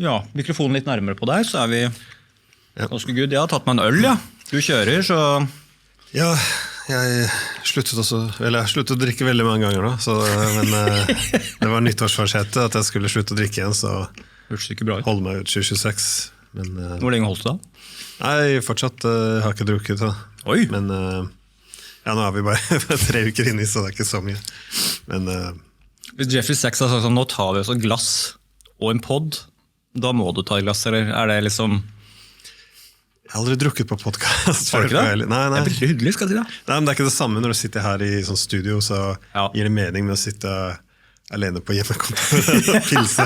Ja, mikrofonen litt nærmere på deg, så vi ganske good. Jeg har tatt meg en øl, ja. Du kjører, så... Ja, jeg sluttet å drikke veldig mange ganger da, men det var nyttårsforsette at jeg skulle slutte å drikke igjen, så holde meg ut 2026. Men, hvor lenge holdt du da? Nei, fortsatt har ikke drukket da. Oi! Men ja, nå vi bare 3 uker inne, så det ikke så mye. Men... Hvis Jeffrey Sachs har sagt sånn, nå tar vi oss et glass og en podd, da må du ta et glass, eller det liksom... Jeg har aldri drukket på podcast. Har du ikke det? Nei. Det veldig hyggelig, skal jeg si det. Nei, men det ikke det samme når du sitter her i sånn studio, så gir det mening med å sitte alene på hjemmekontoret og pilse.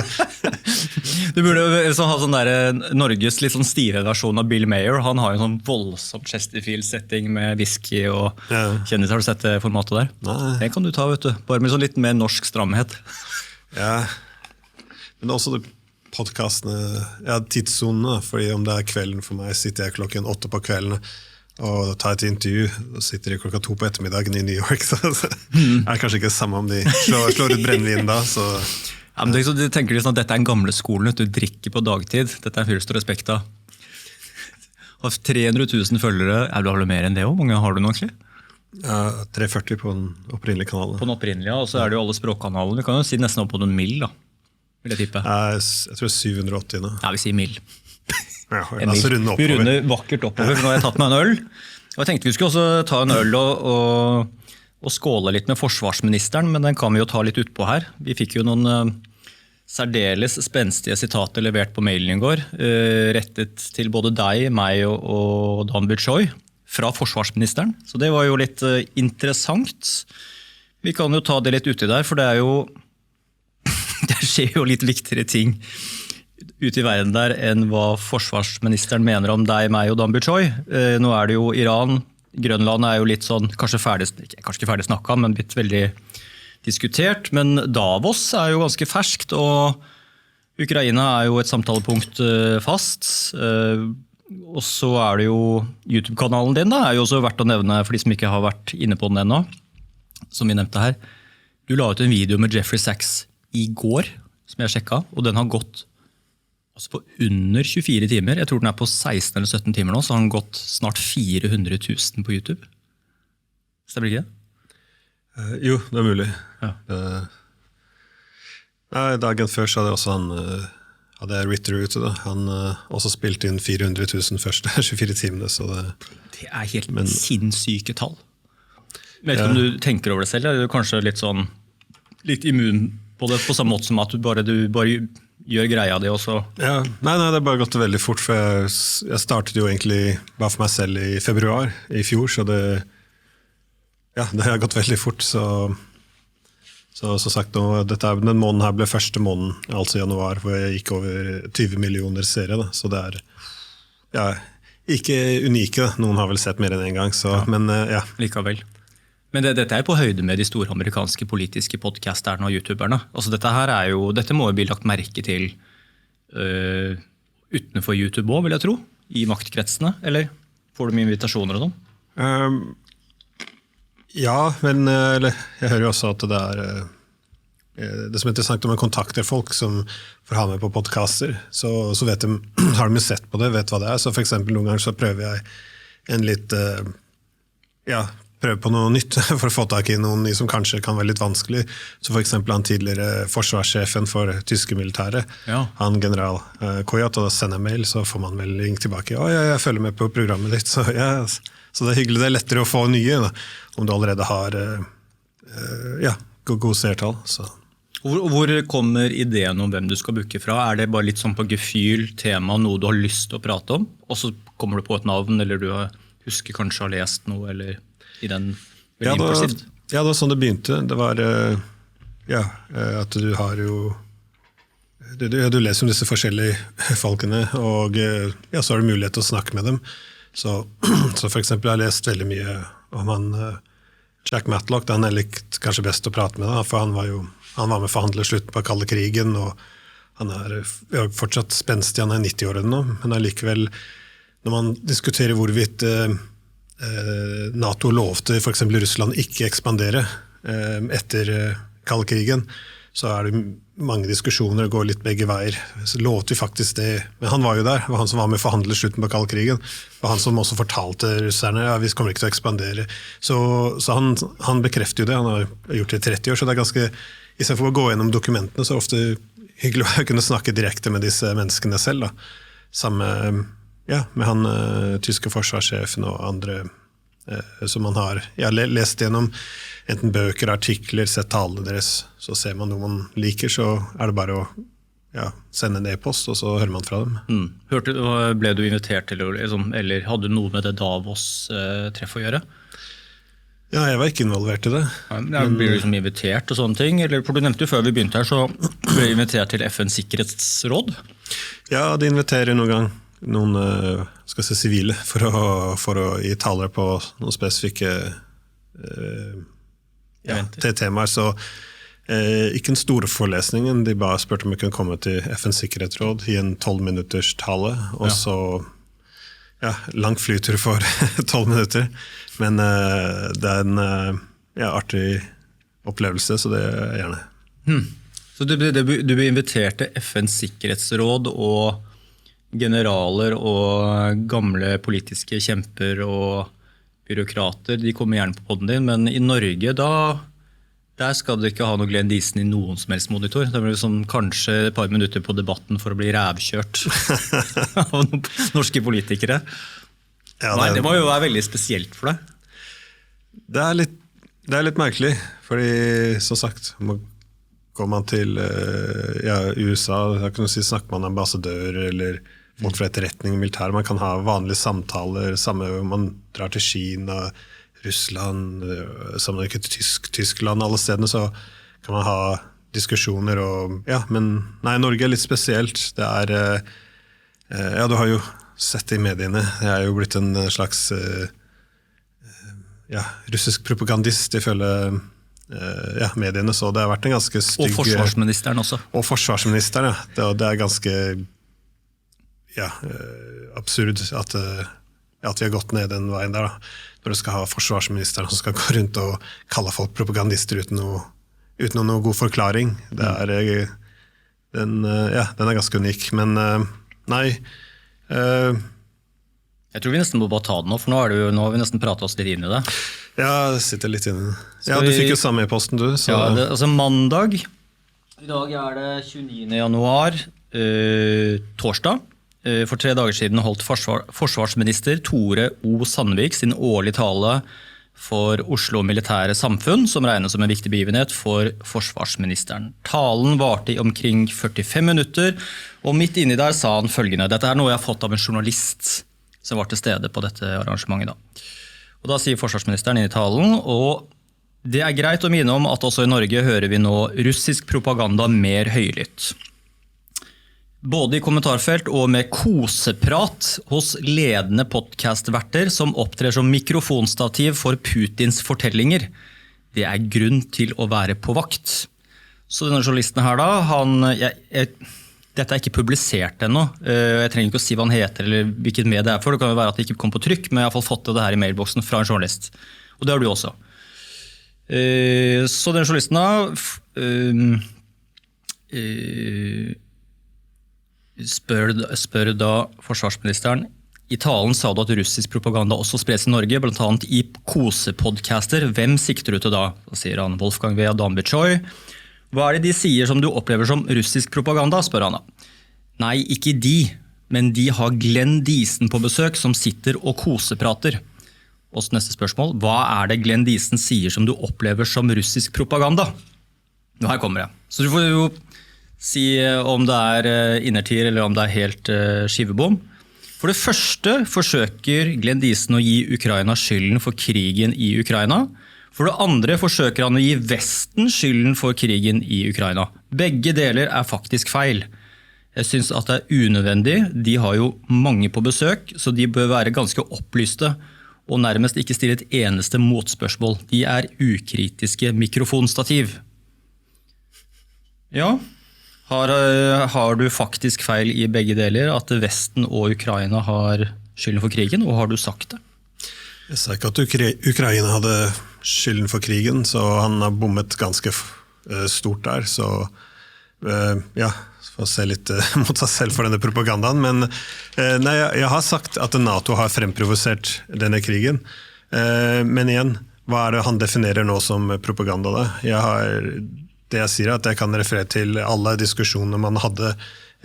Du burde ha sånn der Norges litt sånn stive versjon av Bill Maher. Han har jo en sånn voldsom Chesterfield-setting med whisky og kjennis. Har du sett det formatet der? Nei. Det kan du ta, vet du. Bare med sånn litt mer norsk stramhet. Ja, men også det podcastene, tidssonene, fordi om det kvelden for meg, sitter jeg klokken 8 på kvelden og tar et intervju, og sitter jeg klokka 2 på ettermiddagen i New York, så det kanskje ikke det samme om de slår ut brennvin da, så... Ja, men du tenker liksom at dette en gamle skolen, du drikker på dagtid, dette hyllest og respekt av. Har 300 000 følgere, du har vel mer enn det også? Hvor mange har du nå egentlig? Ja, 340 på den opprinnelige kanalen. På den opprinnelige, og så det jo alle språkkanalene. Vi kan jo si nesten opp på noen mil da. Jeg tror 780 nå. Ja, vi sier mil. Ja, altså runde oppover. Vi runder vakkert oppover, nå har jeg tatt meg en øl. Og jeg tenkte vi skulle også ta en øl og skåle litt med forsvarsministeren, men den kan vi jo ta litt utpå her. Vi fikk jo noen særdeles spenstige sitater levert på mailen i går, rettet til både deg, meg og Dan Buchoy fra forsvarsministeren. Så det var jo litt interessant. Vi kan jo ta det litt uti der, for det jo det skjer jo litt viktigere ting ute i verden der enn hva forsvarsministeren mener om deg, meg og Dan Buchoy. Nå det jo Iran, Grønland jo litt sånn, kanskje ikke ferdig snakket, men blitt veldig diskutert. Men Davos jo ganske ferskt, og Ukraina jo et samtalepunkt fast. Og så det jo YouTube-kanalen din da, jo også verdt å nevne for de som ikke har vært inne på den ennå, som vi nevnte her. Du la ut en video med Jeffrey Sachs i går, som jeg sjekket, og den har gått på under 24 timer. Jeg tror den på 16 eller 17 timer nå, så har den gått snart 400 000 på YouTube. Stemmer ikke det? Jo, det mulig. Ja. Dagen før så hadde også hadde Ritter ute da. Han også spilt inn 400 000 første 24 timene, så det helt sinnssyke tall. Jeg vet ikke om du tenker over det selv, du kanskje litt sånn, litt immun på det, på samme måte som at du bare gjør greia di også. Ja, nei, det bare gått veldig fort, for jeg startet jo egentlig bare for meg selv i februar i fjor, så det har gått veldig fort, så sagt nå, den måneden her ble første måneden, altså januar, hvor jeg gikk over 20 millioner serie, da, så det ikke unike, da. Noen har vel sett mer enn en gang, så, men ja. Likevel. Men dette på høyde med de store amerikanske politiske podcasterne og youtuberne. Altså dette må jo bli lagt merke til utenfor YouTube også, vil jeg tro, i maktkretsene, eller får du mye invitasjoner og sånn? Ja, men jeg hører jo også at det det som interessant når man kontakter folk som får ha med på podcaster, så vet de, har de jo sett på det, vet hva det så for eksempel noen ganger så prøver jeg en litt, prøve på noe nytt for å få tak i noen som kanskje kan være litt vanskelig. Så for eksempel han tidligere forsvarssjefen for tyske militære, han general Kojat, og da sender mail, så får man melding tilbake. Jeg følger med på programmet ditt, så det hyggelig. Det lettere å få nye, da, om du allerede har gode seertall. Hvor kommer ideen om hvem du skal booke fra? Det bare litt sånn på gefühl, tema, noe du har lyst til å prate om, og så kommer du på et navn, eller du husker kanskje har lest noe, eller i den impulsivt? Det var sånn det begynte. Det var at du har jo du leser om disse forskjellige folkene, og så har du mulighet til å snakke med dem. Så for eksempel har jeg lest veldig mye om Jack Matlock, han likt kanskje best å prate med, for han var med å forhandle slutt på kalde krigen, og han fortsatt spenstig, han 90-årene nå, men allikevel, når man diskuterer hvorvidt NATO lovte for eksempel Russland ikke ekspandere etter kaldkrigen, så det mange diskusjoner går litt begge veier. Så lovte vi faktisk det, men han var jo der, det var han som var med å forhandle slutten på kald krigen, og han som også fortalte russerne, ja, vi kommer ikke til å ekspandere. Så han bekrefter jo det, han har gjort det i 30 år, så det ganske, i stedet for å gå gjennom dokumentene, så er det ofte hyggelig å kunne snakke direkte med disse menneskene selv. Da. Samme med han tyske forsvarssjefen og andre som man har lest gjennom enten bøker, artikler, sett talene deres, så ser man noe man liker, så er det bare å sende en e-post, og så hører man fra dem. Ble du invitert til, eller hadde du noe med det Davos-treff å gjøre? Ja, jeg var ikke involvert i det. Blir du invitert og sånne ting? Eller, for du nevnte jo før vi begynte her, så ble du invitert til FNs sikkerhetsråd? Ja, de inviterer noen gang noen sivile for å gi taler på noen spesifikke temaer. Så ikke en store forelesningen, de bare spurte om jeg kunne komme til FNs sikkerhetsråd i en 12-minutters tale, og så lang flytur for 12 minutter. Men det er en artig opplevelse, så det er gjerne. Så du ble invitert til FNs sikkerhetsråd, og generaler og gamle politiske kjemper og byråkrater, de kommer gjerne på podden din, men i Norge der skal du ikke ha noe Glenn Diesen i noen som helst monitor. Det blir kanskje et par minutter på debatten for å bli rævkjørt av noen norske politikere. Det må jo være veldig spesielt for deg. Det er litt merkelig, fordi som sagt, går man til USA, da kan du si, snakker man ambassadører eller folk fra etterretning og militær, man kan ha vanlige samtaler, samme om man drar til Kina, Russland, Tyskland, alle stedene, så kan man ha diskusjoner, men Norge er litt spesielt. Det er, du har jo sett det i mediene, det er jo blitt en slags russisk propagandist ifølge mediene, så det har vært en ganske stygg... Og forsvarsministeren også. Og forsvarsministeren, det er ganske absurd at vi har gått ned den veien der, da. Når du skal ha forsvarsministeren som skal gå rundt og kalle folk propagandister uten noen god forklaring. Den er ganske unik, men jeg tror vi nesten må bare ta den nå, for nå har vi nesten pratet oss litt inn i det. Ja, det sitter litt inne. Ja, du fikk jo samme i posten, du. Så. Ja, altså mandag. I dag er det 29. januar, torsdag. For 3 dager siden holdt forsvarsminister Tore O. Sandvik sin årlige tale for Oslo Militære Samfunn, som regnes som en viktig begivenhet for forsvarsministeren. Talen varte i omkring 45 minutter, og midt inni der sa han følgende: dette er noe jeg har fått av en journalist som var til stede på dette arrangementet. Og da sier forsvarsministeren inn i talen, og det er greit å minne om at også i Norge hører vi nå russisk propaganda mer høylytt. Både i kommentarfelt og med koseprat hos ledende podcastverter som opptrer som mikrofonstativ for Putins fortellinger. Det er grunn til å være på vakt. Så denne journalisten her da, dette er ikke publisert ennå. Jeg trenger ikke å si hva han heter eller hvilket med det er for. Det kan jo være at det ikke kom på trykk, men jeg har i hvert fall fått det her i mailboksen fra en journalist. Og det har du også. Så denne journalisten da spør da forsvarsministeren: i talen sa du at russisk propaganda også spres i Norge, blant annet i kosepodcaster. Hvem sikter du til da? Da sier han Wolfgang V. Dambichoi. Hva er det de sier som du opplever som russisk propaganda, spør han da. Nei, ikke de, men de har Glenn Diesen på besøk som sitter og koseprater. Og så neste spørsmål: hva er det Glenn Diesen sier som du opplever som russisk propaganda? Nå her kommer det. Så du får jo si om det er innertier eller om det er helt skivebom. For det første forsøker Glenn Diesen å gi Ukraina skylden for krigen i Ukraina. For det andre forsøker han å gi Vesten skylden for krigen i Ukraina. Begge deler er faktisk feil. Jeg synes at det er unødvendig. De har jo mange på besøk, så de bør være ganske opplyste og nærmest ikke stille et eneste motspørsmål. De er ukritiske mikrofonstativ. Ja, har du faktisk feil i begge deler, at Vesten og Ukraina har skylden for krigen, og har du sagt det? Jeg sa ikke at Ukraina hadde skylden for krigen, så han har bommet ganske stort der, så ja, for å se litt mot seg selv for denne propagandaen, men nei, jeg har sagt at NATO har fremprovosert denne krigen, men igjen, hva det han definerer nå som propaganda da? Det jeg sier at jeg kan referere til alle diskusjonene man hadde,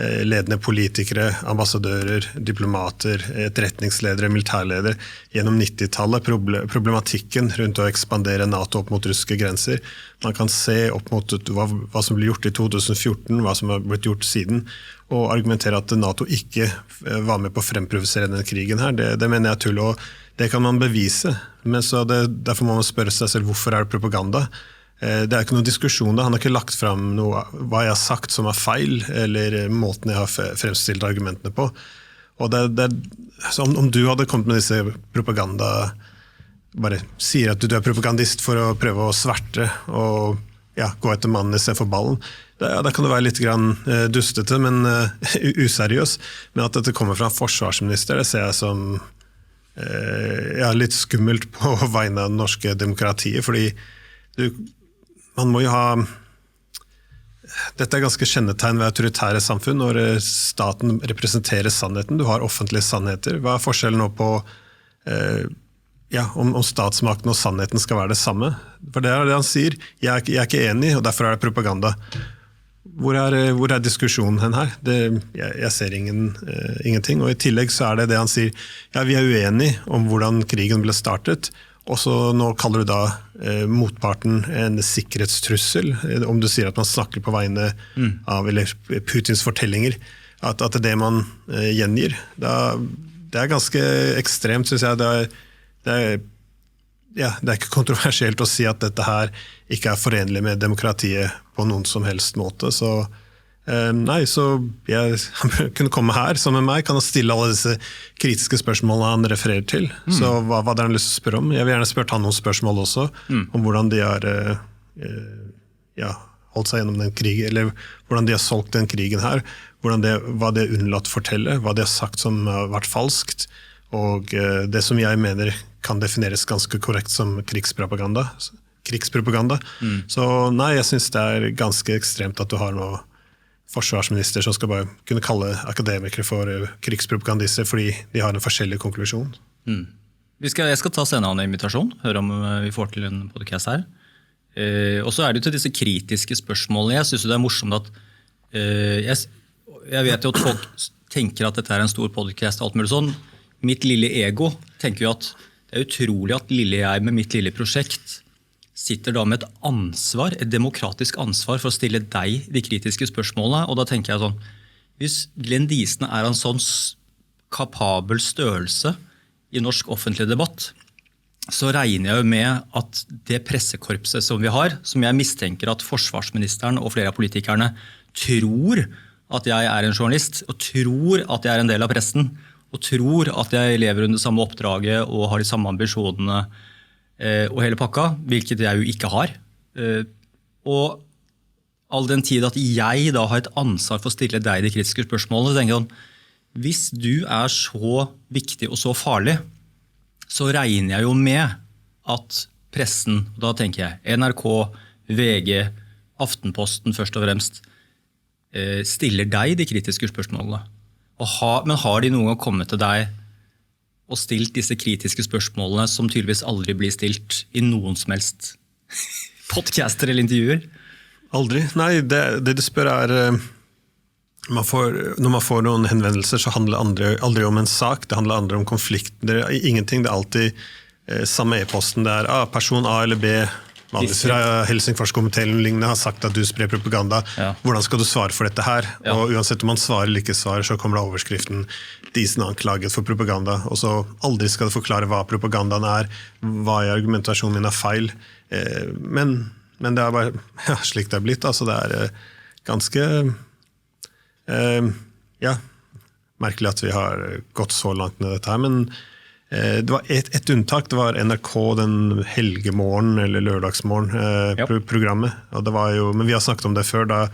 ledende politikere, ambassadører, diplomater, etterretningsledere, militærledere gjennom 90-tallet, problematikken rundt å ekspandere NATO opp mot russiske grenser. Man kan se opp mot hva som ble gjort i 2014, hva som har blitt gjort siden, og argumentere at NATO ikke var med på å fremprovosere denne krigen her. Det mener jeg er tull, og det kan man bevise, men derfor må man spørre seg selv hvorfor det propaganda. Det ikke noen diskusjon da, han har ikke lagt frem noe, hva jeg har sagt som feil, eller måten jeg har fremstilt argumentene på. Og om du hadde kommet med disse propaganda, bare sier at du propagandist for å prøve å sverte, og ja, gå etter mannen i stedet for ballen, da kan det være litt grann dustete, men useriøs. Men at dette kommer fra en forsvarsminister, det ser jeg som litt skummelt på vegne av det norske demokratiet, fordi man må jo ha, dette ganske kjennetegn ved autoritære samfunn, når staten representerer sannheten, du har offentlige sannheter. Hva forskjellen nå på om statsmakten og sannheten skal være det samme? For det det han sier, jeg ikke enig, og derfor det propaganda. Hvor diskusjonen hen her? Jeg ser ingenting, og i tillegg så det han sier, ja, vi uenige om hvordan krigen ble startet, og så nå kaller du da motparten en sikkerhetstrussel, om du sier at man snakker på vegne av eller Putins fortellinger, at det man gjengir. Det ganske ekstremt, synes jeg. Det ikke kontroversielt å si at dette her ikke forenlig med demokratiet på noen som helst måte, så han kunne komme her sammen med meg, kan han stille alle disse kritiske spørsmålene han refererer til. Så hva det han lyst til å spørre om? Jeg vil gjerne spørre han noen spørsmål også, om hvordan de har holdt seg gjennom den krigen, eller hvordan de har solgt den krigen her, hva de har unnlatt å fortelle, hva de har sagt som har vært falskt, og det som jeg mener kan defineres ganske korrekt som krigspropaganda. Så nei, jeg synes det ganske ekstremt at du har noe forsvarsminister som skal bare kunne kalle akademikere for krigspropagandister fordi de har en forskjellig konklusjon. Jeg skal ta senere en invitasjon, høre om vi får til en podcast her. Og så det til disse kritiske spørsmålene. Jeg synes det morsomt at jeg vet jo at folk tenker at dette en stor podcast og alt mulig sånn. Mitt lille ego tenker jo at det utrolig at lille jeg med mitt lille prosjekt sitter da med et ansvar, et demokratisk ansvar for å stille deg de kritiske spørsmålene, og da tenker jeg sånn, hvis Glenn Diesen en sånn kapabel størrelse i norsk offentlig debatt, så regner jeg jo med at det pressekorpset som vi har, som jeg mistenker at forsvarsministeren og flere av politikerne tror at jeg en journalist, og tror at jeg en del av pressen, og tror at jeg lever under samme oppdraget og har de samme ambisjonene og hele pakka, hvilket jeg jo ikke har. Og all den tid at jeg da har et ansvar for å stille deg de kritiske spørsmålene, så tenker jeg sånn, hvis du så viktig og så farlig, så regner jeg jo med at pressen, da tenker jeg NRK, VG, Aftenposten først og fremst, stiller deg de kritiske spørsmålene. Men har de noen gang kommet til deg og stilt disse kritiske spørsmålene som tydeligvis aldri blir stilt i noen som helst podcaster eller intervjuer? Aldri. Nei, det du spør når man får noen henvendelser, så handler det aldri om en sak, det handler aldri om konflikt. Det ingenting, det alltid samme e-posten, det person A eller B, vanligvis fra Helsingforskomiteen lignende har sagt at du sprer propaganda. Ja. Hvordan skal du svare for dette her? Ja. Og uansett om man svarer eller ikke svarer, så kommer det overskriften Diesen anklaget for propaganda, og så aldri skal du forklare hva propagandaen hva i argumentasjonen min feil. Men det bare slik det blitt. Altså det ganske merkelig at vi har gått så langt med dette her, men det var et unntak, det var NRK den helgemorgen eller lørdagsmorgen programmet, og det var jo, men vi har snakket om det før, da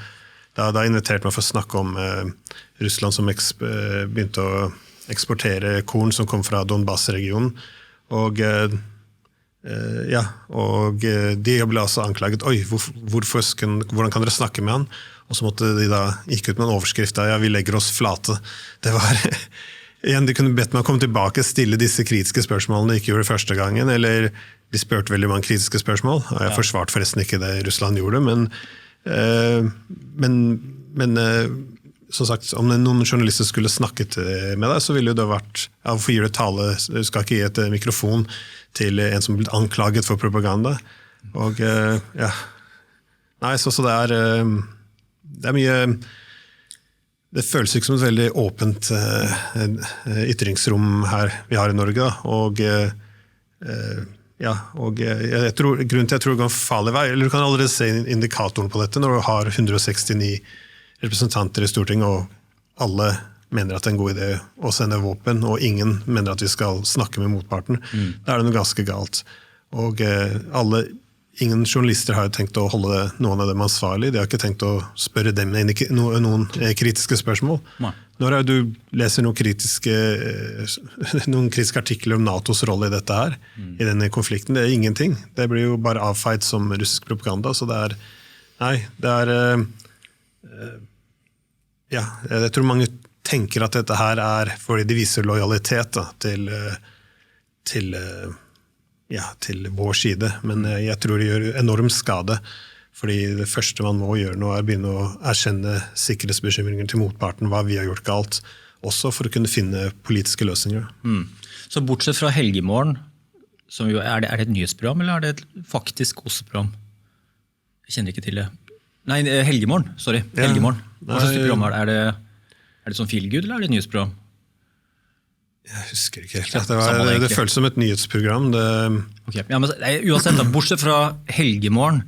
inviterte man for å snakke om Russland som begynte å eksportere korn som kom fra Donbass-regionen, og de ble altså anklaget, hvordan kan dere snakke med han? Og så måtte de da gikk ut med en overskrift ja, vi legger oss flate. Det var igjen, de kunne bedt meg å komme tilbake og stille disse kritiske spørsmålene de ikke gjorde første gangen, eller de spurte veldig mange kritiske spørsmål, og jeg forsvarte forresten ikke det Russland gjorde, men som sagt, om noen journalister skulle snakket med deg, så ville det vært, ja, hvorfor gir du tale, du skal ikke gi et mikrofon til en som er blitt anklaget for propaganda, og ja, nei, så det er mye, det føles ikke som et veldig åpent ytringsrom her vi har i Norge, da. Og ja, og jeg tror, grunnen til jeg tror det går en farlig vei, eller du kan allerede se indikatoren på dette når du har 169 representanter i Stortinget, og alle mener at det er en god idé å sende våpen, og ingen mener at vi skal snakke med motparten. Da er det noe ganske galt. Og ingen journalister har tenkt å holde noen av dem ansvarlig. De har ikke tenkt å spørre dem noen kritiske spørsmål. Nei. Når du leser noen kritiske artikler om NATOs rolle i dette her, i denne konflikten, det er ingenting. Det blir jo bare avfeid som russisk propaganda, så det er ja, jeg tror mange tenker at dette her er fordi de viser lojalitet da, til vår side, men jeg tror det gjør enorm skade, fordi det første man må gjøre nå er å begynne å erkjenne sikkerhetsbekymringer til motparten, hva vi har gjort galt, også for å kunne finne politiske løsninger. Så bortsett fra Helgemorgen, som jo, er det et nyhetsprogram, eller er det et faktisk koseprogram? Jeg kjenner ikke til det. Nei, Helgemorgen, sorry. Ja. Helgemorgen. Hva slags program er det? Er det sånn feelgood, eller er det et nyhetsprogram? Jeg husker ikke helt. Det føles som et nyhetsprogram. Okay. Ja, men, uansett, bortsett fra Helgemorgen,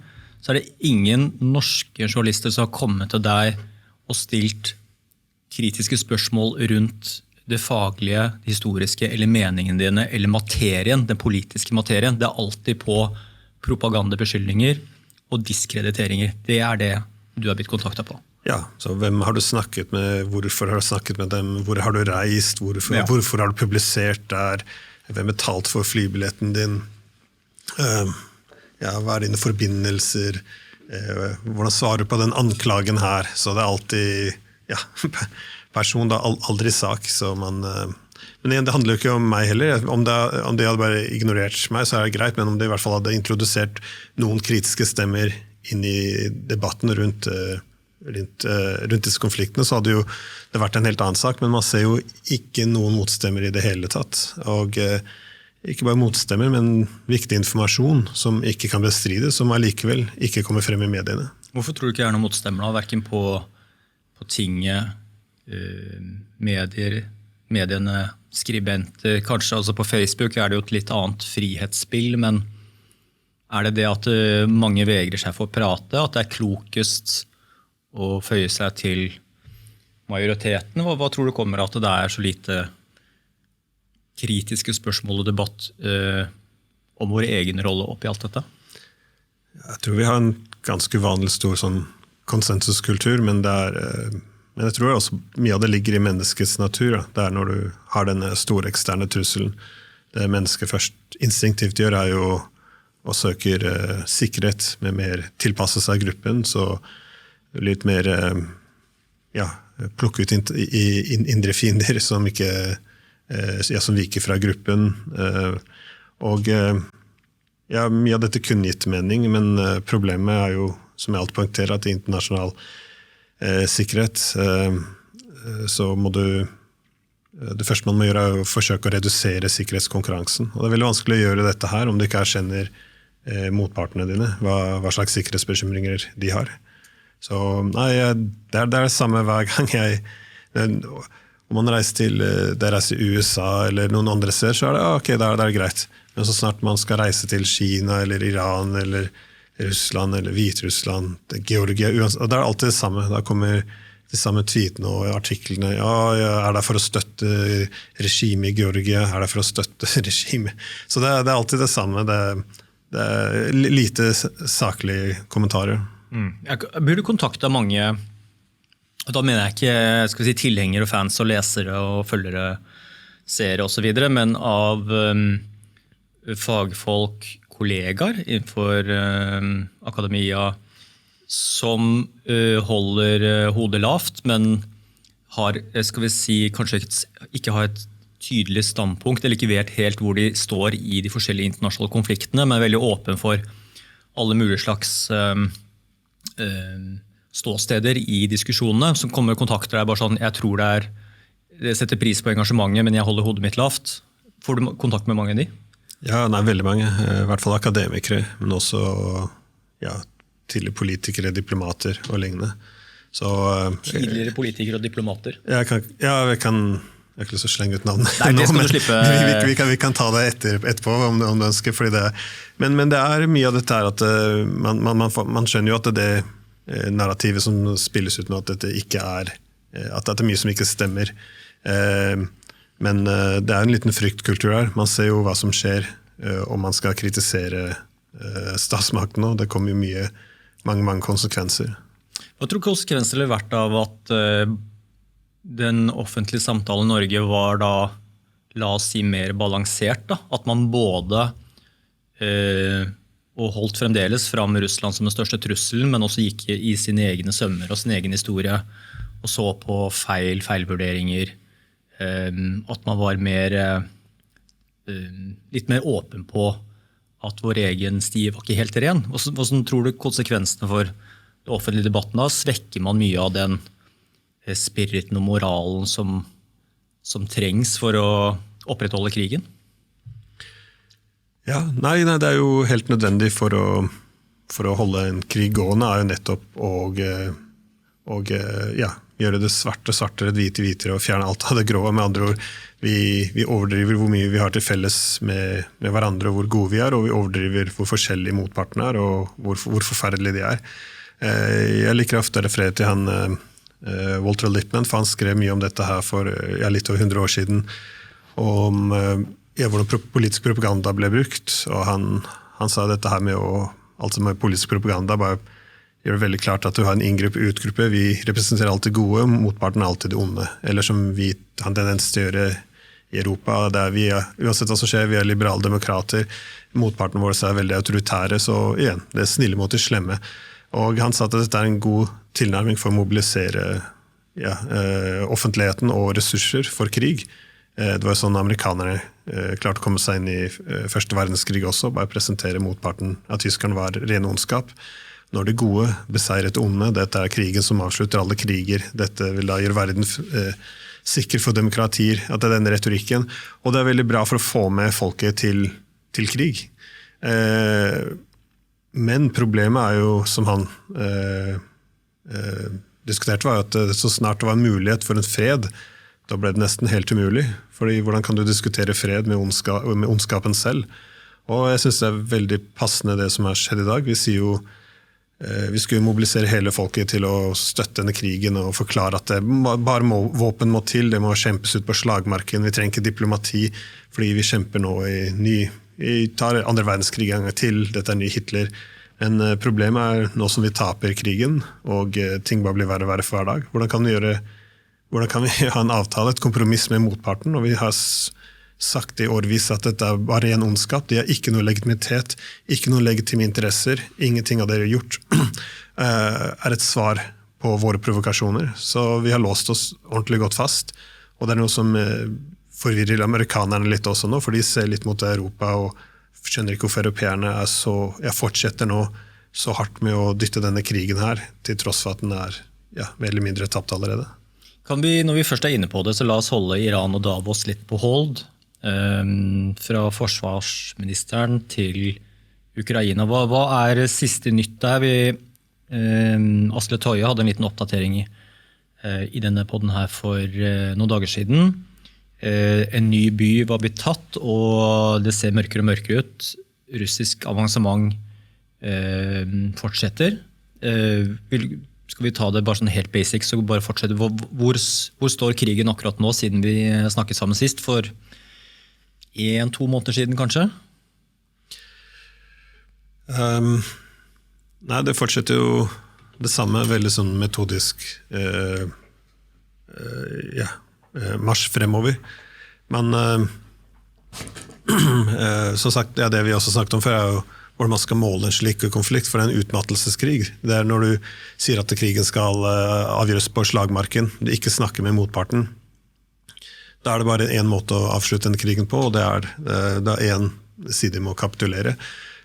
så er det ingen norske journalister som har kommet til deg og stilt kritiske spørsmål rundt det faglige, det historiske, eller meningene dine, eller materien, den politiske materien. Det er alltid på propagandabeskyldninger og diskrediteringer. Det er det du har blitt kontaktet på. Ja, så hvem har du snakket med, hvorfor har du snakket med dem, hvor har du reist, hvorfor har du publisert der, hvem har betalt for flybilletten din, ja, hva er dine forbindelser, hvordan svarer du på den anklagen her, så det er alltid, ja, person da, aldri sak, så man, men igjen, det handler jo ikke om meg heller, om de hadde bare ignorert meg, så er det greit, men om de i hvert fall hadde introdusert noen kritiske stemmer inn i debatten rundt disse konfliktene, så hadde jo det vært en helt annen sak, men man ser jo ikke noen motstemmer i det hele tatt, og ikke bare motstemmer, men viktig informasjon som ikke kan bestrides, som allikevel ikke kommer frem i mediene. Hvorfor tror du ikke det er noen motstemmer da, hverken på tinget, mediene, skribenter, kanskje altså på Facebook er det jo et litt annet frihetsspill, men er det det at mange vegrer seg for å prate, at det er klokest å føye seg til majoriteten? Hva tror du kommer at det er så lite kritiske spørsmål og debatt om vår egen rolle oppi alt dette? Jeg tror vi har en ganske vanlig stor sånn konsensuskultur, men jeg tror også mye av det ligger i menneskets natur. Det er når du har denne store eksterne trusselen. Det mennesket først instinktivt gjør er jo å søke sikkerhet med mer tilpasse seg gruppen, så litt mer ja, plukke ut indre fiender som ikke som viker fra gruppen, og ja, mye av dette kunne gitt mening, men problemet er jo, som jeg alltid poengterer, at i internasjonal sikkerhet så må det første man må gjøre er å forsøke å redusere sikkerhetskonkurransen, og det er veldig vanskelig å gjøre dette her om du ikke erkjenner motpartene dine, hva slags sikkerhetsbekymringer de har. Så nei, det er det samme hver gang om man reiser til USA eller noen andre steder, så er det ok, det er greit. Men så snart man skal reise til Kina eller Iran eller Russland eller Hviterussland, Georgia, og det er alltid det samme. Da kommer de samme tweetene og artiklene. Ja, er det for å støtte regimet i Georgia? Er det for å støtte regimet? Så det er alltid det samme. Det er lite saklige kommentarer. Jeg burde kontakte mange, og da mener jeg ikke skal vi si, tilhengere og fans og lesere og følgere, seere og så videre, men av fagfolk, kollegaer innenfor akademia som holder hodet lavt, men har, skal vi si, kanskje ikke har et tydelig standpunkt, eller ikke vet helt hvor de står i de forskjellige internasjonale konfliktene, men er veldig åpen for alle mulige slags ståsteder i diskusjonene, som kommer og kontakter deg bare sånn, jeg tror jeg setter pris på engasjementet, men jeg holder hodet mitt lavt. Får du kontakt med mange av de? Ja, nei, veldig mange. I hvert fall akademikere, men også tidligere politikere, diplomater og lignende. Så, tidligere politikere og diplomater? Jeg har ikke lyst til å slenge ut navnet. Nei, det skal du slippe. Vi kan ta det etterpå om du ønsker. Fordi men det er mye av dette her at man skjønner jo at det narrativet som spilles ut nå, at dette ikke at det er mye som ikke stemmer. Men det er en liten fryktkultur her. Man ser jo hva som skjer om man skal kritisere statsmakten nå. Det kommer jo mange konsekvenser. Hva tror du konsekvenser har vært av at den offentlige samtalen i Norge var da, la oss si, mer balansert? Da? At man både og holdt fremdeles fram Russland som den største trusselen, men også gikk i sine egne sømmer og sin egen historie, og så på feilvurderinger. At man var litt mer åpen på at vår egen sti var ikke helt ren. Hvordan tror du konsekvensene for den offentlige debatten da? Svekker man mye av den spiriten og moralen som trengs for å opprettholde krigen? Ja, nei, det er jo helt nødvendig for å holde en krig gående, er jo nettopp å gjøre det svarte svartere, det hvite hvitere, og fjerne alt av det grå. Med andre ord, vi overdriver hvor mye vi har til felles med hverandre, og hvor gode vi er, og vi overdriver hvor forskjellige motpartene er, og hvor forferdelige de er. Jeg liker ofte å referere til han Walter Lippmann, for han skrev mye om dette her for litt over 100 år siden, om hvordan politisk propaganda ble brukt, og han sa dette her med politisk propaganda, bare gjør det veldig klart at du har en inngruppe og utgruppe. Vi representerer alltid gode, motparten er alltid det onde. Eller som vi har tendens til å gjøre i Europa, der uansett hva som skjer, vi er liberale demokrater, motparten vår er veldig autoritære, så igjen, det er snille mot de slemme. Og han sa at dette er en god tilnærming for å mobilisere offentligheten og ressurser for krig. Det var sånn amerikanerne klarte å komme seg inn i første verdenskrig også, bare presentere motparten at tyskerne var ren ondskap. Når det gode beseiret onde, dette er krigen som avslutter alle kriger, dette vil da gjøre verden sikker for demokratier, at det er denne retorikken, og det er veldig bra for å få med folket til krig. Men problemet er jo, som han diskuterte, var at så snart det var en mulighet for en fred, da ble det nesten helt umulig. Fordi hvordan kan du diskutere fred med ondskapen selv? Og jeg synes det er veldig passende det som har skjedd i dag. Vi sier jo vi skulle mobilisere hele folket til å støtte denne krigen og forklare at det bare våpen må til, det må kjempes ut på slagmarken, vi trenger ikke diplomati, fordi vi kjemper nå vi tar andre verdenskrig en gang til, dette er ny Hitler. Men problemet er nå som vi taper krigen, og ting bare blir verre og verre for hver dag. Hvordan kan vi ha en avtale, et kompromiss med motparten, og vi har sagt i årvis at dette er bare en ondskap, de har ikke noe legitimitet, ikke noen legitime interesser, ingenting av det de har gjort er et svar på våre provokasjoner. Så vi har låst oss ordentlig godt fast, og det er noe som forvirrer amerikanerne litt også nå, for de ser litt mot Europa og skjønner ikke hvorfor europeerne fortsetter nå så hardt med å dytte denne krigen her, til tross for at den er mer eller mindre tapt allerede. Når vi først er inne på det, så la oss holde Iran og Davos litt på hold. Fra forsvarsministeren til Ukraina. Hva er siste nytt der? Asle Toje hadde en liten oppdatering i denne podden her for noen dager siden. En ny by var blitt tatt, og det ser mørkere og mørkere ut. Russisk avansement fortsetter. Skal vi ta det bare sånn helt basic, så bare fortsette. Hvor står krigen akkurat nå, siden vi snakket sammen sist, for 1-2 måneder siden kanskje? Nei, det fortsetter jo det samme, veldig sånn metodisk marsj fremover. Men som sagt, det vi også snakket om før, er jo hvordan man skal måle en slik konflikt, for det en utmattelseskrig. Det når du sier at krigen skal avgjøres på slagmarken, du ikke snakker med motparten. Da det bare en måte å avslutte den krigen på, og det da en side må kapitulere.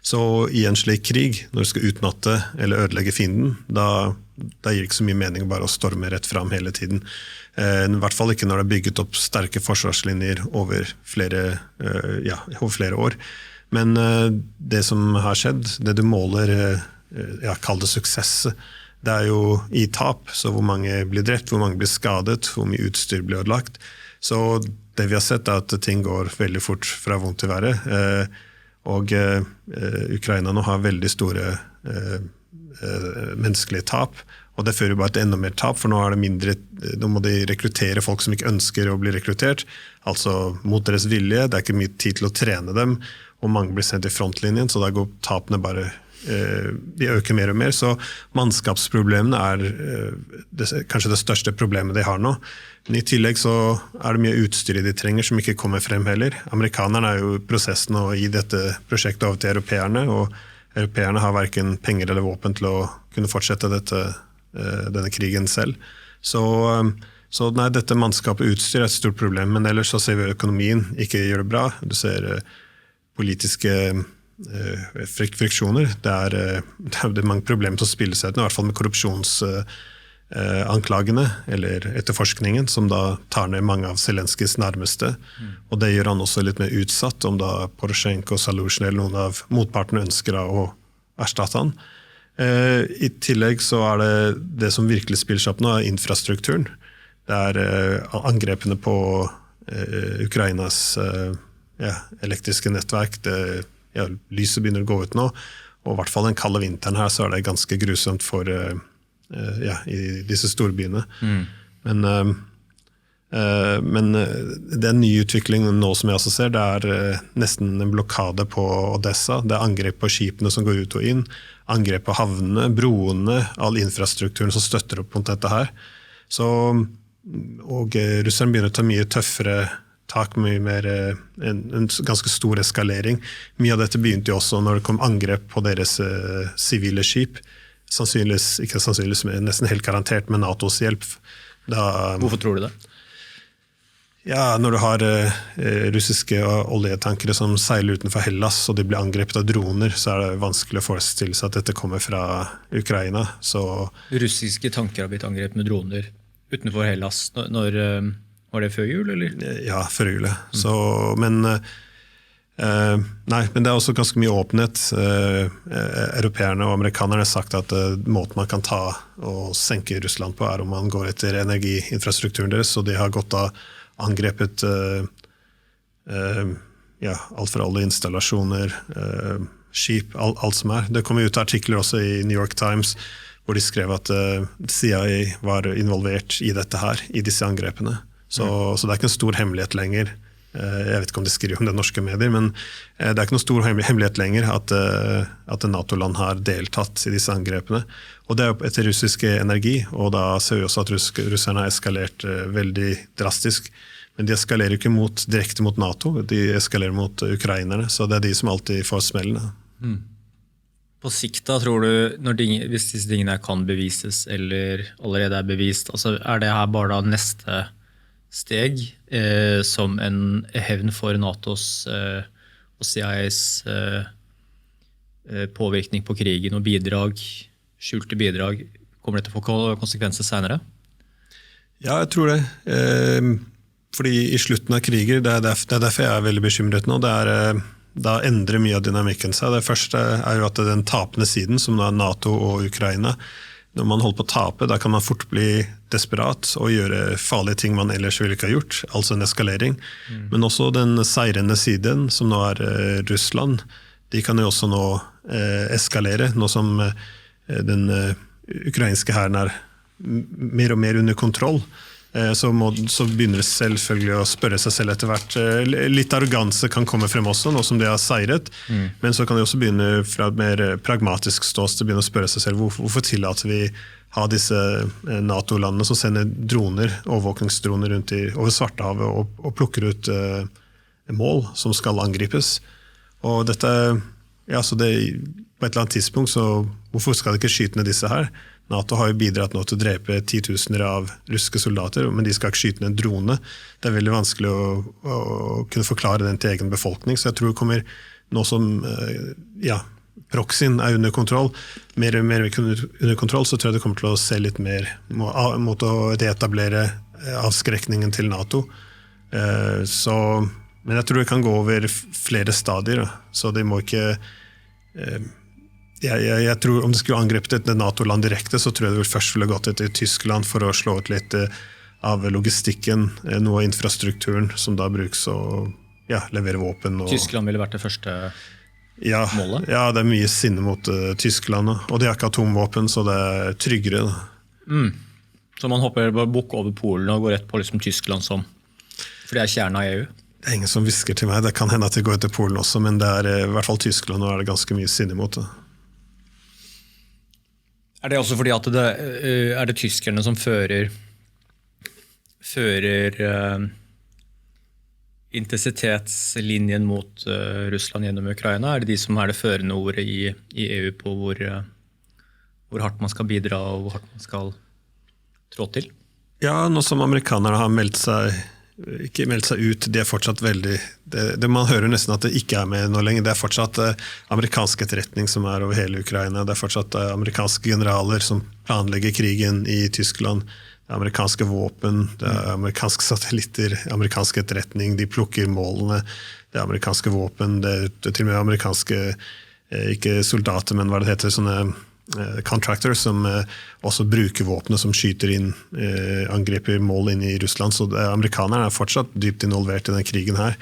Så i en slik krig, når du skal utmatte eller ødelegge fienden, da gir det ikke så mye mening bare å storme rett fram hele tiden. I hvert fall ikke når det bygget opp sterke forsvarslinjer over flere år. Men det som har skjedd, det du måler, kall det suksess, det jo i tap, så hvor mange blir drept, hvor mange blir skadet, hvor mye utstyr blir ødelagt. Så det vi har sett at ting går veldig fort fra vondt til verre, og Ukraina nå har veldig store menneskelige tap, og det fører bare til enda mer tap, for nå det mindre, nå må de rekruttere folk som ikke ønsker å bli rekruttert, altså mot deres vilje, det ikke mye tid til å trene dem, og mange blir sendt i frontlinjen, så da går tapene bare, de øker mer og mer, så mannskapsproblemene kanskje det største problemet de har nå. Men i tillegg så det mye utstyr de trenger som ikke kommer frem heller. Amerikanerne jo i prosessen å gi dette prosjektet over til europeerne, og europeerne har hverken penger eller våpen til å kunne fortsette denne krigen selv. Så nei, dette mannskapet utstyr et stort problem, men ellers så ser vi økonomien ikke gjør det bra. Du ser politiske friksjoner. Det mange problemer til å spille seg ut, i hvert fall med korrupsjonsanklagene eller etterforskningen, som da tar ned mange av Zelenskis nærmeste. Og det gjør han også litt mer utsatt, om da Poroshenko, Zaluzjny eller noen av motpartene ønsker å erstatte han. I tillegg så det som virkelig spiller seg opp nå, infrastrukturen. Det angrepene på Ukrainas elektriske nettverk, lyset begynner å gå ut nå, og i hvert fall den kalde vinteren her, så det ganske grusomt for i disse storbyene. Men den nye utviklingen nå som jeg også ser, det nesten en blokade på Odessa, det angrep på skipene som går ut og inn, angrep på havnene, broene, all infrastrukturen som støtter opp mot dette her. Og russerne begynner å ta mye tøffere tak, mye mer, en ganske stor eskalering. Mye av dette begynte jo også når det kom angrep på deres sivile skip, ikke sannsynligvis, men nesten helt garantert med NATOs hjelp. Hvorfor tror du det? Ja, når du har russiske oljetankere som seiler utenfor Hellas, og de blir angrepet av droner, så det vanskelig å forestille seg at dette kommer fra Ukraina. Russiske tanker har blitt angrepet med droner utenfor Hellas. Var det før jul, eller? Ja, før jul. Men det også ganske mye åpenhet. Europeerne og amerikanerne har sagt at måten man kan ta og senke Russland på om man går etter energiinfrastrukturen deres, og de har gått av angrepet alt fra alle installasjoner, skip, alt som Det kom ut artikler også i New York Times, hvor de skrev at CIA var involvert i dette her, i disse angrepene. Så det ikke en stor hemmelighet lenger. Jeg vet ikke om de skriver om det norske medier, men det ikke noen stor hemmelighet lenger at NATO-land har deltatt i disse angrepene. Og det jo etter russisk energi, og da ser vi også at russerne har eskalert veldig drastisk. Men de eskalerer ikke direkte mot NATO, de eskalerer mot ukrainerne, så det de som alltid får smellene. På sikt da, tror du, hvis disse tingene kan bevises, eller allerede bevist, altså det her bare da neste steg som en hevn for NATOs og CIAs påvirkning på krigen og bidrag, skjulte bidrag, kommer det til å få konsekvenser senere? Ja, jeg tror det. Fordi i slutten av kriger, det derfor jeg veldig bekymret nå, da endrer mye av dynamikken seg. Det første jo at den tapende siden, som da NATO og Ukraina, når man holder på å tape, da kan man fort bli desperat og gjøre farlige ting man ellers ville ikke ha gjort, altså en eskalering. Men også den seirende siden, som nå Russland, de kan jo også nå eskalere, nå som den ukrainske hæren mer og mer under kontroll. Så begynner det selvfølgelig å spørre seg selv etter hvert. Litt arroganse kan komme frem også, nå som de har seiret, men så kan de også begynne fra et mer pragmatisk ståsted, begynne å spørre seg selv hvorfor tillater vi ha disse NATO-landene som sender droner, overvåkningsdroner rundt over Svartehavet og plukker ut mål som skal angripes. Og dette ja, så det, på et eller annet tidspunkt, så hvorfor skal de ikke skyte ned disse her? NATO har jo bidratt nå til å drepe 10 000 av russiske soldater, men de skal ikke skyte ned en drone. Det er veldig vanskelig å kunne forklare den til egen befolkning, så jeg tror det kommer nå som proxyen er under kontroll, mer under kontroll, så tror jeg det kommer til å se litt mer mot å reetablere avskrekningen til NATO. Men jeg tror det kan gå over flere stadier, så det må ikke... Jeg tror om det skulle angrepet et NATO-land direkte, så tror jeg det først ville gått etter Tyskland for å slå ut litt av logistikken, noe av infrastrukturen som da brukes å levere våpen. Tyskland ville vært det første målet? Ja, det er mye sinne mot Tyskland, og de har ikke atomvåpen, så det er tryggere. Så man hopper bare bukk over Polen og går rett på liksom Tyskland for det er kjernen av EU? Det er ingen som visker til meg, det kan hende at det går etter Polen også, men det er i hvert fall Tyskland, og er det ganske mye sinne mot det. Er det også fordi at er det tyskerne som fører intensitetslinjen mot Russland gjennom Ukraina? Er det de som er det førende ordet i EU på hvor hardt man skal bidra og hvor hardt man skal trå til? Ja, nå som amerikanerne har ikke meldt seg ut, det er fortsatt veldig... man hører nesten at det ikke er med nå lenger. Det er fortsatt amerikansk etterretning som er over hele Ukraina. Det er fortsatt amerikanske generaler som planlegger krigen i Tyskland. Det er amerikanske våpen, det er amerikanske satellitter, amerikansk etterretning, de plukker målene. Det er amerikanske våpen, det er til og med amerikanske, ikke soldater, men hva det heter, sånne... contractors som også bruker våpne som skyter inn angriper mål inn i Russland, så amerikanerne er fortsatt dypt involvert i den krigen her,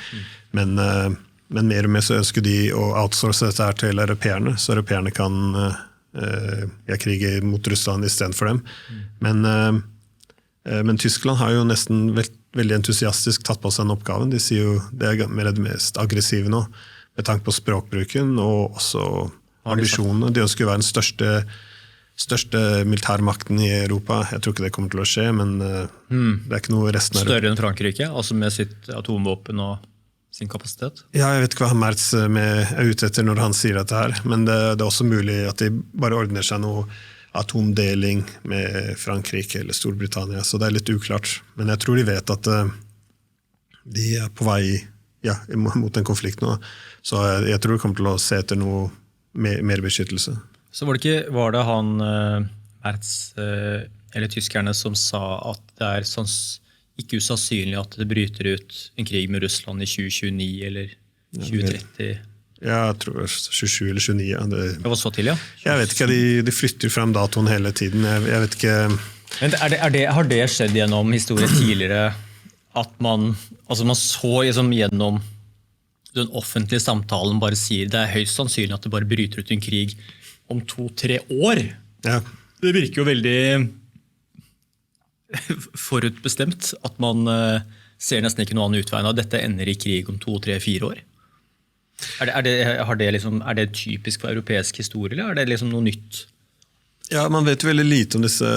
men mer og mer så ønsker de å outsource dette her til europeerne, så europeerne kan krige mot Russland i stedet for dem, men Tyskland har jo nesten veldig entusiastisk tatt på seg den oppgaven. De sier jo det er mer det mest aggressive nå, med tanke på språkbruken og også ambisjonene. De ønsker å være den største militærmakten i Europa. Jeg tror ikke det kommer til å skje, men det er ikke noe resten av... Større enn Frankrike, altså med sitt atomvåpen og sin kapasitet? Ja, jeg vet ikke hva Merz er ute etter når han sier dette her, men det er også mulig at de bare ordner seg noe atomdeling med Frankrike eller Storbritannia, så det er litt uklart. Men jeg tror de vet at de er på vei mot en konflikt nå, så jeg tror de kommer til å se etter noe mer beskyttelse. Så var det han Merz eller tyskerne som sa at det er ikke usannsynlig at det bryter ut en krig med Russland i 2029 eller 2030? Ja, jeg tror 27 eller 29. Ja. Det var så til, ja? Jeg vet ikke, de flytter frem datoen hele tiden. Jeg vet ikke... Men har det skjedd gjennom historien tidligere at man så gjennom den offentlige samtalen bare sier det er høyst sannsynlig at det bare bryter ut en krig om 2-3 år. Ja. Det virker jo veldig forutbestemt at man ser nesten ikke noe annen utvei av dette ender i krig om 2-3-4 år. Er det typisk for europeisk historie, eller er det liksom noe nytt? Ja, man vet veldig lite om disse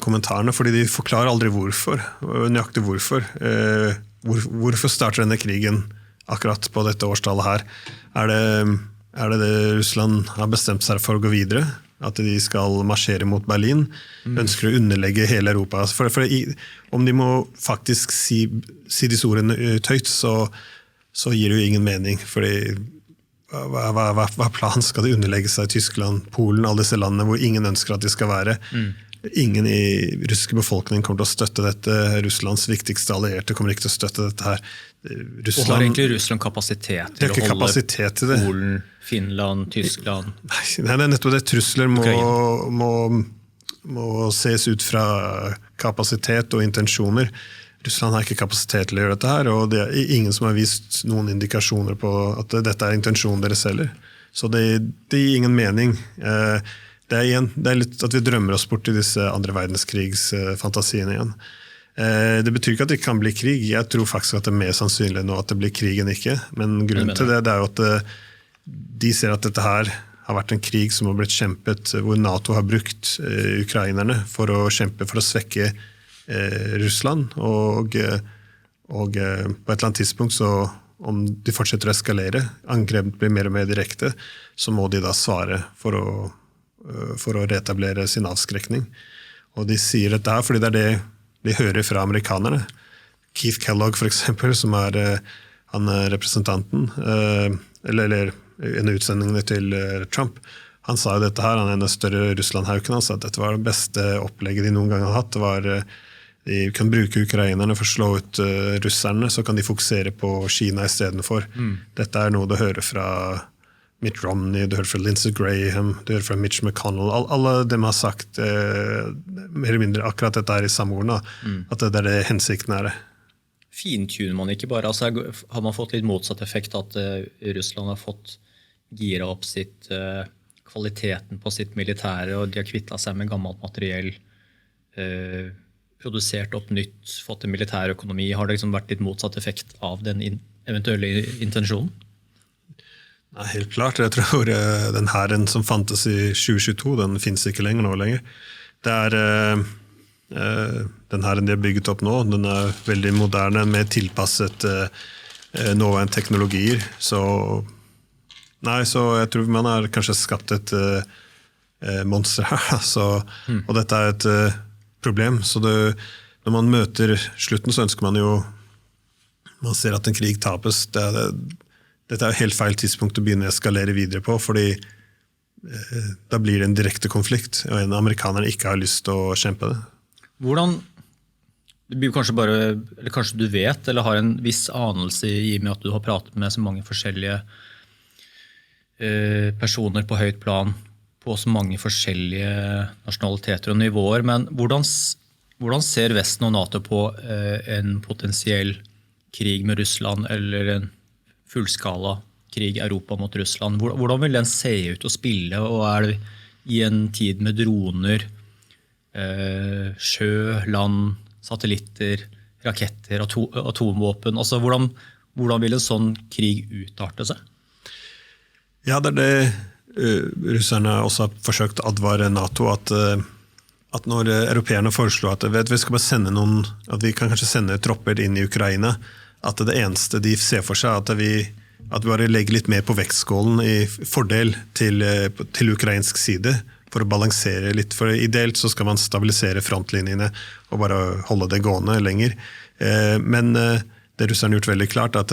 kommentarene, fordi de forklarer aldri hvorfor, nøyaktig hvorfor. Hvorfor starter denne krigen akkurat på dette årstallet her? Er det Russland har bestemt seg for å gå videre? At de skal marsjere mot Berlin? Ønsker å underlegge hele Europa? For om de må faktisk si disse ordene høyt, så gir det jo ingen mening. Fordi hva planen skal de underlegge seg? Tyskland, Polen, alle disse landene hvor ingen ønsker at de skal være. Ingen i russiske befolkning kommer til å støtte dette. Russlands viktigste allierte kommer ikke til å støtte dette her. Og har egentlig Russland kapasitet til å holde Polen, Finland, Tyskland? Nei, det er nettopp det. Trusler må ses ut fra kapasitet og intensjoner. Russland har ikke kapasitet til å gjøre dette her, og det er ingen som har vist noen indikasjoner på at dette er intensjonen deres heller. Så det gir ingen mening. Det er litt at vi drømmer oss bort i disse andre verdenskrigsfantasiene igjen. Det betyr ikke at det kan bli krig. Jeg tror faktisk at det er mer sannsynlig nå at det blir krig enn ikke. Men grunnen til det er jo at de ser at dette her har vært en krig som har blitt kjempet, hvor NATO har brukt ukrainerne for å kjempe for å svekke Russland. Og på et eller annet tidspunkt så om de fortsetter å eskalere, angrep blir mer og mer direkte, så må de da svare for å reetablere sin avskrekning. Og de sier dette her fordi det det de hører fra amerikanerne. Keith Kellogg for eksempel, som han representanten, eller en av utsendingene til Trump, han sa jo dette her, han en av større Russland-hauken, han sa at dette var det beste opplegget de noen gang har hatt. Det var, de kan bruke ukrainerne for å slå ut russerne, så kan de fokusere på Kina i stedet for. Dette noe du hører fra Mitt Romney, du hører fra Lindsey Graham, du hører fra Mitch McConnell. Alle dem har sagt mer eller mindre akkurat dette i samme ord, at det det hensikten det. Fintuner man ikke bare? Altså, har man fått litt motsatt effekt at Russland har fått gira opp kvaliteten på sitt militære, og de har kvittet seg med gammelt materiell, produsert opp nytt, fått en militær økonomi? Har det liksom vært litt motsatt effekt av den eventuelle intensjonen? Nei, helt klart. Jeg tror den hæren som fantes i 2022, den finnes ikke nå lenger. Det den hæren de har bygget opp nå, den veldig moderne, med tilpasset nåværende teknologier. Så jeg tror man har kanskje skapt et monster her. Og dette et problem. Så når man møter slutten, så ønsker man jo, man ser at en krig tapes. Dette helt feil tidspunkt å begynne å eskalere videre på, fordi da blir det en direkte konflikt, og en amerikaner ikke har lyst til å kjempe det. Hvordan, det blir kanskje eller kanskje du vet, eller har en viss anelse i og med at du har pratet med så mange forskjellige personer på høyt plan, på så mange forskjellige nasjonaliteter og nivåer, men hvordan ser Vesten og NATO på en potensiell krig med Russland, eller en fullskala krig i Europa mot Russland? Hvordan vil den se ut og spille, og det i en tid med droner, sjø, land, satellitter, raketter, atomvåpen? Altså, hvordan vil en sånn krig utarte seg? Ja, det russerne også har forsøkt å advare NATO, at når europeerne foreslår at vi skal bare sende at vi kan kanskje sende tropper inn i Ukraina, at det eneste de ser for seg, at vi bare legger litt mer på vektskålen i fordel til ukrainsk side, for å balansere litt. For ideelt så skal man stabilisere frontlinjene og bare holde det gående lenger. Men det russerne har gjort veldig klart, at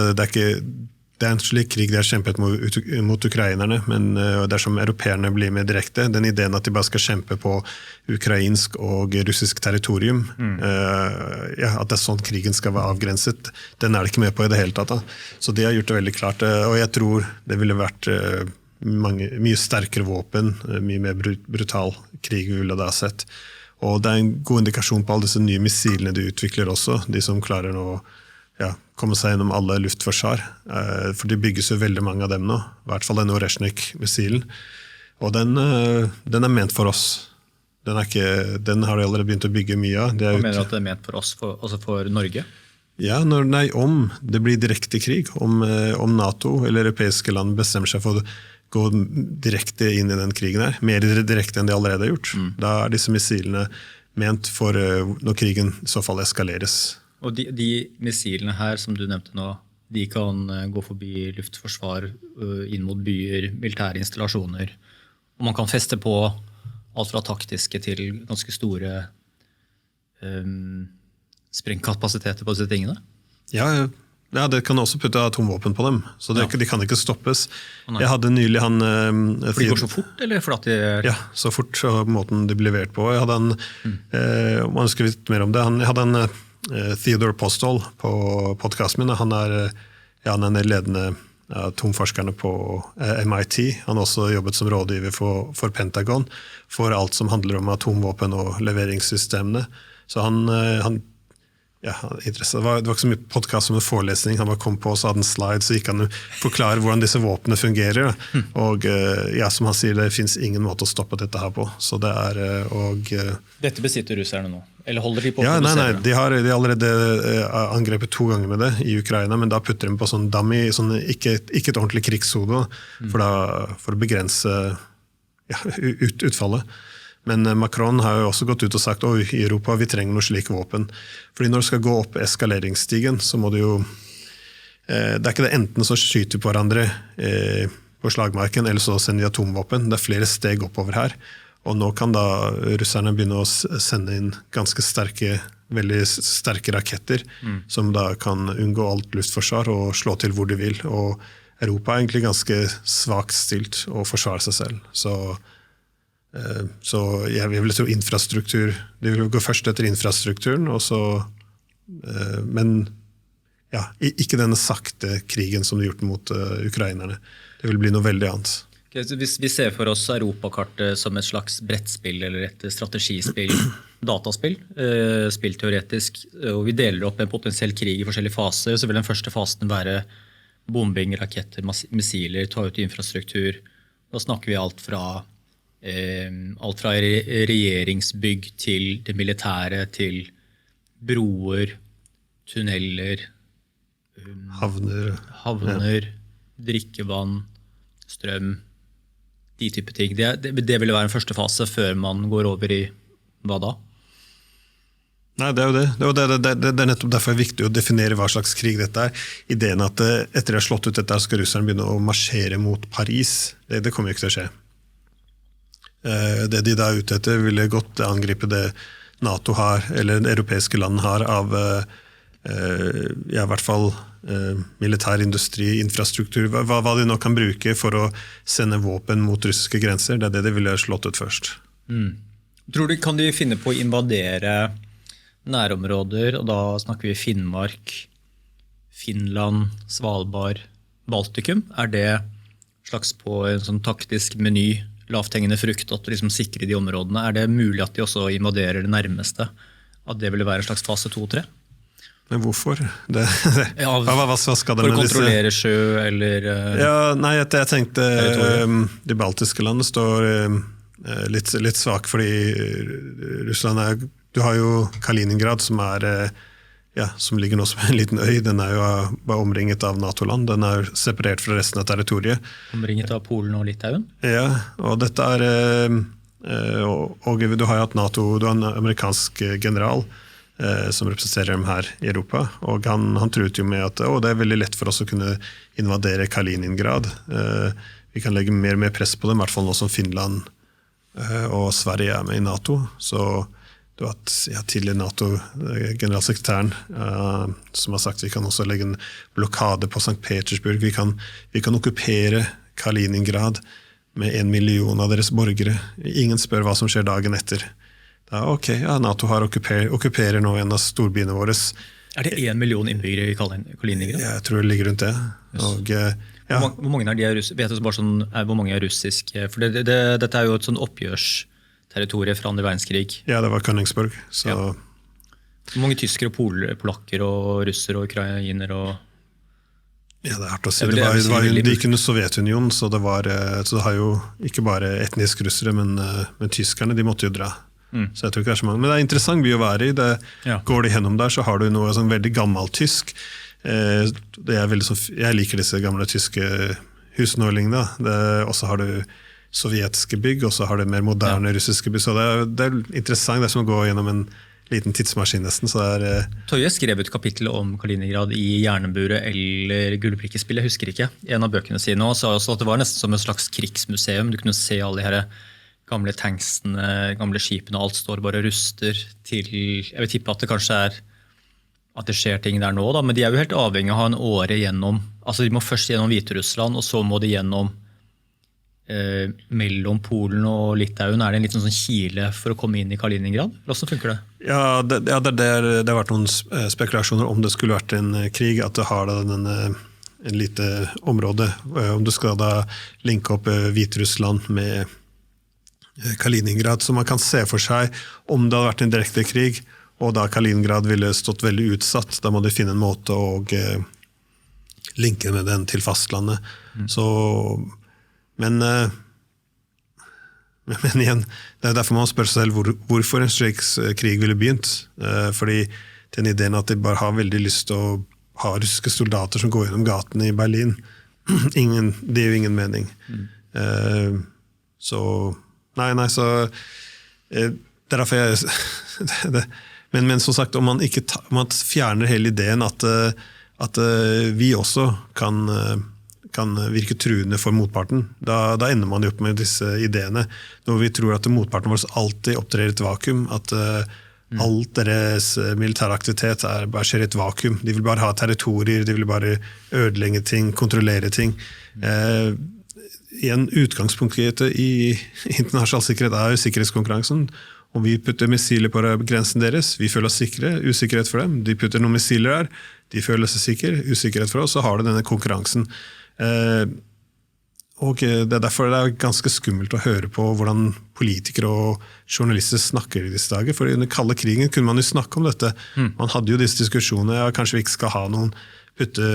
det en slik krig de har kjempet mot ukrainerne, men dersom europeerne blir med direkte, den ideen at de bare skal kjempe på ukrainsk og russisk territorium, at det sånn krigen skal være avgrenset, den de ikke med på i det hele tatt. Så de har gjort det veldig klart, og jeg tror det ville vært mye sterkere våpen, mye mer brutal krig vi ville da sett. Og det en god indikasjon på alle disse nye missilene de utvikler også, de som klarer å komme seg gjennom alle luftforsvar, for det bygges jo veldig mange av dem nå, i hvert fall den Oreshnik-missilen, og den ment for oss. Den har de allerede begynt å bygge mye av. Hva mener du at det ment for oss, altså for Norge? Ja, om det blir direkte krig, om NATO eller europeiske land bestemmer seg for å gå direkte inn i den krigen her, mer direkte enn de allerede har gjort. Da disse missilene ment for når krigen i så fall eskaleres. Og de missilene her som du nevnte nå, de kan gå forbi luftforsvar, inn mot byer, militære installasjoner, og man kan feste på alt fra taktiske til ganske store sprengkapasiteter på disse tingene? Ja, det kan også putte atomvåpen på dem, så de kan ikke stoppes. Jeg hadde nylig For de går så fort, eller for at de Ja, så fort, så måten de blir levert på. Jeg hadde man ønsker litt mer om det, jeg hadde Theodore Postol på podcasten min. Han en ledende atomforskerne på MIT. Han har også jobbet som rådgiver for Pentagon, for alt som handler om atomvåpen og leveringssystemene. Så det var ikke så mye podcast som en forelesning. Han bare kom på, så hadde en slide, så gikk han forklare hvordan disse våpnene fungerer. Og som han sier, det finnes ingen måte å stoppe dette her på. Så det Dette besitter russerne nå? Eller holder de på å produsere? Nei, de har allerede angrepet 2 ganger med det i Ukraina, men da putter de på sånn dummy, ikke et ordentlig krigshode, for å begrense utfallet. Men Macron har jo også gått ut og sagt at i Europa vi trenger noe slik våpen. Fordi når det skal gå opp eskaleringsstigen, så må det jo det ikke det enten så skyter på hverandre på slagmarken, eller så sender de atomvåpen. Det flere steg oppover her. Og nå kan da russerne begynne å sende inn ganske veldig sterke raketter, som da kan unngå alt luftforsvar og slå til hvor de vil. Og Europa egentlig ganske svakt stilt å forsvare seg selv. Så jeg vil tro infrastruktur, de vil gå først etter infrastrukturen, og så, men ja, ikke denne sakte krigen som de har gjort mot ukrainerne. Det vil bli noe veldig annet. Okay, hvis vi ser for oss Europakartet som et slags brettspill eller et strategispill, dataspill, spillteoretisk, og vi deler opp en potensiell krig i forskjellige faser, så vil den første fasen være bombing, raketter, missiler, ta ut infrastruktur. Da snakker vi alt fra regjeringsbygg til det militære, til broer, tunneler, havner, drikkevann, strøm, de type ting. Det ville være en første fase før man går over i hva da? Nei, det er jo det. Det er nettopp derfor det er viktig å definere hva slags krig dette er. Ideen at etter de har slått ut dette, skal russerne begynne å marsjere mot Paris. Det kommer ikke til å skje. Det de da er ute etter, ville godt angripe det NATO har, eller det europeiske land har, av i hvert fall militær industri, infrastruktur, hva de nå kan bruke for å sende våpen mot russiske grenser. Det er det de ville slått ut først. Tror du, kan de finne på å invadere nærområder, og da snakker vi Finnmark, Finland, Svalbard, Baltikum? Er det slags på en sånn taktisk meny, lavthengende frukt, at du liksom sikrer de områdene? Er det mulig at de også invaderer det nærmeste? At det ville være en slags fase 2-3? Men hvorfor? Hva skal det for å kontrollere sjø, eller... Ja, nei, jeg tenkte de baltiske landene står litt svak, fordi Russland du har jo Kaliningrad, som ligger nå som en liten øy. Den er jo bare omringet av NATO-land. Den er separert fra resten av territoriet. Omringet av Polen og Litauen? Ja, og dette og du har jo hatt NATO, du har en amerikansk general som representerer dem her i Europa, og han truet jo med at det er veldig lett for oss å kunne invadere Kaliningrad. Vi kan legge mer og mer press på dem, i hvert fall nå som Finland og Sverige er med i NATO. Så du har tidligere NATO-generalsekretæren som har sagt at vi kan også legge en blokade på St. Petersburg. Vi kan okkupere Kaliningrad med 1 million av deres borgere. Ingen spør hva som skjer dagen etter. NATO har okkuperer nå en av storbyene våre. Er det 1 million innbyggere i Kaliningrad? Jeg tror det ligger rundt det. Og, Hvor mange er de vet du bare sånn, hvor mange er russiske? For dette er jo et sånn oppgjørsterritorium fra andre verdenskrig. Ja, det var Königsberg. Så. Ja. Hvor mange tyskere, polakker og russere og ukrainer og... Ja, det er hardt å si. Det gikk under Sovjetunionen, så det har jo ikke bare etnisk russere, men tyskerne, de måtte jo dra. Så jeg tror ikke det er så mange. Men det er interessant by å være i. Går de gjennom der, så har du noe sånn veldig gammelt tysk. Jeg liker disse gamle tyske husene og lignende. Og så har du sovjetiske bygg, og så har du mer moderne russiske bygg. Så det er interessant, det er som å gå gjennom en liten tidsmaskin nesten. Toje skrev et kapittel om Kaliningrad i Jernburet eller Gullprikkespillet, jeg husker ikke, en av bøkene sine, og sa også at det var nesten som et slags krigsmuseum. Du kunne se alle de her gamle tanksene, gamle skipene, alt står bare og ruster til, jeg vil tippe at det kanskje at det skjer ting der nå, da, men de er jo helt avhengig av å ha en åre gjennom, altså de må først gjennom Hviterussland, og så må de gjennom mellom Polen og Litauen. Er det en liten sånn kile for å komme inn i Kaliningrad? Hvordan funker det? Ja, det har vært noen spekulasjoner om det skulle vært en krig, at det har en lite område, om du skal da linke opp Hviterussland med Kaliningrad, så man kan se for seg om det hadde vært en direkte krig, og da Kaliningrad ville stått veldig utsatt, da må de finne en måte å linke med den til fastlandet. Men igjen, det er derfor man spør seg selv hvorfor en slik krig ville begynt. Fordi den ideen at de bare har veldig lyst til å ha russiske soldater som går gjennom gatene i Berlin, det er jo ingen mening. Så det er derfor jeg men som sagt, om man fjerner hele ideen at at vi også kan virke truende for motparten. Da ender man jo opp med disse ideene, når vi tror at motparten vår alltid opptrer i et vakuum, at alt deres militære aktivitet bare skjer i et vakuum. De vil bare ha territorier, de vil bare ødelegge ting, kontrollere ting. En utgangspunkt i internasjonal sikkerhet jo sikkerhetskonkurransen. Om vi putter missiler på grensen deres, vi føler oss sikre, usikkerhet for dem. De putter noen missiler der, de føler seg sikre, usikkerhet for oss, så har du denne konkurransen. Og det derfor det ganske skummelt å høre på hvordan politikere og journalister snakker i disse dager, for under kalde krigen kunne man jo snakke om dette. Man hadde jo disse diskusjonene, kanskje vi ikke skal ha noen putte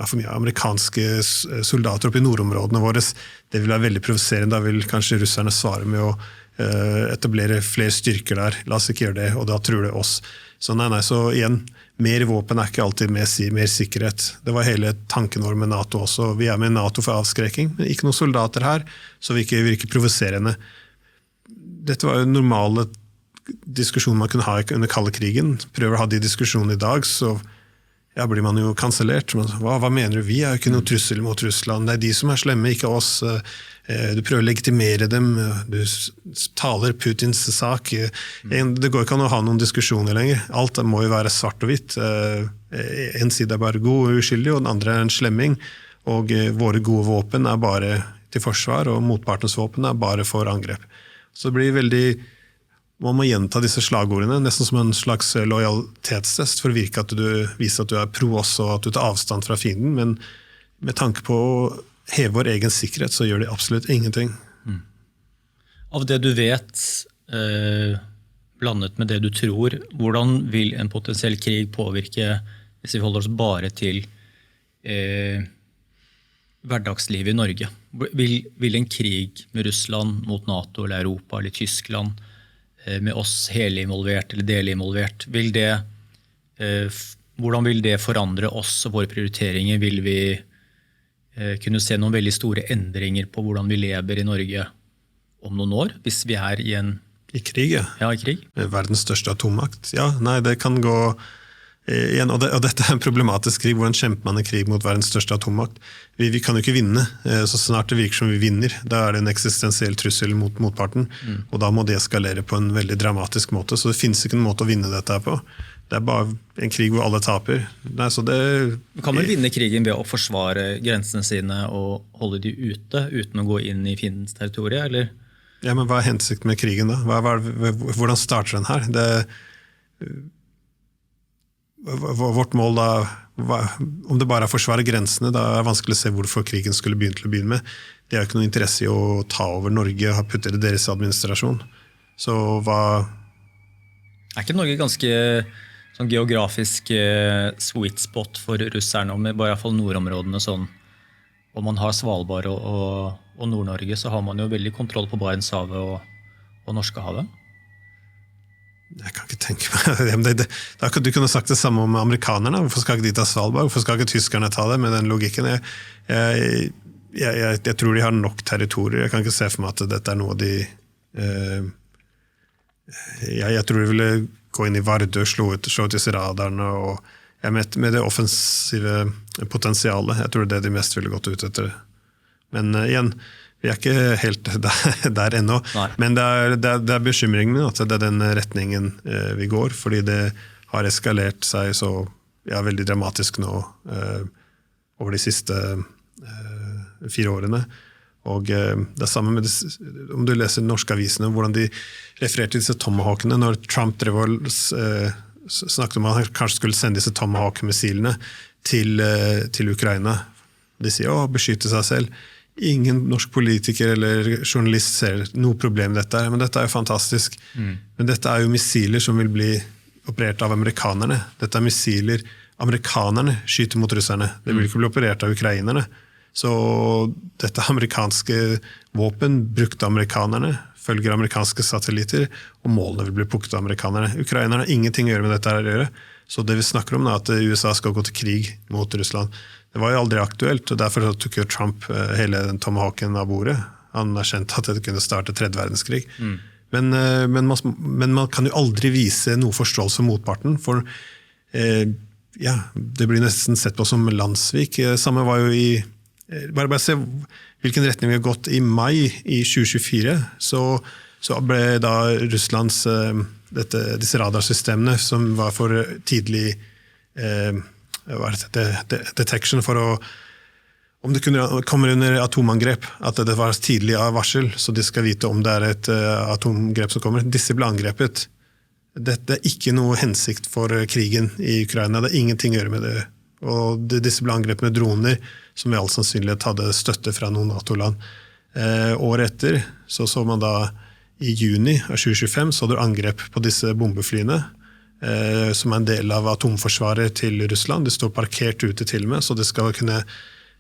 for mye amerikanske soldater opp i nordområdene våre. Det vil være veldig provoserende, da vil kanskje russerne svare med å etablere flere styrker der. La oss ikke gjøre det, og da tror det oss. Så så igjen, mer våpen ikke alltid mer sikkerhet. Det var hele tanken vår med NATO også. Vi med i NATO for avskrekking, men ikke noen soldater her, så vi ikke virker provoserende. Dette var jo normale diskusjoner man kunne ha under kalde krigen. Prøver å ha de diskusjonene i dag, så blir man jo kansellert. Hva mener du? Vi jo ikke noe trussel mot Russland. Det de som slemme, ikke oss. Du prøver å legitimere dem. Du taler Putins sak. Det går ikke an å ha noen diskusjoner lenger. Alt må jo være svart og hvitt. En side bare god og uskyldig, og den andre en slemming. Og våre gode våpen bare til forsvar, og motpartens våpen bare for angrep. Så det blir veldig... Man må gjenta disse slagordene, nesten som en slags lojalitetstest, for å virke at du viser at du pro oss, og at du tar avstand fra fienden, men med tanke på å heve vår egen sikkerhet, så gjør det absolutt ingenting. Av det du vet, blandet med det du tror, hvordan vil en potensiell krig påvirke, hvis vi holder oss bare til hverdagslivet i Norge? Vil en krig med Russland mot NATO eller Europa eller Tyskland med oss helinvolvert eller delinvolvert, hvordan vil det forandre oss og våre prioriteringer? Vil vi kunne se noen veldig store endringer på hvordan vi lever i Norge om noen år, hvis vi i krig, Ja, i krig. Verdens største atommakt. Det kan gå igjen, og dette en problematisk krig. Hvordan kjemper man en krig mot verdens største atommakt? Vi kan jo ikke vinne, så snart det virker som vi vinner. Da det en eksistensiell trussel mot motparten, og da må det eskalere på en veldig dramatisk måte. Så det finnes ikke en måte å vinne dette på. Det bare en krig hvor alle taper. Kan man vinne krigen ved å forsvare grensene sine og holde de ute, uten å gå inn i fiendens territorie, eller? Men hva hensikten med krigen da? Hvordan starter den her? Vårt mål da, om det bare å forsvare grensene, da det vanskelig å se hvorfor krigen skulle begynne med. Det jo ikke noe interesse i å ta over Norge og putte det deres administrasjon. Så ikke Norge ganske sånn geografisk sweet spot for russerne, om bare i hvert fall nordområdene sånn? Om man har Svalbard og Nord-Norge, så har man jo veldig kontroll på Barentshavet og Norskehavet. Jeg kan ikke tenke meg det. Du kunne sagt det samme om amerikanerne. Hvorfor skal ikke de ta Svalbard? Hvorfor skal ikke tyskerne ta det med den logikken? Jeg tror de har nok territorier. Jeg kan ikke se for meg at dette noe de... Jeg tror de ville gå inn i Vardø, slå ut disse radarene, og med det offensive potensialet. Jeg tror det de mest ville gått ut etter. Men igjen, vi ikke helt der ennå, men det bekymringen min at det den retningen vi går, fordi det har eskalert seg så veldig dramatisk nå over de siste 4 årene. Og det samme med om du leser norske avisene, hvordan de refererte til disse Tomahawkene, når Trump snakket om at han kanskje skulle sende disse Tomahawk-missilene til Ukraina. De sier, beskytte seg selv. Ingen norsk politiker eller journalist ser noe problem med dette, men dette jo fantastisk. Men dette jo missiler som vil bli operert av amerikanerne. Dette missiler amerikanerne skyter mot russerne. Det vil ikke bli operert av ukrainerne. Så dette amerikanske våpen brukte amerikanerne, følger amerikanske satellitter, og målene vil bli plukket av amerikanerne. Ukrainerne har ingenting å gjøre med dette å gjøre. Så det vi snakker om at USA skal gå til krig mot Russland. Det var jo aldri aktuelt, og derfor tok jo Trump hele den Tomahawken av bordet. Han har kjent at det kunne starte 3. verdenskrig. Men man kan jo aldri vise noe forståelse for motparten, for det blir nesten sett på som landssvik. Samme var jo i bare se hvilken retning vi har gått i mai i 2024, så ble da Russlands disse radarsystemene som var for tidlig detection for å om det kommer under atomangrep, at det var tidlig av varsel, så de skal vite om det et atomgrep som kommer. Disse ble angrepet. Dette ikke noe hensikt for krigen i Ukraina, det ingenting å gjøre med det. Og disse ble angrepet med droner, som i all sannsynlighet hadde støtte fra noen NATO-land. Året etter så man da i juni av 2025 så det angrep på disse bombeflyene, som en del av atomforsvaret til Russland. De står parkert ute til og med, så det skal kunne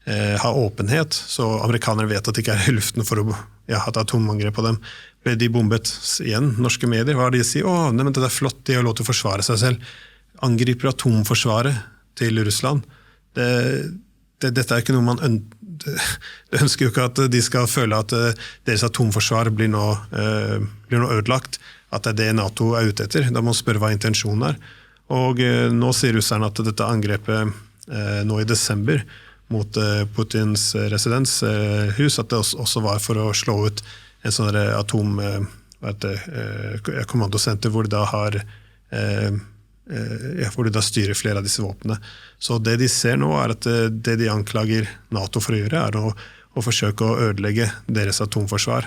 ha åpenhet, så amerikanere vet at de ikke i luften for å ha et atomangrep på dem. Ble de bombet igjen, norske medier, hva de sier? Men det flott, de har lov til å forsvare seg selv. Angriper atomforsvaret til Russland. Dette ikke noe man ønsker jo ikke at de skal føle at deres atomforsvar blir nå ødelagt, at det NATO ute etter. Da må man spørre hva intensjonen Og nå sier russerne at dette angrepet nå i desember mot Putins residenshus, at det også var for å slå ut en sånn kommandosenter hvor de da har hvor de da styrer flere av disse våpnene. Så det de ser nå at det de anklager NATO for å gjøre å forsøke å ødelegge deres atomforsvar.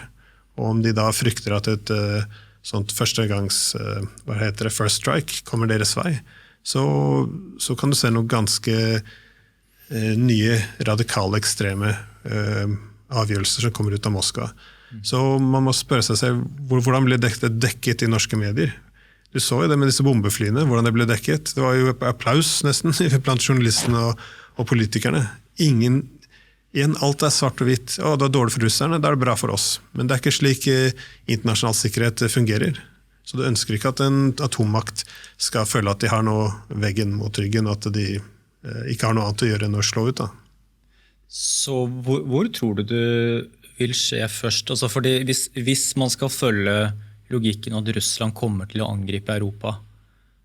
Og om de da frykter at et sånt førstegangs, first strike, kommer deres vei, så kan du se noe ganske nye, radikale, ekstreme avgjørelser som kommer ut av Moskva. Så man må spørre seg selv, hvordan ble det dekket i norske medier? Du så jo det med disse bombeflyene, hvordan det ble dekket. Det var jo applaus nesten blant journalistene og politikerne. Igjen, alt svart og hvitt. Det var dårlig for russerne, da det bra for oss. Men det ikke slik internasjonal sikkerhet fungerer. Så du ønsker ikke at en atommakt skal føle at de har noe veggen mot ryggen, og at de ikke har noe annet å gjøre enn å slå ut. Da. Så hvor tror du vil skje først? Altså fordi hvis man skal følge logikken at Russland kommer til å angripe Europa,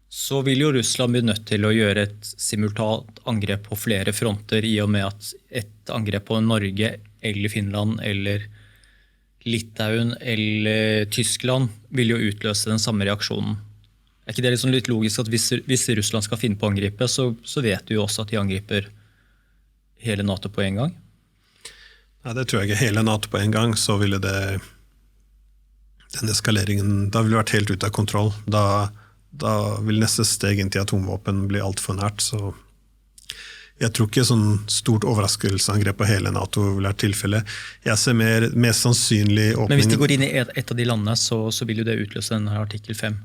så vil jo Russland bli nødt til å gjøre et simultant angrep på flere fronter, i og med at et angrep på Norge eller Finland eller Litauen eller Tyskland vil jo utløse den samme reaksjonen. Ikke det liksom litt logisk at hvis Russland skal finne på å angripe, så vet du jo også at de angriper hele NATO på en gang? Ja, det tror jeg ikke. Hele NATO på en gang, så ville den eskaleringen, da ville det vært helt ut av kontroll. Da vil neste steg inn til atomvåpen bli alt for nært, så jeg tror ikke sånn stort overraskelsesangrep på hele NATO vil være tilfelle. Jeg ser mest sannsynlig åpning. Men hvis de går inn i et av de landene, så vil jo det utløse denne artikkel 5.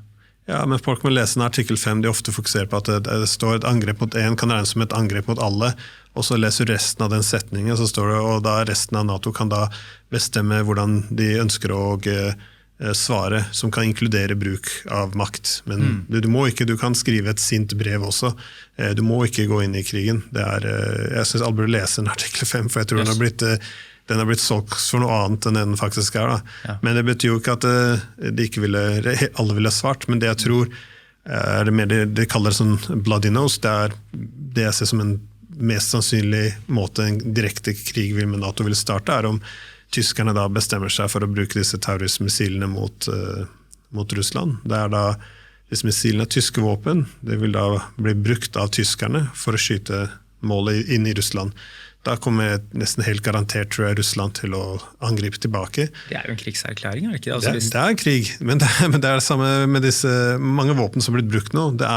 Ja, men folk må lese en artikkel 5, de ofte fokuserer på at det står et angrep mot en, kan regnes som et angrep mot alle, og så leser du resten av den setningen, så står det, og da resten av NATO kan da bestemme hvordan de ønsker å svare, som kan inkludere bruk av makt. Men du kan skrive et sint brev også, du må ikke gå inn i krigen. Jeg synes alle burde lese en artikkel 5, for jeg tror den har blitt solgt for noe annet enn den faktisk Da. Ja. Men det betyr jo ikke at alle ville svart, men det jeg tror det mer de kaller det sånn bloody nose, det jeg ser som en mest sannsynlig måte en direkte krig med NATO vil starte, om tyskerne da bestemmer seg for å bruke disse Taurus-missilene mot Russland. Det da disse missilene tyske våpen, det vil da bli brukt av tyskerne for å skyte målet inn i Russland. Da kommer nesten helt garantert, tror jeg, Russland til å angripe tilbake. Det jo en krigserklæring, ikke det? Altså, det en krig, men det det samme med disse mange våpen som blir brukt nå. Det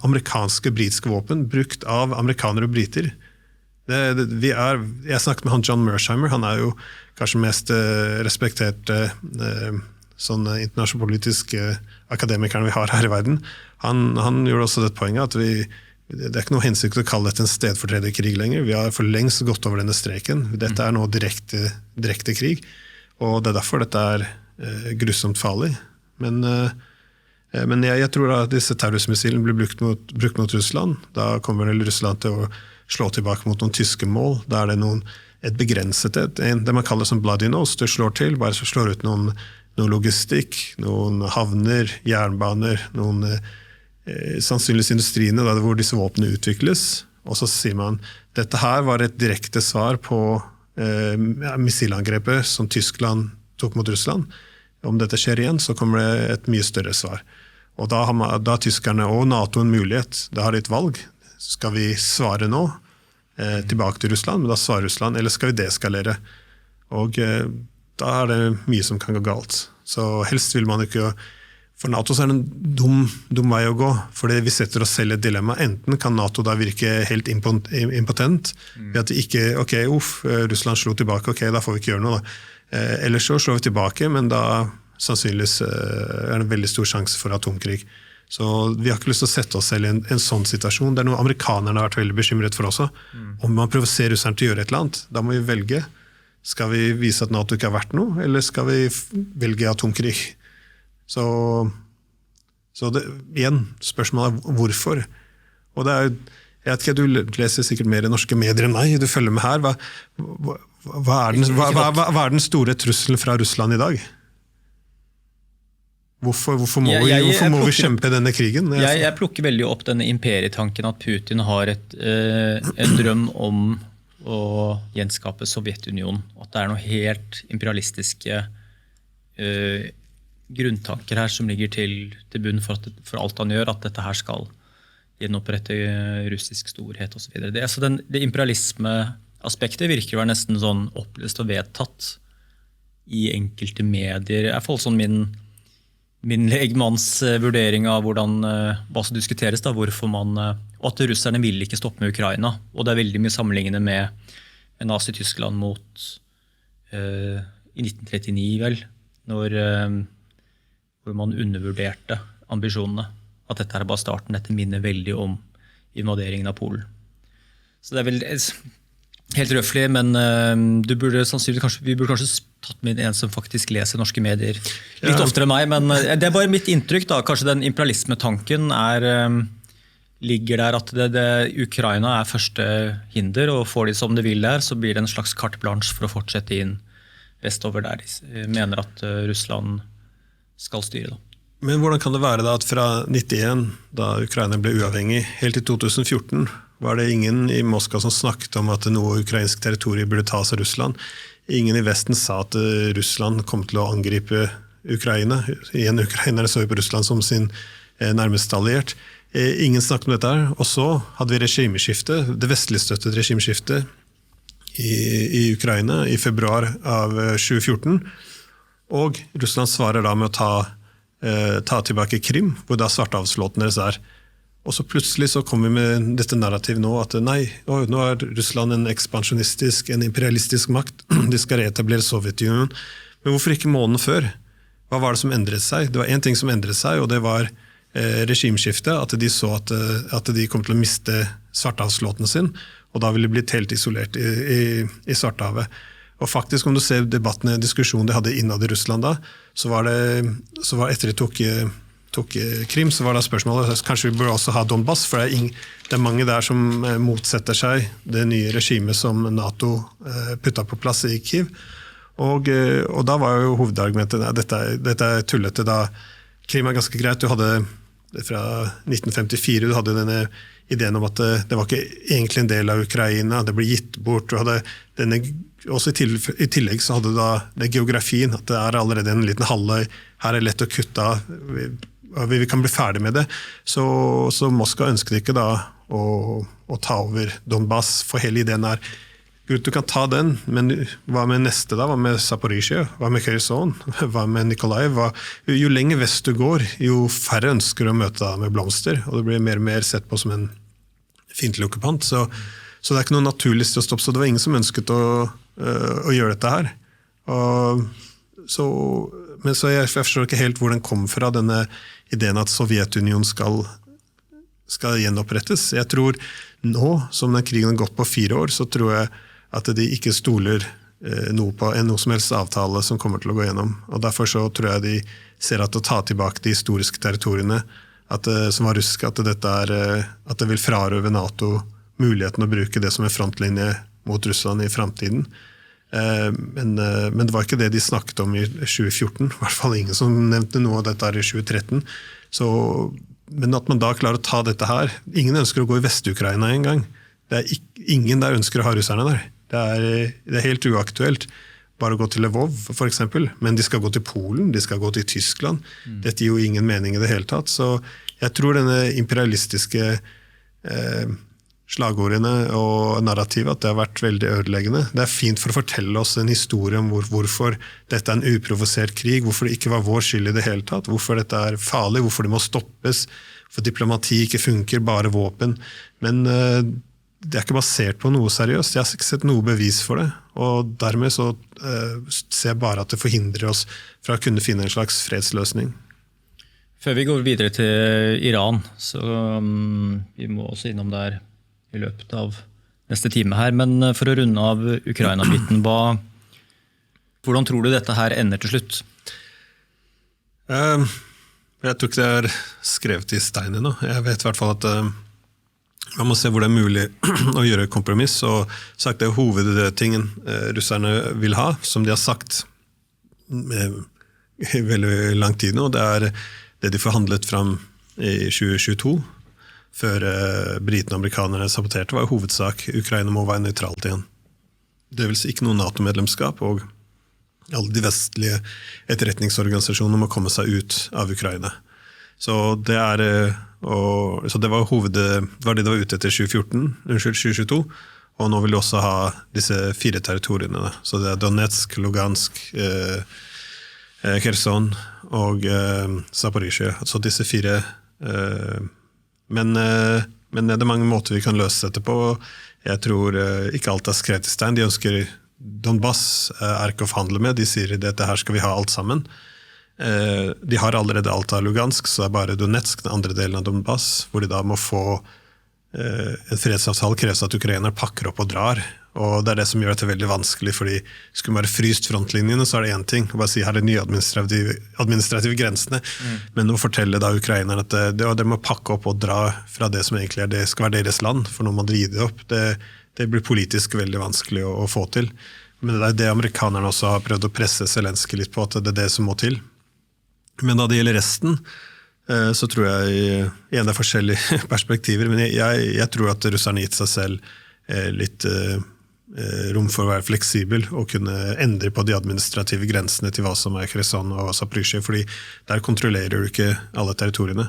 amerikanske, britiske våpen brukt av amerikanere og briter. Jeg snakket med han John Mersheimer, han jo kanskje mest respektert sånn internasjonal politisk akademikeren vi har her i verden. Han gjorde også det poenget at det ikke noe hensikt å kalle dette en stedfortrederkrig lenger. Vi har for lengst gått over denne streken. Dette nå direkte krig, og det derfor dette grusomt farlig. Men jeg tror at disse terrorismissilene blir brukt mot Russland. Da kommer Russland til å slå tilbake mot noen tyske mål. Da det et begrenset det man kaller som bloody nose. Du slår til, bare så slår ut noen logistikk, noen havner, jernbaner, noen sannsynligvis industriene da, hvor disse våpnene utvikles, og så sier man dette her var et direkte svar på missilangrepet som Tyskland tok mot Russland. Om dette skjer igjen, så kommer det et mye større svar. Og da har tyskerne og NATO en mulighet. Da har de et valg. Skal vi svare nå tilbake til Russland, men da svarer Russland, eller skal vi deskalere? Og da er det mye som kan gå galt. Så helst vil man ikke. For NATO så er det en dum vei å gå, fordi vi setter oss selv i et dilemma. Enten kan NATO da virke helt impotent, ved at de ikke, Russland slo tilbake, da får vi ikke gjøre noe da. Eller så slår vi tilbake, men da sannsynligvis er det en veldig stor sjanse for atomkrig. Så vi har ikke lyst til å sette oss selv i en sånn situasjon. Det er noe amerikanerne har vært veldig bekymret for også. Om man provoserer russerne til å gjøre et eller annet, da må vi velge. Skal vi vise at NATO ikke har vært noe, eller skal vi velge atomkrig? Så det, igjen, spørsmålet er hvorfor. Og det er, jeg vet ikke, du leser sikkert mer i norske medier enn meg, du følger med her. Hva er den store trusselen fra Russland i dag? Hvorfor må vi kjempe denne krigen? Jeg plukker veldig opp denne imperietanken at Putin har en drøm om å gjenskape Sovjetunionen. At det er noe helt imperialistiske grunntanker her som ligger til bunn for alt han gjør, at dette her skal gjenopprette russisk storhet og så videre. Det imperialisme-aspektet virker å være nesten sånn opplest og vedtatt i enkelte medier. I hvert fall sånn min legmanns vurdering av hva som diskuteres, da, hvorfor man, og at russerne vil ikke stoppe med Ukraina. Og det er veldig mye sammenlignende med Nazi-Tyskland mot i 1939, vel, hvor man undervurderte ambisjonene. At dette er bare starten. Dette minner veldig om invaderingen av Polen. Så det er vel helt røffelig, men vi burde kanskje tatt med en som faktisk leser norske medier litt oftere enn meg, men det er bare mitt inntrykk da. Kanskje den imperialismetanken ligger der at Ukraina er første hinder, og får de som det vil der, så blir det en slags carte blanche for å fortsette inn vestover der. De mener at Russland skal styre da. Men hvordan kan det være da at fra 1991, da Ukraina ble uavhengig, helt til 2014, var det ingen i Moskva som snakket om at noe ukrainsk territorium burde tas av Russland? Ingen i Vesten sa at Russland kom til å angripe Ukraina. Igjen, ukrainerne så jo på Russland som sin nærmeste alliert. Ingen snakket om dette her. Og så hadde vi regimeskifte, det vestlig støttet regimeskifte i Ukraina i februar av 2014. Og Russland svarer da med å ta tilbake Krim, hvor da svartehavsflåten deres er. Og så plutselig så kommer vi med dette narrativ nå, at nei, nå er Russland en ekspansjonistisk, en imperialistisk makt, de skal reetablere Sovjetunionen. Men hvorfor ikke måneden før? Hva var det som endret seg? Det var en ting som endret seg, og det var regimeskiftet, at de så at de kom til å miste svartehavsflåten sin, og da ville de blitt helt isolert i Svartehavet. Og faktisk, om du ser diskusjonen de hadde innad i Russland da, så var etter de tok Krim, så var det spørsmålet, kanskje vi burde også ha Donbass, for det er mange der som motsetter seg det nye regimet som NATO puttet på plass i Kiev. Og da var jo hovedargumentet, dette er tullete da. Krim er ganske greit, du hadde fra 1954, du hadde denne ideen om at det var ikke egentlig en del av Ukraina, det ble gitt bort, du hadde denne. Også i tillegg så hadde det geografien, at det er allerede en liten halvøy, her er lett å kutte av, vi kan bli ferdig med det. Så Moskva ønsket ikke da å ta over Donbass, for hele ideen er, du kan ta den, men hva med neste da? Hva med Zaporizjzja? Hva med Kherson? Hva med Nikolaev? Jo lenger vest du går, jo færre ønsker å møte deg med blomster, og det blir mer og mer sett på som en fiendtlig okkupant, så det er ikke noe naturlig til å stoppe, så det var ingen som ønsket å gjøre dette her. Men så jeg forstår ikke helt hvor den kom fra, denne ideen at Sovjetunionen skal gjenopprettes. Jeg tror nå, som den krigen har gått på 4 år, så tror jeg at de ikke stoler noe på noe som helst avtale som kommer til å gå gjennom. Og derfor så tror jeg de ser at å ta tilbake de historiske territoriene som var russiske, at det vil frarøve NATO muligheten å bruke det som en frontlinje mot Russland i fremtiden. Men det var ikke det de snakket om i 2014, i hvert fall ingen som nevnte noe av dette i 2013. Så men at man da klarer å ta dette her, ingen ønsker å gå i Vest-Ukraina en gang. Ingen der ønsker å ha russerne der. Det er helt uaktuelt. Bare å gå til Lvov, for eksempel. Men de skal gå til Polen, de skal gå til Tyskland. Dette gir jo ingen mening i det hele tatt. Så jeg tror denne imperialistiske slagordene og narrativet, at det har vært veldig ødeleggende. Det er fint for å fortelle oss en historie om hvorfor dette er en uprovosert krig, hvorfor det ikke var vår skyld i det hele tatt, hvorfor dette er farlig, hvorfor det må stoppes, for diplomati ikke funker, bare våpen. Men det er ikke basert på noe seriøst. Jeg har ikke sett noe bevis for det, og dermed så ser jeg bare at det forhindrer oss fra å kunne finne en slags fredsløsning. Før vi går videre til Iran, så vi må også innom der i løpet av neste time her, men for å runde av Ukraina-biten, hvordan tror du dette her ender til slutt? Jeg tror ikke det er skrevet i steinen nå. Jeg vet i hvert fall at man må se hvor det er mulig å gjøre kompromiss, og sagt det er hovedtingen russerne vil ha, som de har sagt i veldig lang tid nå. Det er det de forhandlet fram i 2022, før britene og amerikanerne saboterte, var i hovedsak Ukraina må være nøytralt igjen. Det vil si ikke noe NATO-medlemskap, og alle de vestlige etterretningsorganisasjonene må komme seg ut av Ukraina. Så det så det var det var ute etter 2022, og nå vil de også ha disse 4 territoriene. Så det er Donetsk, Lugansk, Kherson og Zaporizjzja. Så disse 4. Men det er mange måter vi kan løse dette på. Jeg tror ikke alt er skrevet i stein. De ønsker Donbass er ikke å forhandle med. De sier dette her skal vi ha alt sammen. De har allerede alt av Lugansk, så det er bare Donetsk, den andre delen av Donbass, hvor de da må få en fredsavtale, kreves at ukrainerne pakker opp og drar. Og det er det som gjør dette veldig vanskelig, fordi skulle man bare fryst frontlinjene, så er det en ting, å bare si her er de nye administrative grensene, men å fortelle da ukrainerne at de må pakke opp og dra fra det som egentlig det skal være deres land, for nå må de ride opp. Det blir politisk veldig vanskelig å få til. Men det er det amerikanerne også har prøvd å presse Zelenskyj litt på, at det er det som må til. Men da det gjelder resten, så tror jeg igjen det er forskjellige perspektiver, men jeg tror at russerne har gitt seg selv litt rom for å være fleksibel og kunne endre på de administrative grensene til hva som er Kherson og Zaporizjzja, fordi der kontrollerer du ikke alle territoriene.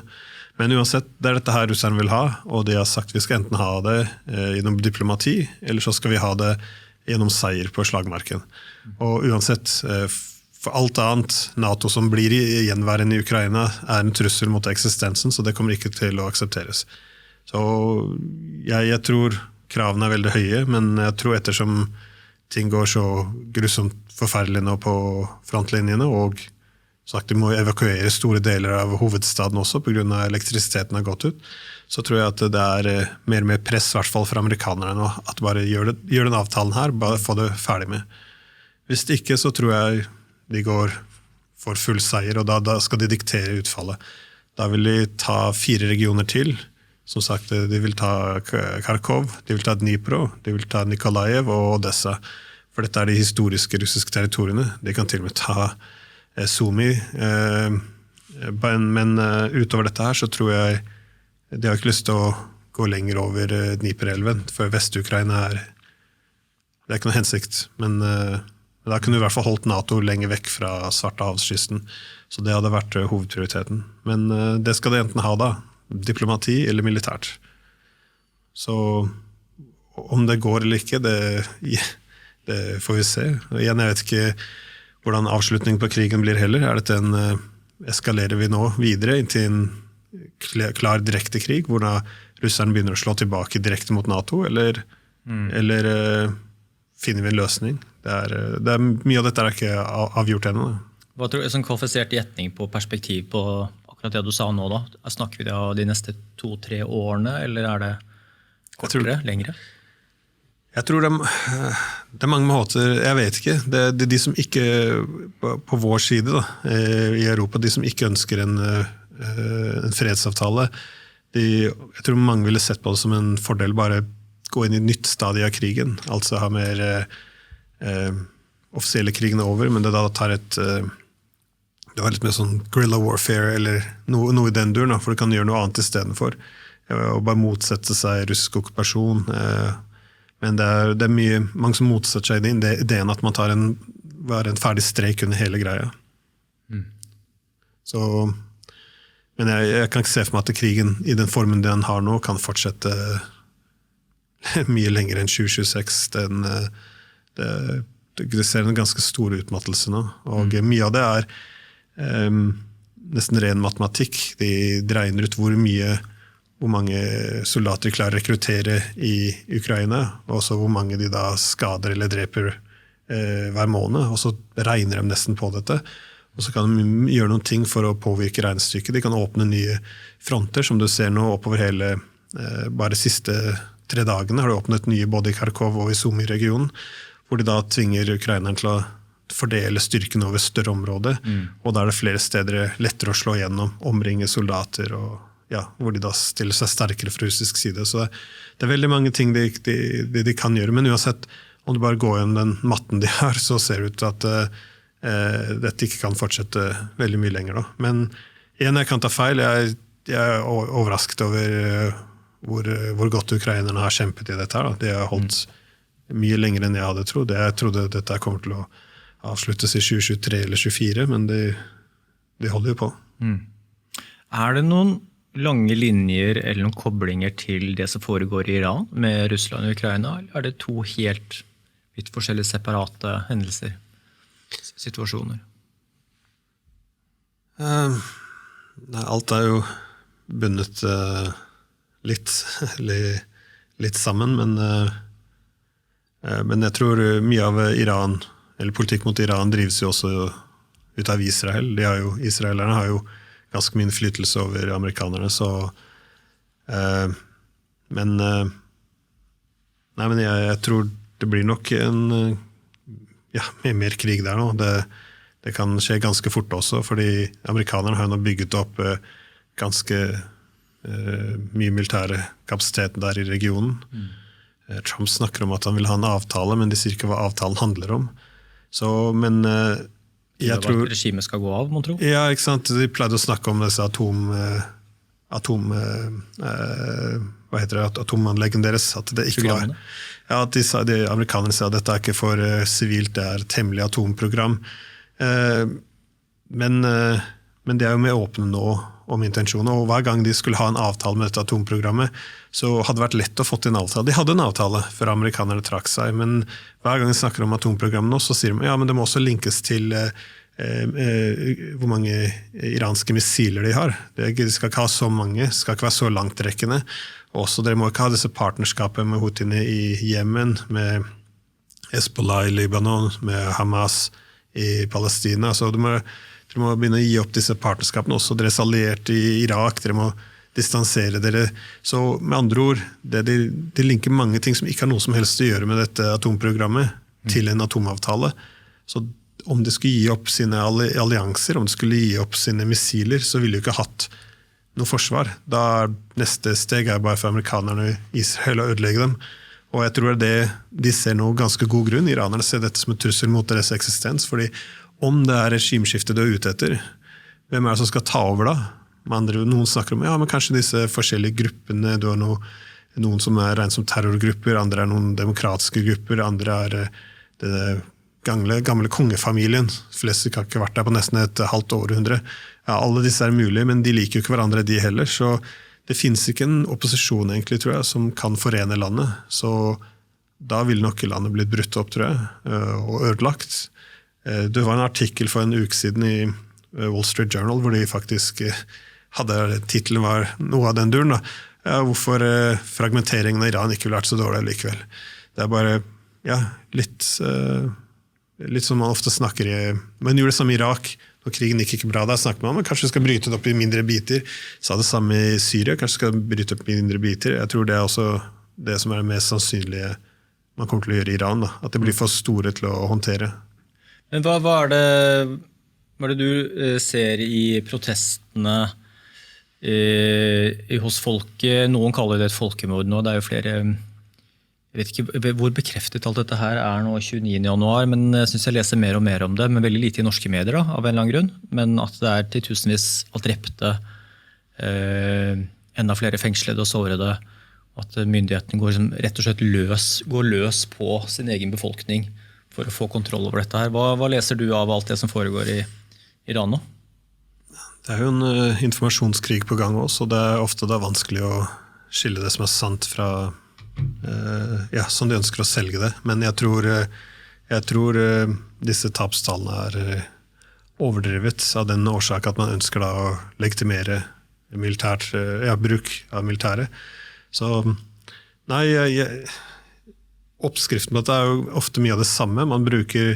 Men uansett, det er dette her russerne vil ha, og de har sagt vi skal enten ha det gjennom diplomati, eller så skal vi ha det gjennom seier på slagmarken. Og uansett, for alt annet, NATO som blir gjenværende i Ukraina er en trussel mot eksistensen, så det kommer ikke til å aksepteres. Så jeg tror kravene er veldig høye, men jeg tror ettersom ting går så grusomt forferdelig nå på frontlinjene, og sagt de må evakuere store deler av hovedstaden også på grunn av elektrisiteten har gått ut, så tror jeg at det er mer og mer press, i hvert fall for amerikanerne nå, at bare gjør den avtalen her, bare få det ferdig med. Hvis det ikke, så tror jeg de går for full seier, og da skal de diktere utfallet. Da vil de ta 4 regioner til. Som sagt, de vil ta Kharkov, de vil ta Dnipro, de vil ta Nikolaev og Odessa. For dette er de historiske russiske territoriene. De kan til og med ta Sumy. Men utover dette her så tror jeg de har ikke lyst til å gå lenger over Dniperelven, for Vest-Ukraina det er ikke noe hensikt, men da kunne vi i hvert fall holdt NATO lenger vekk fra Svartehavskysten, så det hadde vært hovedprioriteten. Men det skal det enten ha da, diplomati eller militært. Så om det går eller ikke, det får vi se. Igjen, jeg vet ikke hvordan avslutningen på krigen blir heller. Eskalerer vi nå videre inntil en klar direkte krig, hvor da russerne begynner å slå tilbake direkte mot NATO, eller finner vi en løsning? Det er mye av dette er ikke avgjort ennå. Hva tror du, som kvalifisert gjetning på perspektiv på akkurat det du sa nå da? Snakker vi da de neste 2-3 årene, eller er det kortere, lengre? Jeg tror det er mange måter, jeg vet ikke. Det er de som ikke, på vår side da, i Europa, de som ikke ønsker en fredsavtale, jeg tror mange ville sett på det som en fordel bare gå inn i et nytt stadie av krigen, altså ha mer offisielle krigen over, men det da tar et det var litt mer sånn guerrilla warfare, eller noe I den duren, for du kan gjøre noe annet I stedet for. Å bare motsette seg russisk okkupasjon. Men det er mange som motsetter seg ideen at man tar en ferdig streik under hele greia. Så, men jeg kan ikke se for meg at krigen I den formen den har nå kan fortsette mye lenger enn 2026. Det ser en ganske stor utmattelse nå, og mye av det nesten ren matematikk. De regner ut hvor mange soldater klarer å rekruttere I Ukraina, og så hvor mange de da skader eller dreper hver måned, og så regner de nesten på dette. Og så kan de gjøre noen ting for å påvirke regnestykket. De kan åpne nye fronter, som du ser nå oppover hele, bare de siste 3 dagene har de åpnet nye både I Kharkov og I Sumy-regionen, hvor de da tvinger ukrainerne til å fordele styrken over større områder, og da det flere steder lettere å slå gjennom, omringe soldater, og hvor de da stiller seg sterkere fra russisk side. Så det veldig mange ting de kan gjøre, men uansett, om du bare går gjennom den matten de har, så ser det ut til at dette ikke kan fortsette veldig mye lenger. Da. Men igjen, jeg kan ta feil. Jeg overrasket over hvor godt ukrainerne har kjempet I dette her. Da. De har holdt mye lenger enn jeg hadde trodd. Jeg trodde dette kommer til å avsluttes I 2023 eller 2024, men de holder jo på. Det noen lange linjer eller noen koblinger til det som foregår I Iran med Russland og Ukraina, eller det 2 helt vidt forskjellige separate hendelser, situasjoner? Alt jo bundet litt sammen, men jeg tror mye av Iran, eller politikk mot Iran, drives jo også ut av Israel. Israelerne har jo ganske mye innflytelse over amerikanerne, så men jeg tror det blir nok mer krig der nå. Det kan skje ganske fort også, fordi amerikanerne har nå bygget opp ganske mye militære kapasitet der I regionen. Trump snakker om at han vil ha en avtale, men de sier ikke hva avtalen handler om. Så, men jeg tror regimet skal gå av, må tro. Ja, ikke sant. De pleide å snakke om disse atomanleggen deres, at det ikke var at de amerikanerne sa at dette ikke for sivilt, det et hemmelig atomprogram. Men det jo med åpne nå om intensjoner, og hver gang de skulle ha en avtale med dette atomprogrammet, så hadde det vært lett å få til en avtale. De hadde en avtale før amerikanerne trakk seg, men hver gang de snakker om atomprogrammet nå, så sier de, men det må også linkes til hvor mange iranske missiler de har. De skal ikke ha så mange, skal ikke være så langtrekkende. Også dere må ikke ha disse partnerskapene med Houthine I Yemen, med Hezbollah I Libanon, med Hamas I Palestina. Så dere må begynne å gi opp disse partnerskapene, også deres allierte I Irak, dere må distansere dere. Så med andre ord, de linker mange ting som ikke har noe som helst å gjøre med dette atomprogrammet til en atomavtale. Så om de skulle gi opp sine allianser, om de skulle gi opp sine missiler, så ville de ikke hatt noe forsvar. Da neste steg bare for amerikanerne I Israel å ødelegge dem. Og jeg tror det de ser nå ganske god grunn. Iranerne ser dette som en trussel mot deres eksistens, fordi om det regimeskiftet du ute etter, hvem det som skal ta over da? Noen snakker om, men kanskje disse forskjellige gruppene, du har noen som regnet som terrorgrupper, andre noen demokratiske grupper, andre det gamle kongefamilien, flest har ikke vært der på nesten et halvt århundre. Alle disse mulige, men de liker jo ikke hverandre de heller, så det finnes ikke en opposisjon egentlig, tror jeg, som kan forene landet, så da vil nok landet blitt brutt opp, tror jeg, og ødelagt. Det var en artikkel for en uke siden I Wall Street Journal, hvor de faktisk titelen var noe av den duren, da. Hvorfor fragmenteringen av Iran ikke ville vært så dårlig likevel. Det bare, litt som man ofte snakker man gjorde det samme I Irak, når krigen gikk ikke bra, da snakket man om kanskje vi skal bryte det opp I mindre biter, sa det samme I Syria, kanskje vi skal bryte opp I mindre biter. Jeg tror det også det som det mest sannsynlige man kommer til å gjøre I Iran, da. At det blir for store til å håndtere. Men hva det du ser I protestene hos folket? Noen kaller det et folkemord nå, det jo flere Jeg vet ikke hvor bekreftet alt dette her nå 29. januar, men jeg synes jeg leser mer og mer om det, men veldig lite i norske medier da, av en eller annen grunn. Men at det til tusenvis av drepte, enda flere fengslede og sårede, at myndighetene rett og slett går løs på sin egen befolkning for å få kontroll over dette her. Hva leser du av alt det som foregår i Iran nå? Det jo en informasjonskrig på gang også, og det ofte da vanskelig å skille det som sant fra som de ønsker å selge det. Men jeg tror disse tapstallene overdrevet av den årsak at man ønsker da å legitimere bruk av militæret. Så nei, oppskriften på det jo ofte mye av det samme. Man bruker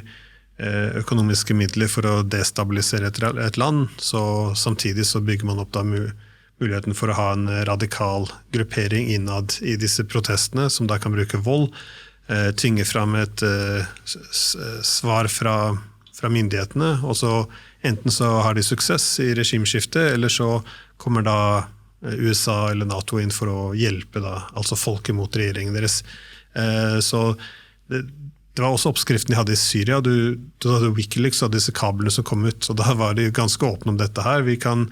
økonomiske midler for å destabilisere et land, så samtidig så bygger man opp da muligheten for å ha en radikal gruppering innad i disse protestene, som da kan bruke vold, tvinge fram et svar fra myndighetene, og så enten så har de suksess i regimeskiftet, eller så kommer da USA eller NATO inn for å hjelpe da, altså folket mot regjeringen deres. Så det var også oppskriften de hadde i Syria. Du hadde Wikileaks og disse kablene som kom ut, og da var de ganske åpne om dette her. Vi kan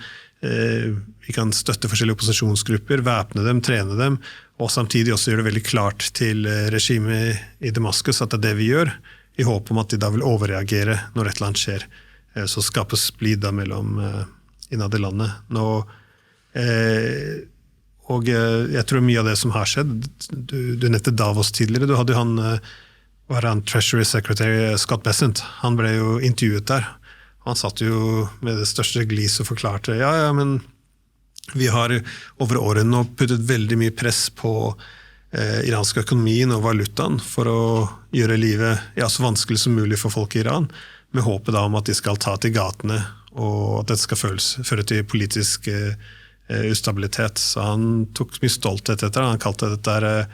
støtte forskjellige opposisjonsgrupper, væpne dem, trene dem, og samtidig også gjøre det veldig klart til regimet i Damaskus at det det vi gjør, i håp om at de da vil overreagere når et eller annet skjer. Så skapes splid da mellom innad i landet. Og jeg tror mye av det som har skjedd, du nevnte Davos tidligere, du hadde han Treasury Secretary Scott Bessent, han ble jo intervjuet der. Han satt jo med det største glis og forklarte, men vi har over årene nå puttet veldig mye press på iransk økonomien og valutaen for å gjøre livet så vanskelig som mulig for folk i Iran, med håpet da om at de skal ta til gatene, og at dette skal føre til politisk ustabilitet. Så han tok mye stolthet etter det. Han kalte dette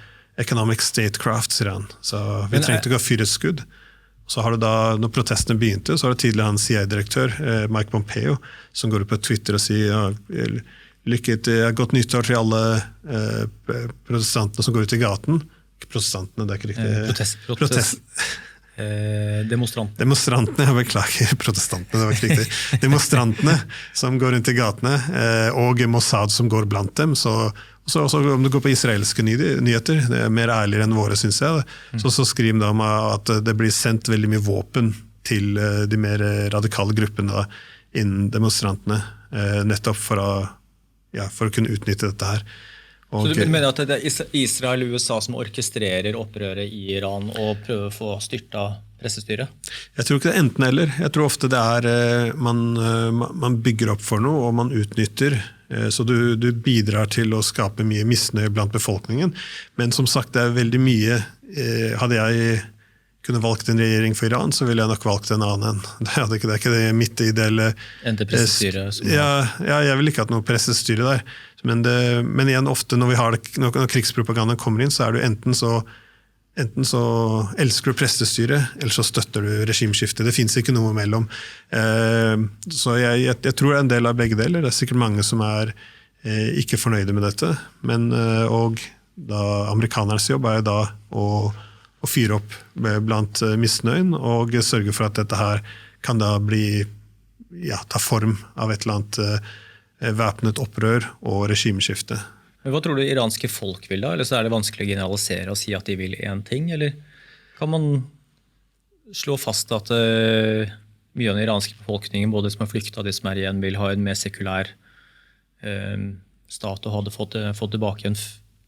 economic statecraft, sier han. Så vi trengte ikke å fyre et skudd. Så har du da, når protestene begynte, så har det tidligere han CIA-direktør, Mike Pompeo, som går ut på Twitter og sier godt nyttår til alle protestantene som går ut i gaten. Ikke protestantene, det ikke riktig. Demonstrantene, jeg beklager, protestantene, det var ikke riktig. Demonstrantene som går rundt i gatene, og Mossad som går blant dem, så om du går på israelske nyheter, det mer ærligere enn våre, synes jeg, så skriver de om at det blir sendt veldig mye våpen til de mer radikale gruppene innen demonstrantene, nettopp for å kunne utnytte dette her. Så du mener at det Israel og USA som orkestrerer opprøret i Iran og prøver å få styrta pressestyret? Jeg tror ikke det enten eller. Jeg tror ofte det man bygger opp for noe, og man utnytter. Så du bidrar til å skape mye misnøye blant befolkningen. Men som sagt, det veldig mye. Hadde jeg kunne valgt en regjering for Iran, så ville jeg nok valgt en annen. Det er ikke det mitt ideelle pressestyret? Jeg vil ikke ha noe pressestyre der. Men igjen, ofte når krigspropagandaen kommer inn, så det enten så elsker du pressestyret, eller så støtter du regimeskiftet. Det finnes ikke noe mellom. Så jeg tror det en del av begge deler. Det sikkert mange som ikke fornøyde med dette. Og da amerikanernes jobb jo da å fyre opp blant misnøyen, og sørge for at dette her kan da ta form av et eller annet væpnet opprør og regimeskifte. Men hva tror du iranske folk vil da? Eller så det vanskelig å generalisere og si at de vil en ting? Eller kan man slå fast at mye av den iranske befolkningen, både de som har flyktet og de som igjen, vil ha en mer sekulær stat og hadde fått tilbake igjen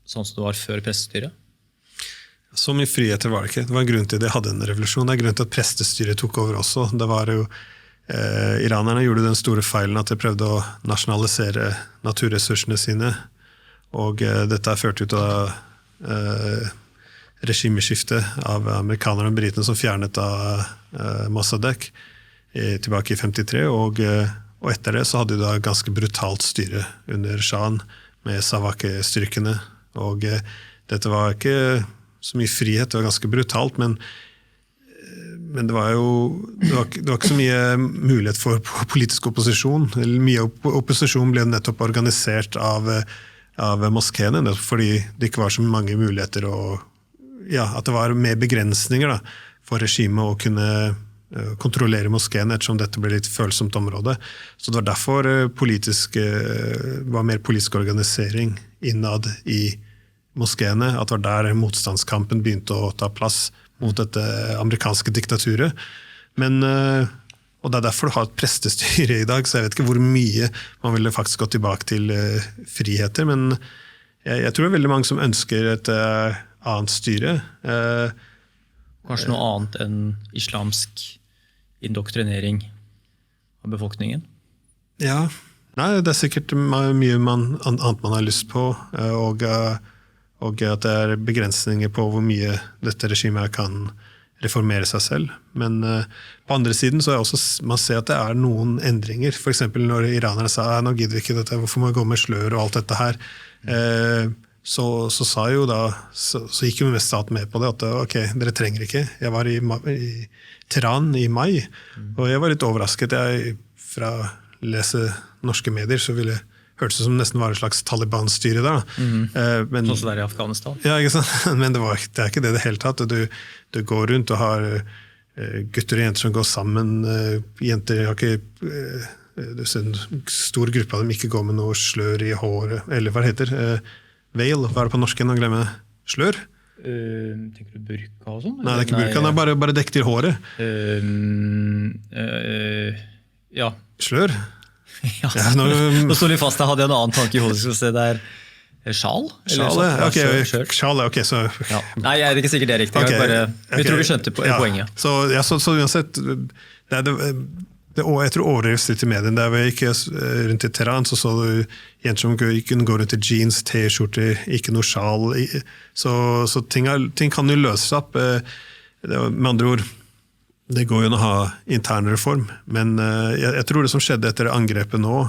sånn som det var før pressestyret? Så mye friheter var det ikke. Det var en grunn til at de hadde en revolusjon. Det grunn til at pressestyret tok over også. Det var jo iranerne gjorde den store feilen at de prøvde å nasjonalisere naturressursene sine, og dette ført ut av regimeskiftet av amerikanerne og britene som fjernet av Mossadegh tilbake i 53, og etter det så hadde de da ganske brutalt styre under Shahen med Savak-styrkene, og dette var ikke så mye frihet, det var ganske brutalt, men det var ikke så mye mulighet for politisk opposisjon. Mye opposisjon ble nettopp organisert av moskeene, fordi det ikke var så mange muligheter å at det var mer begrensninger da, for regimet å kunne kontrollere moskeen, ettersom dette ble litt følsomt område. Så det var derfor var mer politisk organisering innad i moskeene, at det var der motstandskampen begynte å ta plass mot dette amerikanske diktaturet. Men, og det er derfor du har et prestestyre i dag, så jeg vet ikke hvor mye man ville faktisk gå tilbake til friheter, men jeg tror det er veldig mange som ønsker et annet styre. Kanskje noe annet enn islamsk indoktrinering av befolkningen? Ja, nei, det er sikkert mye annet man har lyst på, og at det er begrensninger på hvor mye dette regimet kan reformere seg selv. Men på andre siden så er også, man ser at det er noen endringer. For eksempel når iranerne sa, nå gidder vi ikke dette, hvorfor må vi gå med slør og alt dette her? Så sa jo da, så gikk jo mest staten med på det, at ok, dere trenger ikke. Jeg var i Teheran i mai, og jeg var litt overrasket. Fra å lese norske medier, så ville hørtes det som nesten var et slags Taliban-styre da. Sånn som det er i Afghanistan. Ja, ikke sant? Men det er ikke det det hele tatt. Du går rundt og har gutter og jenter som går sammen. Jenter har ikke... Du ser en stor gruppe av dem ikke går med noe slør i håret, eller hva det heter. Veil, hva er det på norsk igjen å glemme? Slør? Tenker du burka og sånn? Nei, det er ikke burka, det er bare dekk til håret. Ja. Slør? Ja, nå står vi fast, jeg hadde en annen tanke i hodet, skal vi se, det er sjal? Sjal, ok, så... Ja. Nei, jeg er ikke sikkert det er riktig, vi tror vi skjønte poenget. Så uansett, jeg tror overdrivs litt i medien. Der vi gikk rundt i Teheran, så du jenter som kunne gå rundt i jeans, t-skjorter, ikke noe sjal. Så ting kan jo løses opp. Med andre ord, det går jo an å ha intern reform, men jeg tror det som skjedde etter angrepet nå,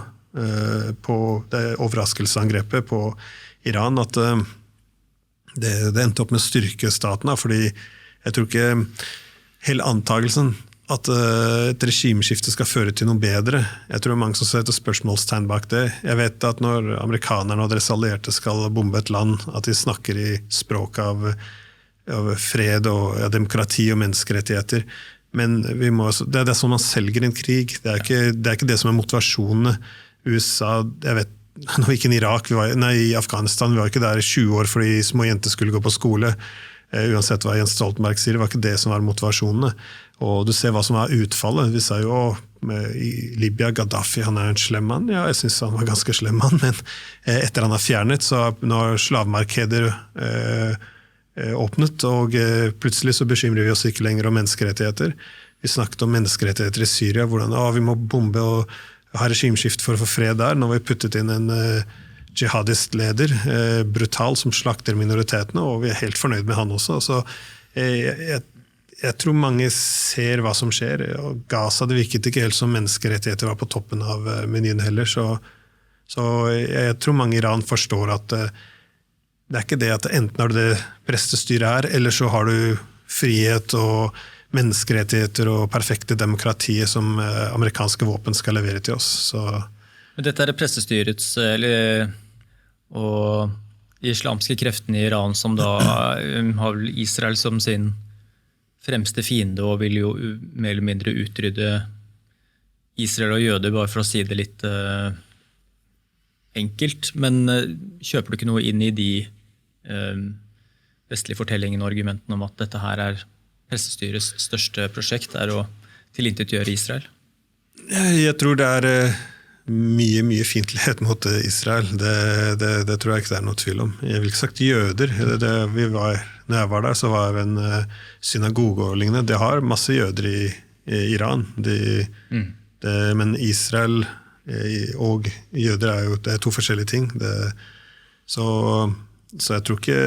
på det overraskelsesangrepet på Iran, at det endte opp med å styrke staten, fordi jeg tror ikke hele antagelsen at et regimeskifte skal føre til noe bedre. Jeg tror det er mange som setter spørsmålstegn bak det. Jeg vet at når amerikanerne og deres allierte skal bombe et land, at de snakker i språk av fred og demokrati og menneskerettigheter. Men det er det som man selger en krig. Det er ikke det som er motivasjonene. USA, jeg vet, nå gikk Irak, i Afghanistan, vi var ikke der i 20 år fordi små jenter skulle gå på skole. Uansett hva Jens Stoltenberg sier, det var ikke det som var motivasjonene. Og du ser hva som var utfallet. Vi sa jo i Libya, Gaddafi, han er en slem mann. Ja, jeg synes han var ganske slem mann, men etter han har fjernet, så når slavemarkeder åpnet, og plutselig så bekymrer vi oss ikke lenger om menneskerettigheter. Vi snakket om menneskerettigheter i Syria, hvordan vi må bombe og ha regimskift for å få fred der. Nå har vi puttet inn en jihadist-leder, brutal, som slakter minoritetene, og vi er helt fornøyd med han også. Så jeg tror mange ser hva som skjer, og Gaza, det virket ikke helt som menneskerettigheter var på toppen av menyen heller, så jeg tror mange i Iran forstår at det er ikke det at enten har du det prestestyret her, eller så har du frihet og menneskerettigheter og perfekte demokratiet som amerikanske våpen skal levere til oss. Så. Men dette er det prestestyrets, og de islamske kreftene i Iran som da har Israel som sin fremste fiende og vil jo mer eller mindre utrydde Israel og jøder, bare for å si det litt enkelt. Men kjøper du ikke noe inn i de vestlige fortellingene og argumentene om at dette her er prestestyrets største prosjekt, er å tilintetgjøre Israel? Jeg tror det er mye fiendtlighet mot Israel. Det tror jeg ikke det er noe tvil om. Jeg vil ikke sagt jøder. Når jeg var der, så var jeg en synagoge og lignende. Det har masse jøder i Iran. Men Israel og jøder det er to forskjellige ting. Så jeg tror ikke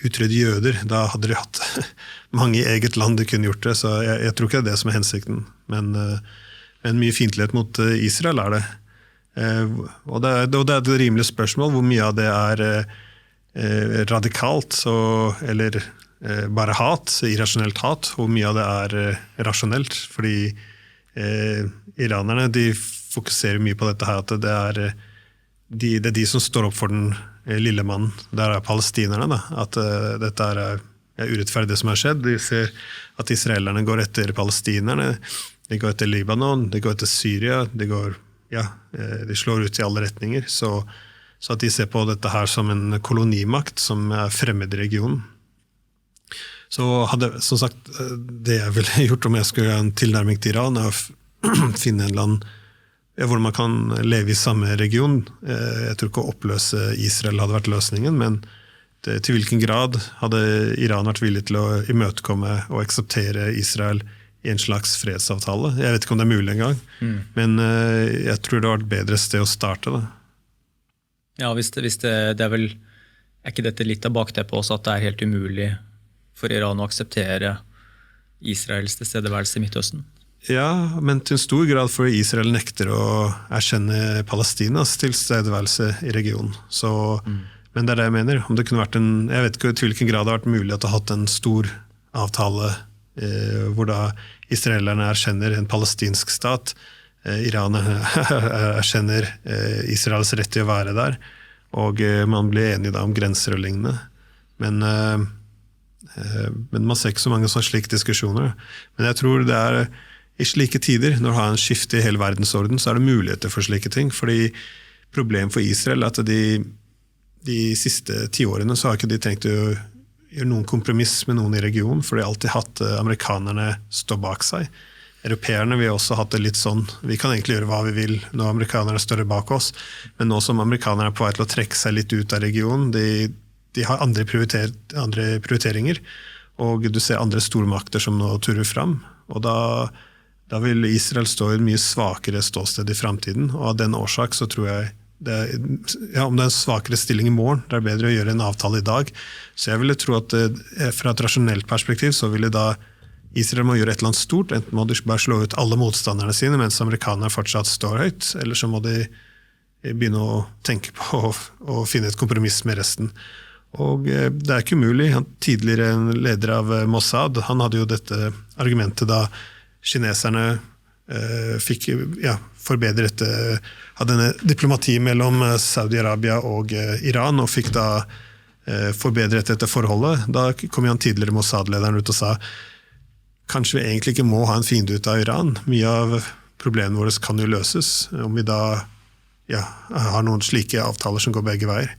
utrydde jøder. Da hadde de hatt mange i eget land de kunne gjort det. Så jeg tror ikke det er det som er hensikten. Men mye fiendtlighet mot Israel er det. Og det er et rimelig spørsmål hvor mye av det er radikalt, eller bare hat, irrasjonelt hat, hvor mye av det er rasjonelt. Fordi iranerne de fokuserer mye på dette her, at det er de som står opp for den lille mannen. Der er palestinerne, da, at dette er urettferdig det som har skjedd. De ser at israelerne går etter palestinerne, de går etter Libanon, de går etter Syria, de slår ut i alle retninger. Så at de ser på dette her som en kolonimakt som er fremmed i regionen. Så som sagt, det jeg ville gjort om jeg skulle ha en tilnærming til Iran, er å finne en land hvor man kan leve i samme region. Jeg tror ikke å oppløse Israel hadde vært løsningen, men til hvilken grad hadde Iran vært villig til å imøtekomme og akseptere Israel i en slags fredsavtale? Jeg vet ikke om det er mulig engang, men jeg tror det var et bedre sted å starte det. Ja, hvis det er vel, er ikke dette litt av bakteppet også, at det er helt umulig for Iran å akseptere Israels tilstedeværelse i Midtøsten? Ja, men til en stor grad fordi Israel nekter å erkjenne Palestinas tilstedeværelse i regionen. Men det er det jeg mener. Om det kunne vært jeg vet ikke til hvilken grad det har vært mulig at det har hatt en stor avtale hvor da israelerne erkjenner en palestinsk stat, Iran erkjenner Israels rett til å være der, og man blir enige da om grenser og lignende. Men man ser ikke så mange sånne slike diskusjoner. Men jeg tror det er i slike tider, når det har en skifte i hele verdensorden, så er det muligheter for slike ting. Fordi problemet for Israel er at de siste 10 årene så har ikke de tenkt å gjøre noen kompromiss med noen i regionen, for de har alltid hatt amerikanerne stå bak seg. Europeerne vi har også hatt det litt sånn, vi kan egentlig gjøre hva vi vil når amerikanerne står bak oss, men nå som amerikanerne er på vei til å trekke seg litt ut av regionen, de har andre prioriteringer, og du ser andre stormakter som nå turer fram, og da vil Israel stå i en mye svakere ståsted i fremtiden, og av den årsak så tror jeg, om det er en svakere stilling i morgen, det er bedre å gjøre en avtale i dag. Så jeg ville tro at fra et rasjonelt perspektiv så ville da Israel må gjøre et eller annet stort, enten må de bare slå ut alle motstanderne sine, mens amerikanerne fortsatt står høyt, eller så må de begynne å tenke på å finne et kompromiss med resten. Og det er ikke umulig. Han tidligere en leder av Mossad, han hadde jo dette argumentet da kineserne fikk forbedret denne diplomati mellom Saudi-Arabia og Iran, og fikk da forbedret dette forholdet. Da kom han tidligere Mossad-lederen ut og sa kanskje vi egentlig ikke må ha en fiende ut av Iran. Mye av problemene våre kan jo løses, om vi da har noen slike avtaler som går begge veier.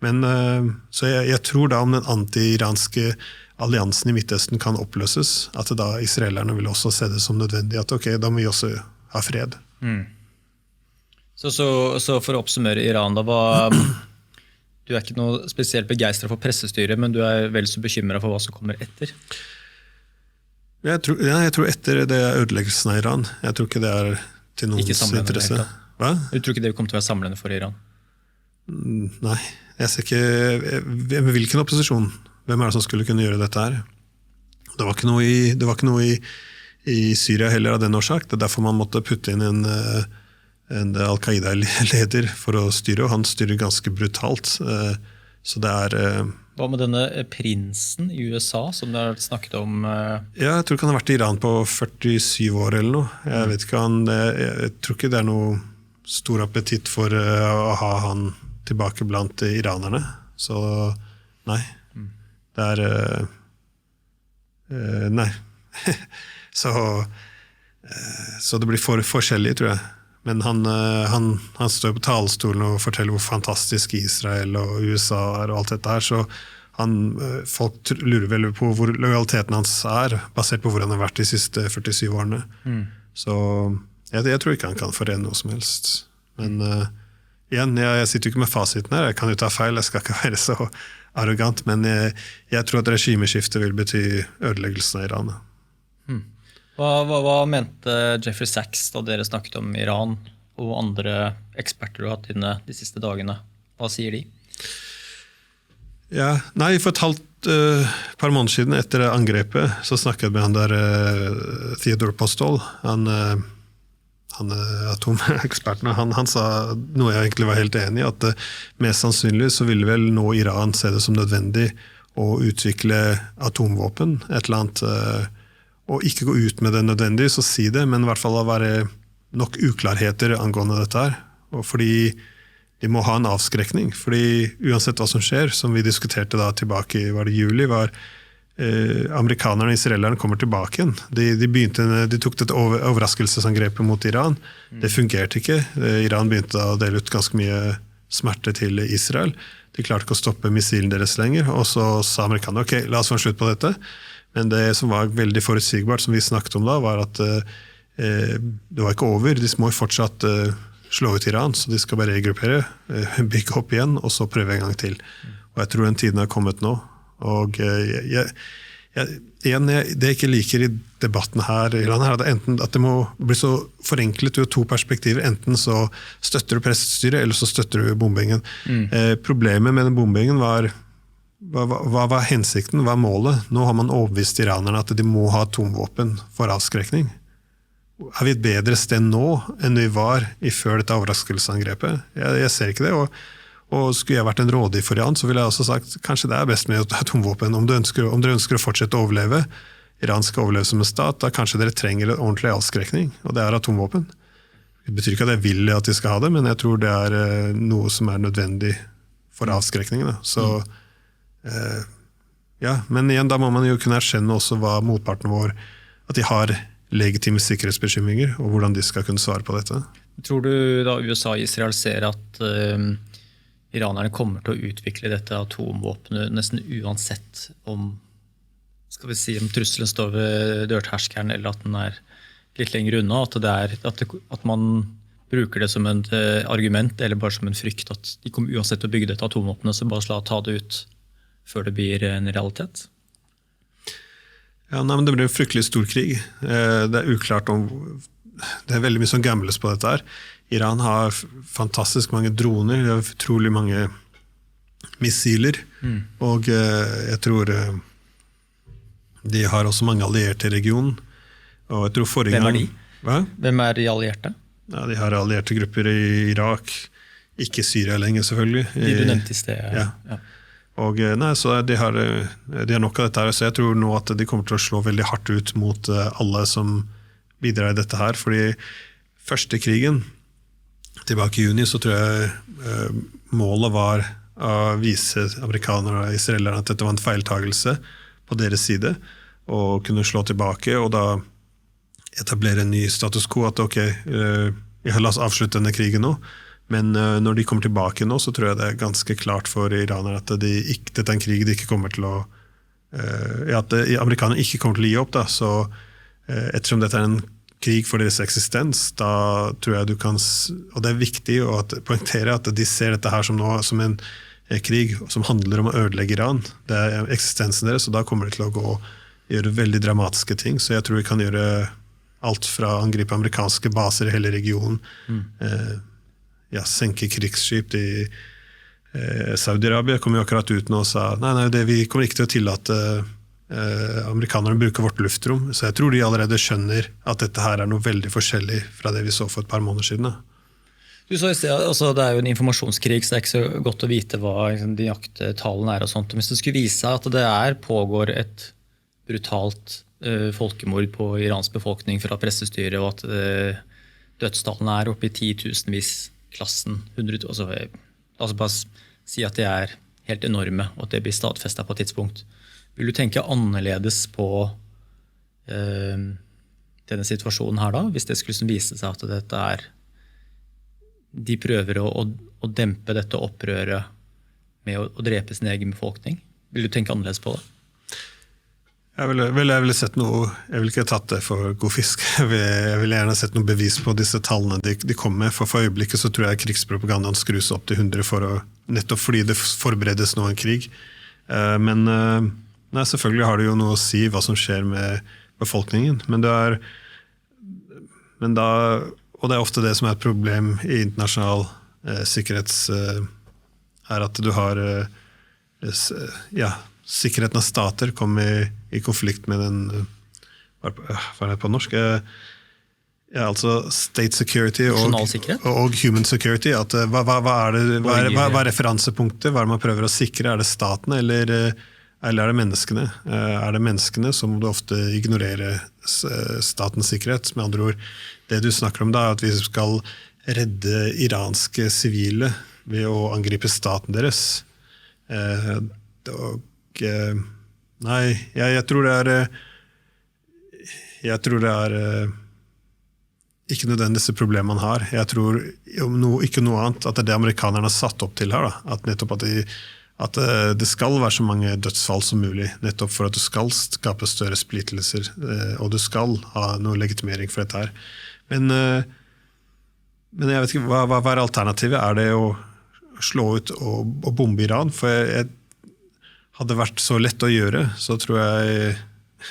Men så jeg tror da om den anti-iranske alliansen i Midtøsten kan oppløses, at da israelerne vil også se det som nødvendig, at ok, da må vi også ha fred. Så for å oppsummere Iran da, du er ikke noe spesielt begeistret for pressestyret, men du er vel så bekymret for hva som kommer etter? Jeg tror etter det er ødeleggelsen av Iran. Jeg tror ikke det er til noens interesse. Hva? Du tror ikke det kommer til å være samlende for Iran? Nei, jeg ser ikke hvilken opposisjon. Hvem er det som skulle kunne gjøre dette her? Det var ikke noe i Syria heller av den årsak. Det er derfor man måtte putte inn en Al-Qaida-leder for å styre, og han styrer ganske brutalt. Så det er... Hva med denne prinsen i USA som du har snakket om? Ja, jeg tror ikke han har vært i Iran på 47 år eller noe. Jeg vet ikke, jeg tror ikke det er noe stor appetitt for å ha han tilbake blant iranerne. Så nei. Det er... nei. Så det blir forskjellig, tror jeg. Men han står på talerstolen og forteller hvor fantastisk Israel og USA er og alt dette her, så folk lurer vel på hvor lojaliteten hans er, basert på hvor han har vært de siste 47 årene. Så jeg tror ikke han kan forene noe som helst. Men igjen, jeg sitter jo ikke med fasiten her, jeg kan jo ta feil, jeg skal ikke være så arrogant, men jeg tror at regimeskiftet vil bety ødeleggelsen av Iran. Hva mente Jeffrey Sachs da dere snakket om Iran og andre eksperter du har hatt inne de siste dagene? Hva sier de? Ja, nei, for et par måneder siden etter angrepet så snakket jeg med han der Theodore Postol, han atomeksperten, han sa noe jeg egentlig var helt enig i, at mest sannsynlig så ville vel nå Iran se det som nødvendig å utvikle atomvåpen, et eller annet, og ikke gå ut med det nødvendig, så si det, men i hvert fall være nok uklarheter angående dette her, og fordi de må ha en avskrekning, fordi uansett hva som skjer, som vi diskuterte da tilbake i juli, var amerikanerne og israelerne kommer tilbake igjen. De tok det overraskelsesangrepet mot Iran. Det fungerte ikke. Iran begynte å dele ut ganske mye smerte til Israel. De klarte ikke å stoppe missilen deres lenger, og så sa amerikanerne, ok, la oss få en slutt på dette. Men det som var veldig forutsigbart, som vi snakket om da, var at det var ikke over. De må fortsatt slå ut Iran, så de skal bare regruppere, bygge opp igjen, og så prøve en gang til. Og jeg tror den tiden har kommet nå. Og det jeg ikke liker i debatten her i landet, er at det må bli så forenklet ut to perspektiver. Enten så støtter du prestestyret, eller så støtter du bombingen. Problemet med den bombingen var hva var hensikten, hva er målet? Nå har man overbevist iranerne at de må ha atomvåpen for avskrekning. Er vi et bedre sted nå enn vi var i før dette overraskelsesangrepet? Jeg ser ikke det, og skulle jeg vært en rådig for Iran, så ville jeg også sagt kanskje det er best med atomvåpen. Om dere ønsker å fortsette å overleve, Iran skal overleve som en stat, da kanskje dere trenger en ordentlig avskrekning, og det er atomvåpen. Det betyr ikke at jeg vil at de skal ha det, men jeg tror det er noe som er nødvendig for avskrekningen. Så, men igjen, da må man jo kunne erkjenne også hva motparten vår, at de har legitime sikkerhetsbekymringer, og hvordan de skal kunne svare på dette. Tror du da USA og Israel ser at iranerne kommer til å utvikle dette atomvåpenet nesten uansett om, skal vi si, om trusselen står ved dørterskelen eller at den er litt lenger unna, at man bruker det som et argument eller bare som en frykt at de kommer uansett til å bygge dette atomvåpenet, så bare ta det ut før det blir en realitet? Ja, men det blir en fryktelig stor krig. Det er uklart om det er veldig mye som gambles på dette her. Iran har fantastisk mange droner, de har utrolig mange missiler, og jeg tror de har også mange allierte i regionen. Og jeg tror Hvem er de? Hva? Hvem er de allierte? Ja, de har allierte grupper i Irak, ikke Syria lenger selvfølgelig. De du nevnte i sted. Ja. Og så de har nok av dette her, så jeg tror nå at de kommer til å slå veldig hardt ut mot alle som bidrar i dette her, fordi første krigen, tilbake i juni, så tror jeg målet var å vise amerikanere og israelerne at dette var en feiltagelse på deres side, og kunne slå tilbake, og da etablere en ny status quo, at ok, la oss avslutte denne krigen nå, men når de kommer tilbake nå, så tror jeg det er ganske klart for iranere at dette er en krig de ikke kommer til å at amerikanerne ikke kommer til å gi opp, da, så ettersom dette er en krig for deres eksistens, da tror jeg du kan, og det er viktig å poengtere at de ser dette her som en krig som handler om å ødelegge Iran. Det er eksistensen deres, og da kommer det til å gjøre veldig dramatiske ting, så jeg tror vi kan gjøre alt fra å angripe amerikanske baser i hele regionen, senke krigsskip i Saudi-Arabia kom jo akkurat ut nå og sa nei, vi kommer ikke til å tillate amerikanerne bruker vårt luftrom, så jeg tror de allerede skjønner at dette her er noe veldig forskjellig fra det vi så for et par måneder siden. Du sa i sted, altså, det er jo en informasjonskrig, så det er ikke så godt å vite hva liksom, de nøyaktige tallene er og sånt. Hvis det skulle vise seg at det pågår et brutalt folkemord på Irans befolkning fra pressestyret, og at dødstallene er oppe i 10 000-vis klassen, 100 000, altså bare si at de er helt enorme, og at det blir stadfestet på et tidspunkt. Vil du tenke annerledes på denne situasjonen her da, hvis det skulle vise seg at dette de prøver å dempe dette opprøret med å drepe sin egen befolkning? Vil du tenke annerledes på det? Jeg ville sett noe, jeg ville ikke tatt det for god fisk. Jeg ville gjerne sett noe bevis på disse tallene de kom med, for øyeblikket så tror jeg krigspropagandaen skrus opp til 100 nettopp fordi det forberedes nå en krig. Men selvfølgelig har det jo noe å si hva som skjer med befolkningen, og det er ofte det som er et problem i internasjonal sikkerhets, er at du har sikkerheten av stater kommer i konflikt med den, hva er det på norsk? Altså state security og human security. At, hva er referansepunktet? Hva er det man prøver å sikre? Er det staten eller er det menneskene? Er det menneskene, så må du ofte ignorere statens sikkerhet. Med andre ord, det du snakker om da, er at vi skal redde iranske sivile ved å angripe staten deres. Nei, jeg tror det er ikke nødvendigvis det problemet man har. Jeg tror ikke noe annet, at det er det amerikanerne har satt opp til her. Da. At nettopp at det skal være så mange dødsfall som mulig, nettopp for at du skal skape større splittelser, og du skal ha noe legitimering for dette her. Men jeg vet ikke, hva er alternativet? Er det å slå ut og bombe Iran? For jeg hadde det vært så lett å gjøre, så tror jeg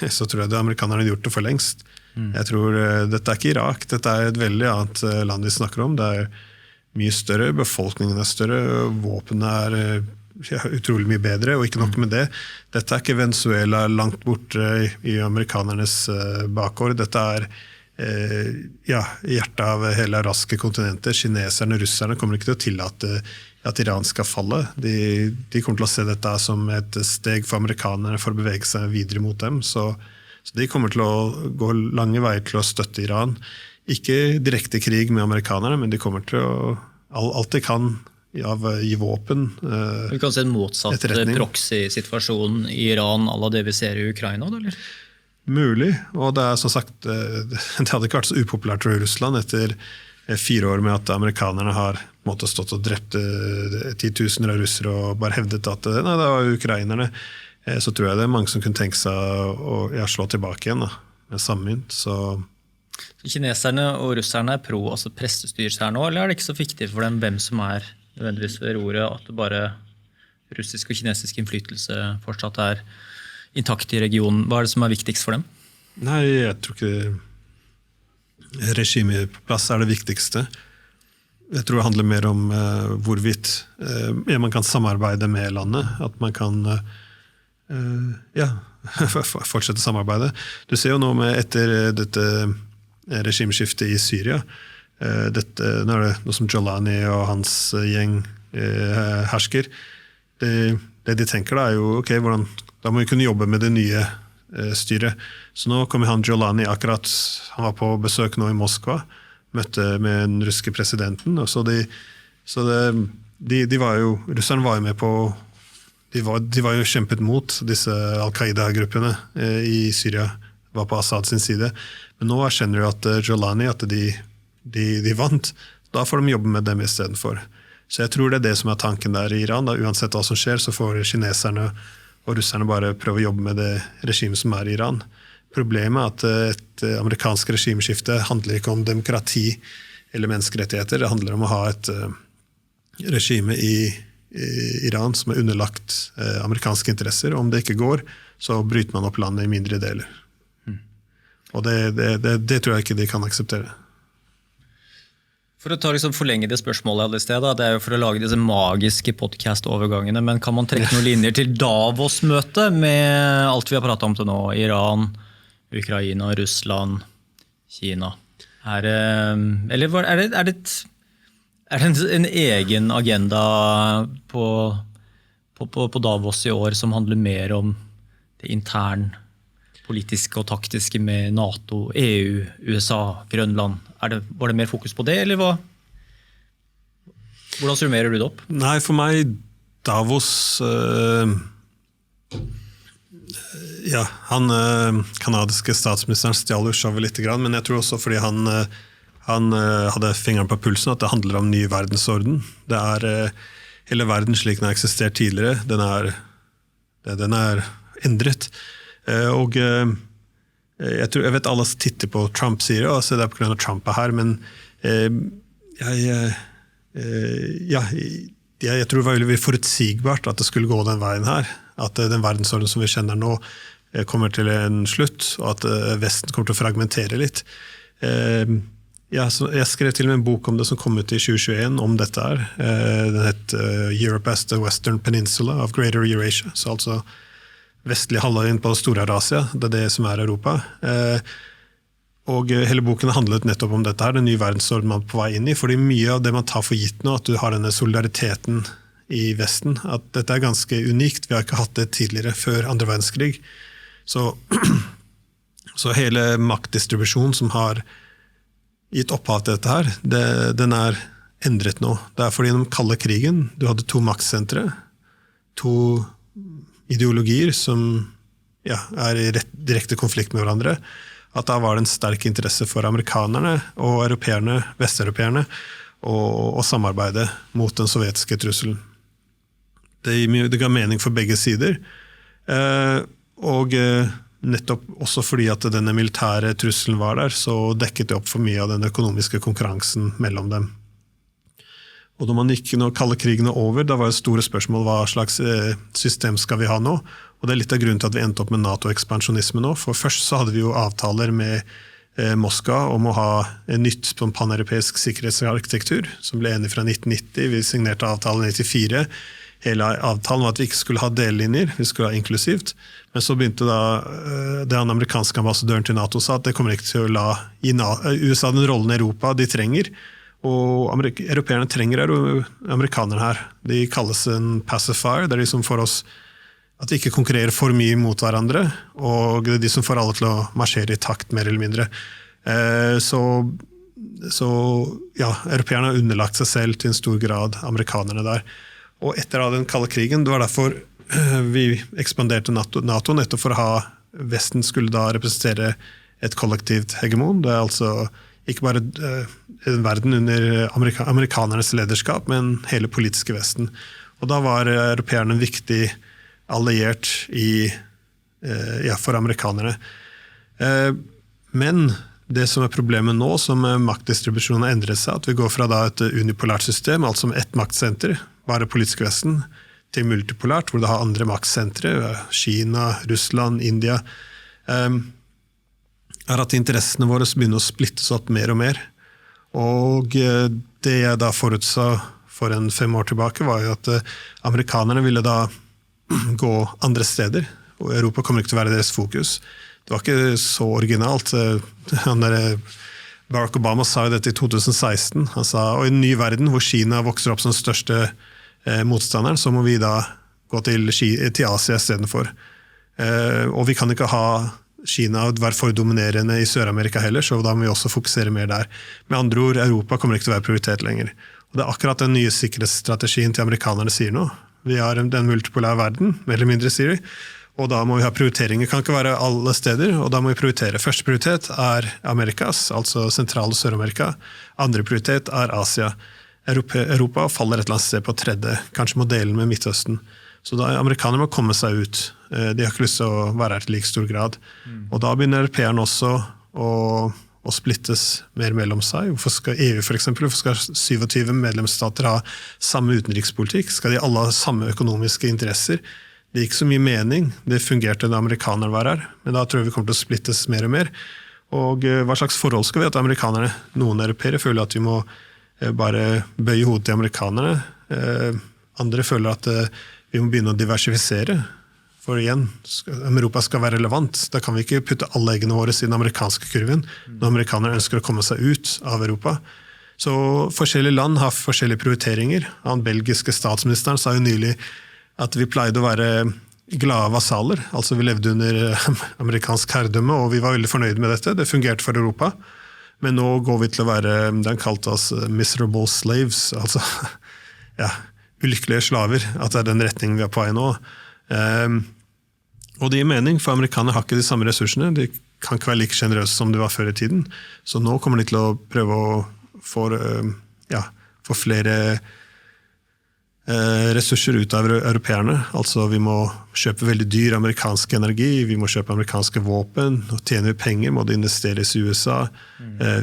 det amerikanerne hadde gjort det for lengst. Jeg tror dette er ikke Irak, dette er et veldig annet land vi snakker om. Det er mye større, befolkningen er større, våpnene er utrolig mye bedre, og ikke nok med det. Dette er ikke Venezuela langt borte i amerikanernes bakgård. Dette er hjertet av hele arabiske kontinenter. Kineserne, russerne kommer ikke til å tillate at Iran skal falle. De kommer til å se dette som et steg for amerikanerne for å bevege seg videre mot dem. Så de kommer til å gå lange veier til å støtte Iran. Ikke direkte krig med amerikanerne, men de kommer til å alt de kan gi våpen. Vi kan se en motsatt proxy-situasjon i Iran à la det vi ser i Ukraina, eller? Mulig, og det er som sagt, det hadde ikke vært så upopulært i Russland etter 4 år med at amerikanerne har på en måte stått og drept 10 000 av russere og bare hevdet at nei, det var ukrainerne. Så tror jeg det er mange som kunne tenke seg å slå tilbake igjen da, med samme mynt. Så kineserne og russerne er pro altså prestestyrs her nå, eller er det ikke så viktig for dem hvem som er nødvendigvis ved roret, at det bare russisk og kinesisk innflytelse fortsatt er intakt i regionen? Hva er det som er viktigst for dem? Nei, jeg tror ikke regimet på plass er det viktigste. Jeg tror det handler mer om hvorvidt man kan samarbeide med landet, at man kan fortsette samarbeidet. Du ser jo nå etter dette regimeskiftet i Syria, nå er det noe som Jolani og hans gjeng hersker. Det de tenker da er jo, ok, da må vi kunne jobbe med det nye styret. Så nå kommer Jolani akkurat, han var på besøk nå i Moskva, møtte med den russiske presidenten, og russerne var jo med på, de var jo kjempet mot disse Al-Qaida-gruppene i Syria, var på Assad sin side. Men nå kjenner du at Jolani, at de vant, da får de jobbe med dem i stedet for. Så jeg tror det er det som er tanken der i Iran, da. Uansett hva som skjer, så får kineserne og russerne bare prøve å jobbe med det regimet som er i Iran. Problemet er at et amerikansk regimeskifte handler ikke om demokrati eller menneskerettigheter, det handler om å ha et regime i Iran som er underlagt amerikanske interesser. Om det ikke går, så bryter man opp landet i mindre deler. Og det tror jeg ikke de kan akseptere. For å forlenge det spørsmålet jeg hadde i sted, det er jo for å lage disse magiske podcast-overgangene, men kan man trekke noen linjer til Davos-møtet med alt vi har pratet om til nå? Iran, Ukraina, Russland, Kina. Er det en egen agenda på Davos i år som handler mer om det intern politiske og taktiske med NATO, EU, USA, Grønland? Var det mer fokus på det, eller hva? Hvordan summerer du det opp? Nei, for meg, Davos han kanadiske statsministeren stjal jo showet litt, men jeg tror også fordi han hadde fingeren på pulsen at det handler om ny verdensorden. Det er hele verden slik den har eksistert tidligere. Den er endret. Og jeg vet alle titter på Trump sier det, altså det er på grunn av Trump er her, men jeg tror det var veldig forutsigbart at det skulle gå den veien her, at den verdensorden som vi kjenner nå kommer til en slutt, og at Vesten kommer til å fragmentere litt. Jeg skrev til og med en bok om det som kom ut i 2021 om dette her. Den het Europe as the Western Peninsula of Greater Eurasia, så altså vestlige halvøyen på Stor-Eurasia, det er det som er Europa. Og hele boken handlet nettopp om dette her, den nye verdensorden man er på vei inn i, fordi mye av det man tar for gitt nå, at du har denne solidariteten i Vesten, at dette er ganske unikt, vi har ikke hatt det tidligere før andre verdenskrig. Så hele maktdistribusjonen som har gitt opphav til dette her, den er endret nå. Det er fordi gjennom kalde krigen, du hadde 2 maktsentre, 2 ideologier som er i direkte konflikt med hverandre, at da var det en sterk interesse for amerikanerne og europeerne, vesteuropeerne, å samarbeide mot den sovjetiske trusselen. Det ga mening for begge sider, og nettopp også fordi at denne militære trusselen var der, så dekket det opp for mye av den økonomiske konkurransen mellom dem. Og når kalde krigen er over, da var det store spørsmål hva slags system skal vi ha nå, og det er litt av grunnen til at vi endte opp med NATO-ekspansjonisme nå, for først så hadde vi jo avtaler med Moskva om å ha en nytt pan-europeisk sikkerhetsarkitektur, som ble enig fra 1990, vi signerte avtalen i 1994, hele avtalen var at vi ikke skulle ha dellinjer, vi skulle ha inklusivt, men så begynte da den amerikanske ambassadøren til NATO sa at det kommer ikke til å la USA den rollen i Europa de trenger, og europeerne trenger amerikanerne her. De kalles en pacifier, det er de som får oss at de ikke konkurrerer for mye mot hverandre, og det er de som får alle til å marsjere i takt, mer eller mindre. Så europeerne har underlagt seg selv til en stor grad, amerikanerne der. Og etter den kalde krigen, det var derfor vi ekspanderte NATO nettopp for å ha Vesten skulle da representere et kollektivt hegemon. Det er altså ikke bare en verden under amerikanernes lederskap, men hele politiske Vesten. Og da var europeerne en viktig alliert for amerikanerne. Men det som er problemet nå, som maktdistribusjonen har endret seg, at vi går fra da et unipolært system, altså med ett maktsenter, bare politisk Vesten, til multipolært, hvor det har andre maktsentre, Kina, Russland, India, er at interessene våre begynner å splittes opp mer og mer. Og det jeg da forutsa for 5 år tilbake, var jo at amerikanerne ville da gå andre steder, og Europa kommer ikke til å være deres fokus. Det var ikke så originalt. Barack Obama sa jo dette i 2016. Han sa, og i en ny verden hvor Kina vokser opp som den største motstanderen, så må vi da gå til Asia i stedet for. Og vi kan ikke ha Kina være for dominerende i Sør-Amerika heller, så da må vi også fokusere mer der. Med andre ord, Europa kommer ikke til å være prioritert lenger. Og det er akkurat den nye sikkerhetsstrategien til amerikanerne sier nå. Vi har den multipolære verden, mer eller mindre sier vi, og da må vi ha prioriteringer. Det kan ikke være alle steder, og da må vi prioritere. Første prioritet er Amerikas, altså Sentral- og Sør-Amerika. Andre prioritet er Asia. Europa faller et eller annet sted på tredje, kanskje modellen med Midtøsten. Så da amerikanerne må komme seg ut. De har ikke lyst til å være her til like stor grad. Og da begynner europeerne også å splittes mer mellom seg. Hvorfor skal EU for eksempel, hvorfor skal 27 medlemsstater ha samme utenrikspolitikk? Skal de alle ha samme økonomiske interesser? Det er ikke så mye mening. Det fungerte da amerikanerne var her, men da tror jeg vi kommer til å splittes mer og mer. Og hva slags forhold skal vi ha til amerikanerne? Noen europeere føler at vi må bare bøye hodet til amerikanerne. Andre føler at vi må begynne å diversifisere. For igjen, Europa skal være relevant. Da kan vi ikke putte alle eggene våre i den amerikanske kurven når amerikanere ønsker å komme seg ut av Europa. Så forskjellige land har forskjellige prioriteringer. Den belgiske statsministeren sa jo nylig at vi pleide å være glade vasaller. Altså vi levde under amerikansk herredømme, og vi var veldig fornøyde med dette. Det fungerte for Europa. Men nå går vi til å være, den kalte oss miserable slaves, altså ulykkelige slaver, at det er den retningen vi er på vei nå. Og det gir mening, for amerikanere har ikke de samme ressursene. De kan ikke være like generøse som de var før i tiden. Så nå kommer de til å prøve å få flere ressurser ut av europeerne. Altså vi må kjøpe veldig dyr amerikansk energi, vi må kjøpe amerikanske våpen, og tjener vi penger må det investeres i USA.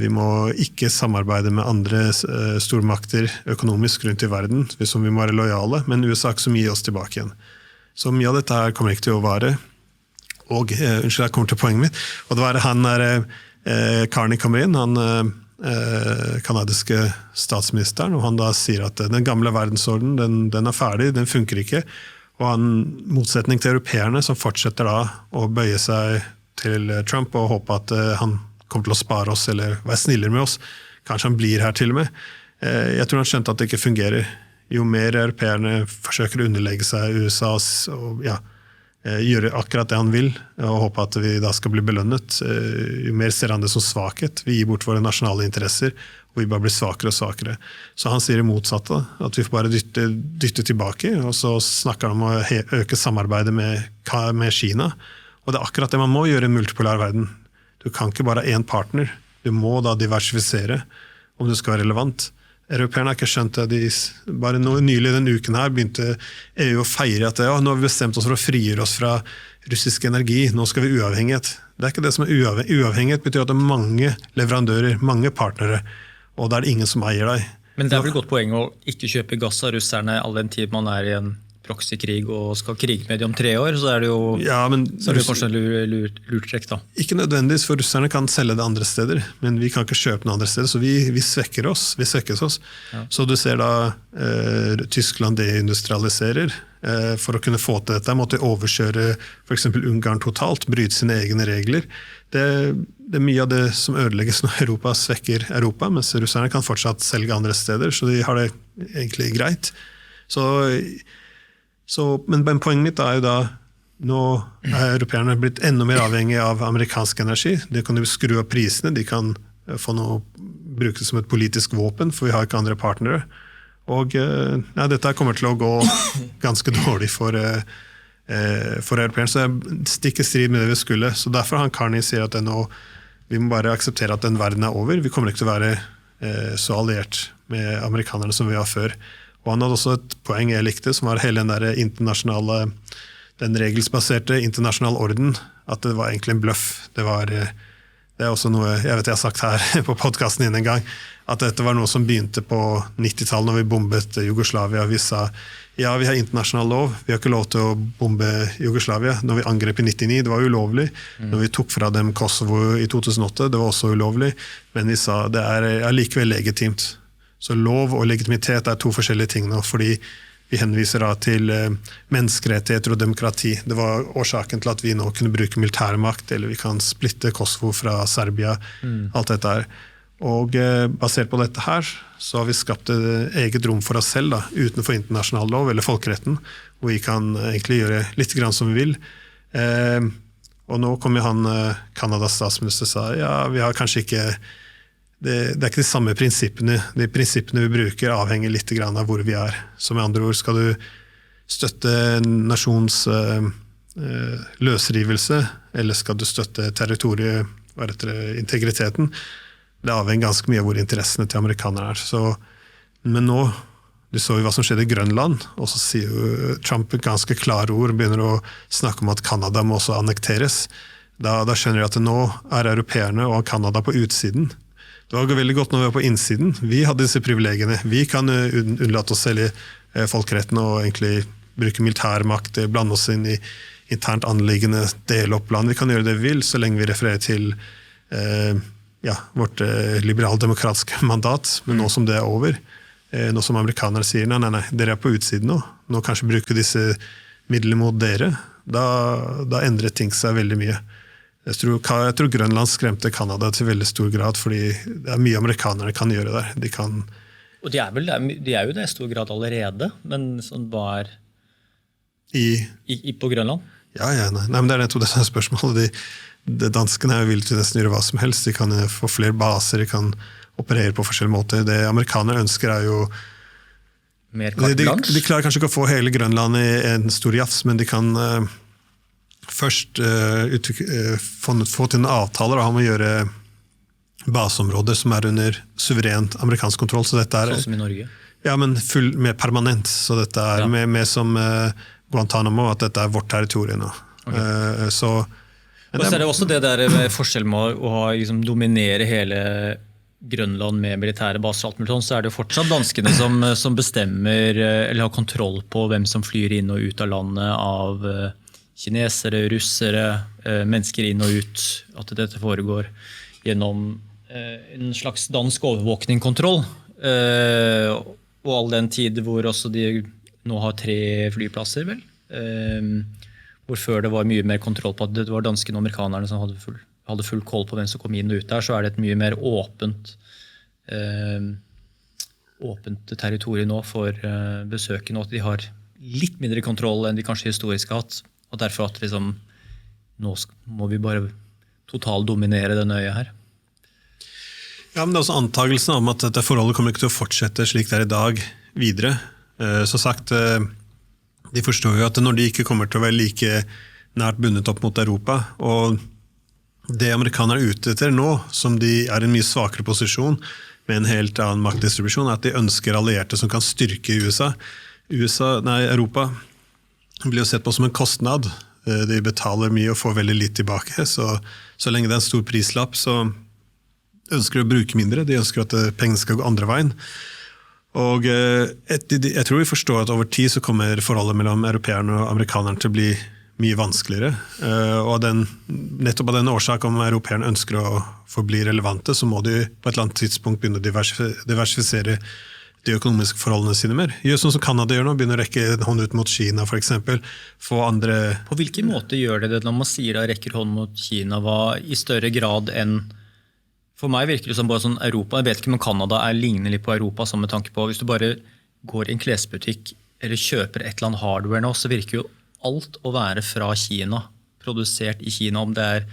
Vi må ikke samarbeide med andre stormakter økonomisk rundt i verden, som vi må være lojale, men USA har ikke så mye oss tilbake igjen. Så mye av dette her kommer ikke til å vare. Og, unnskyld, jeg kommer til poenget mitt. Og det var han der Carney kommer inn, han kanadiske statsministeren, og han da sier at den gamle verdensordenen, den er ferdig, den funker ikke. Og han, motsetning til europeerne, som fortsetter da å bøye seg til Trump og håpe at han kommer til å spare oss, eller være snillere med oss. Kanskje han blir her til og med. Jeg tror han skjønte at det ikke fungerer. Jo mer europeerne forsøker å underlegge seg USA og gjøre akkurat det han vil, og håpe at vi da skal bli belønnet, jo mer ser han det som svakhet. Vi gir bort våre nasjonale interesser, og vi bare blir svakere og svakere. Så han sier det motsatte, at vi får bare dytte tilbake, og så snakker han om å øke samarbeidet med Kina, Og det akkurat det man må gjøre i en multipolær verden. Du kan ikke bare ha én partner, du må da diversifisere om du skal være relevant. Europeerne har ikke skjønt det. Bare nylig denne uken her begynte EU å feire at nå har vi bestemt oss for å frigjøre oss fra russisk energi, nå skal vi uavhengighet. Det er ikke det som er uavhengighet, betyr at det er mange leverandører, mange partnere, og da er det ingen som eier deg. Men det er vel et godt poeng å ikke kjøpe gass av russerne all den tid man er i en proxykrig og skal krige med dem om 3 år, så er det jo kanskje en lurt trekk da. Ikke nødvendigvis, for russerne kan selge det andre steder, men vi kan ikke kjøpe det andre steder, så vi svekkes oss. Ja. Så du ser da Tyskland deindustrialiserer. For å kunne få til dette måtte de overkjøre for eksempel Ungarn totalt, bryte sine egne regler. Det er mye av det som ødelegges når Europa svekker Europa, mens russerne kan fortsatt selge andre steder, så de har det egentlig greit. Men poenget mitt er jo da, nå er europeerne blitt enda mer avhengige av amerikansk energi. De kan jo skru av prisene, de kan bruke det som et politisk våpen, for vi har ikke andre partnere. Og dette kommer til å gå ganske dårlig for europeerne, så det stikker strid med det vi skulle. Så derfor han Carney sier at vi må bare akseptere at den verden er over. Vi kommer ikke til å være så alliert med amerikanerne som vi var før. Og han hadde også et poeng jeg likte, som var hele den der internasjonale, den regelsbaserte internasjonal orden, at det var egentlig en bløff. Det er også noe, jeg vet jeg har sagt her på podcasten en gang, at dette var noe som begynte på 90-tallet når vi bombet Jugoslavia. Vi sa, ja, vi har internasjonal lov, vi har ikke lov til å bombe Jugoslavia. Når vi angrep i 99, det var ulovlig. Når vi tok fra dem Kosovo i 2008, det var også ulovlig. Men vi sa, det er likevel legitimt. Så lov og legitimitet er 2 forskjellige ting nå, fordi vi henviser da til menneskerettigheter og demokrati. Det var årsaken til at vi nå kunne bruke militærmakt, eller vi kan splitte Kosovo fra Serbia, alt dette her. Og basert på dette her, så har vi skapt et eget rom for oss selv, da, utenfor internasjonal lov, eller folkeretten, hvor vi kan egentlig gjøre litt grann som vi vil. Og nå kommer Kanadas statsminister og sa, ja, vi har kanskje ikke det er ikke de samme prinsippene. De prinsippene vi bruker avhenger litt grann av hvor vi er. Så med andre ord, skal du støtte en nasjons løsrivelse, eller skal du støtte territoriet, integriteten? Det avhenger ganske mye av hvor interessene til amerikanerne er. Men nå, du så jo hva som skjedde i Grønland, og så sier jo Trump ganske klare ord, begynner å snakke om at Kanada må også annekteres. Da skjønner jeg at nå er europeerne og Kanada på utsiden. Det var veldig godt når vi var på innsiden. Vi hadde disse privilegiene. Vi kan unnlate å selge folkeretten og egentlig bruke militærmakt, blande oss inn i internt anliggende deloppland. Vi kan gjøre det vi vil, så lenge vi refererer til vårt liberaldemokratiske mandat. Men nå som det er over, nå som amerikanere sier, nei, dere er på utsiden nå. Nå kanskje bruker disse midlene mot dere. Da endrer ting seg veldig mye. Jeg tror Grønland skremte Kanada til veldig stor grad, fordi det er mye amerikanere kan gjøre der. Og de er jo det i stor grad allerede, men sånn hva er på Grønland? Ja, nei, men det er nettopp det spørsmålet. De danskene er jo villige til nesten gjøre hva som helst. De kan få flere baser, de kan operere på forskjellige måter. Det amerikanere ønsker er jo mer carte blanche? De klarer kanskje ikke å få hele Grønland i en stor jafs, men de kan først få til en avtale om å gjøre baseområder som er under suverent amerikansk kontroll. Så dette er, sånn som i Norge? Ja, men mer permanent. Så dette er mer som Guantanamo, at dette er vårt territorium nå. Okay. Så er det også det der med forskjell med å liksom, dominere hele Grønland med militære baser og alt mulig sånn, så er det jo fortsatt danskene som bestemmer, eller har kontroll på hvem som flyr inn og ut av landet av kinesere, russere, mennesker inn og ut, at dette foregår gjennom en slags dansk overvåkning-kontroll. Og all den tid hvor også de nå har 3 flyplasser, vel? Hvor før det var mye mer kontroll på at det var danskene og amerikanerne som hadde full koll på hvem som kom inn og ut der, så er det et mye mer åpent territorium nå for besøkende, og at de har litt mindre kontroll enn de kanskje historisk har hatt. Og derfor at liksom, nå må vi bare totaldominere den øya her. Ja, men det er også antagelsen om at dette forholdet kommer ikke til å fortsette slik det er i dag videre. Så sagt, de forstår jo at når de ikke kommer til å være like nært bundet opp mot Europa, og det amerikanerne er ute etter nå, som de er i en mye svakere posisjon, med en helt annen maktdistribusjon, er at de ønsker allierte som kan styrke USA. Europa blir jo sett på som en kostnad. De betaler mye og får veldig litt tilbake, så lenge det er en stor prislapp, så ønsker de å bruke mindre. De ønsker at pengene skal gå andre veien. Og jeg tror vi forstår at over tid så kommer forholdet mellom europeerne og amerikanerne til å bli mye vanskeligere. Og nettopp av den årsak om europeerne ønsker å forbli relevante, så må de på et eller annet tidspunkt begynne å diversifisere de økonomiske forholdene sine mer. Gjør sånn som Canada gjør nå, begynner å rekke en hånd ut mot Kina for eksempel. Få andre... På hvilken måte gjør det når man sier at rekker hånd mot Kina, i større grad enn... For meg virker det som bare sånn Europa, jeg vet ikke om Canada er lignende litt på Europa, som med tanke på, hvis du bare går i en klesbutikk eller kjøper et eller annet hardware nå, så virker jo alt å være fra Kina, produsert i Kina, om det er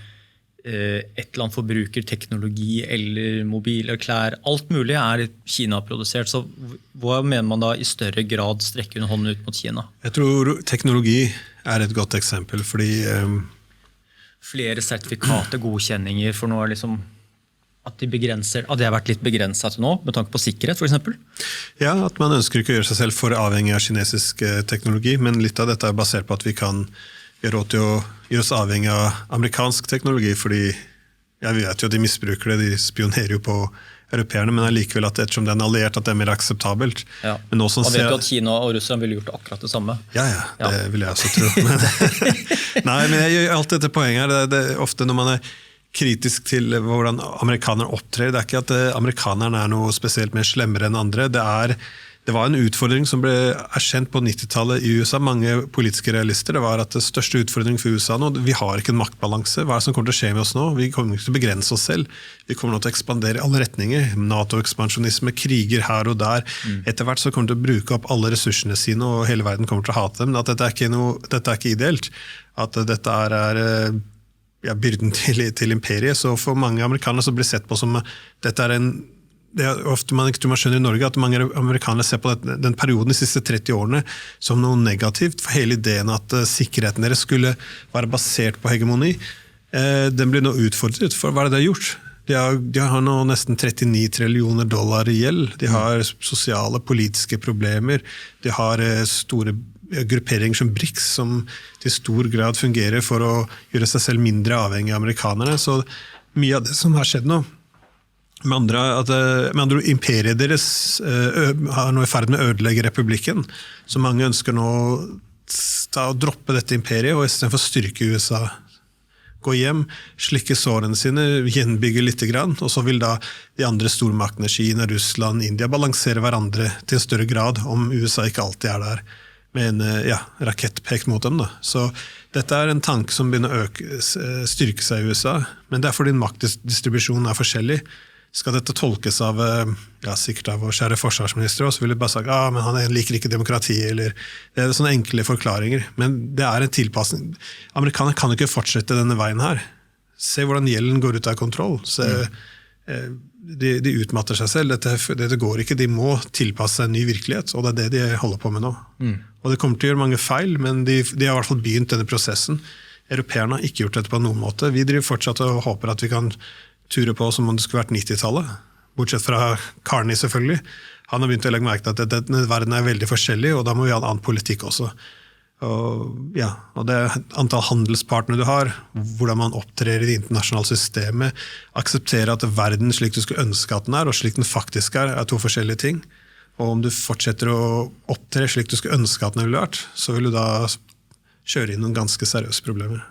et eller annet forbrukerteknologi eller mobil eller klær, alt mulig er Kina-produsert. Så hva mener man da i større grad strekker en hånd ut mot Kina? Jeg tror teknologi er et godt eksempel, fordi... Flere sertifikater, godkjenninger, for nå er liksom... At det har vært litt begrenset til nå, med tanke på sikkerhet for eksempel? Ja, at man ønsker ikke å gjøre seg selv for avhengig av kinesisk teknologi, men litt av dette er basert på at vi kan gjøre råd til å gjøre oss avhengig av amerikansk teknologi, fordi vi vet jo at de misbruker det, de spionerer jo på europeerne, men allikevel at ettersom det er en alliert, at det er mer akseptabelt. Ja. Men nå som og vet du at Kina og Russland ville gjort akkurat det samme? Ja, det vil jeg også tro. Nei, men jeg gjør alt dette poenget her, det er ofte når man er kritisk til hvordan amerikanere opptrer. Det er ikke at amerikanerne er noe spesielt mer slemmere enn andre. Det var en utfordring som ble erkjent på 90-tallet i USA. Mange politiske realister, det var at det største utfordringen for USA nå, vi har ikke en maktbalanse. Hva er det som kommer til å skje med oss nå? Vi kommer ikke til å begrense oss selv. Vi kommer nå til å ekspandere i alle retninger. NATO-ekspansjonisme, kriger her og der. Etter hvert så kommer de til å bruke opp alle ressursene sine, og hele verden kommer til å hate dem. At dette er ikke ideelt. At dette er byrden til imperiet, så for mange amerikanere så blir sett på som dette er det er ofte man ikke tror man skjønner i Norge, at mange amerikanere ser på den perioden de siste 30 årene som noe negativt, for hele ideen at sikkerheten deres skulle være basert på hegemoni, den blir nå utfordret, for hva er det de har gjort? De har nå nesten 39 trillioner dollar i gjeld, de har sosiale, politiske problemer, de har store grupperinger som BRICS, som til stor grad fungerer for å gjøre seg selv mindre avhengig av amerikanerne. Så mye av det som har skjedd nå, med andre ord, imperiet deres har nå i ferd med å ødelegge republikken, så mange ønsker nå å droppe dette imperiet, og i stedet for å styrke USA, gå hjem, slikke sårene sine, gjenbygge litt grann, og så vil da de andre stormaktene, Kina, Russland, India, balansere hverandre til en større grad, om USA ikke alltid er der med en rakett pekt mot dem. Da. Så dette er en tanke som begynner å styrke seg i USA, men det er fordi maktdistribusjonen er forskjellig. Skal dette tolkes av, sikkert av vår kjære forsvarsminister, så vil jeg bare sagt, men han liker ikke demokrati, eller det er sånne enkle forklaringer. Men det er en tilpassning. Amerikanerne kan ikke fortsette denne veien her. Se hvordan gjelden går ut av kontroll. De utmatter seg selv. Dette går ikke. De må tilpasse seg en ny virkelighet, og det er det de holder på med nå. Og det kommer til å gjøre mange feil, men de har i hvert fall begynt denne prosessen. Europeerne har ikke gjort dette på noen måte. Vi driver fortsatt og håper at vi kan ture på som om det skulle vært 90-tallet. Bortsett fra Carney selvfølgelig. Han har begynt å legge merke til at denne verden er veldig forskjellig, og da må vi ha en annen politikk også. Og det antall handelspartnere du har, hvordan man opptrer i det internasjonale systemet, akseptere at verden slik du skulle ønske at den er, og slik den faktisk er to forskjellige ting. Og om du fortsetter å opptre slik du skulle ønske at den ville vært, så vil du da kjøre inn noen ganske seriøse problemer.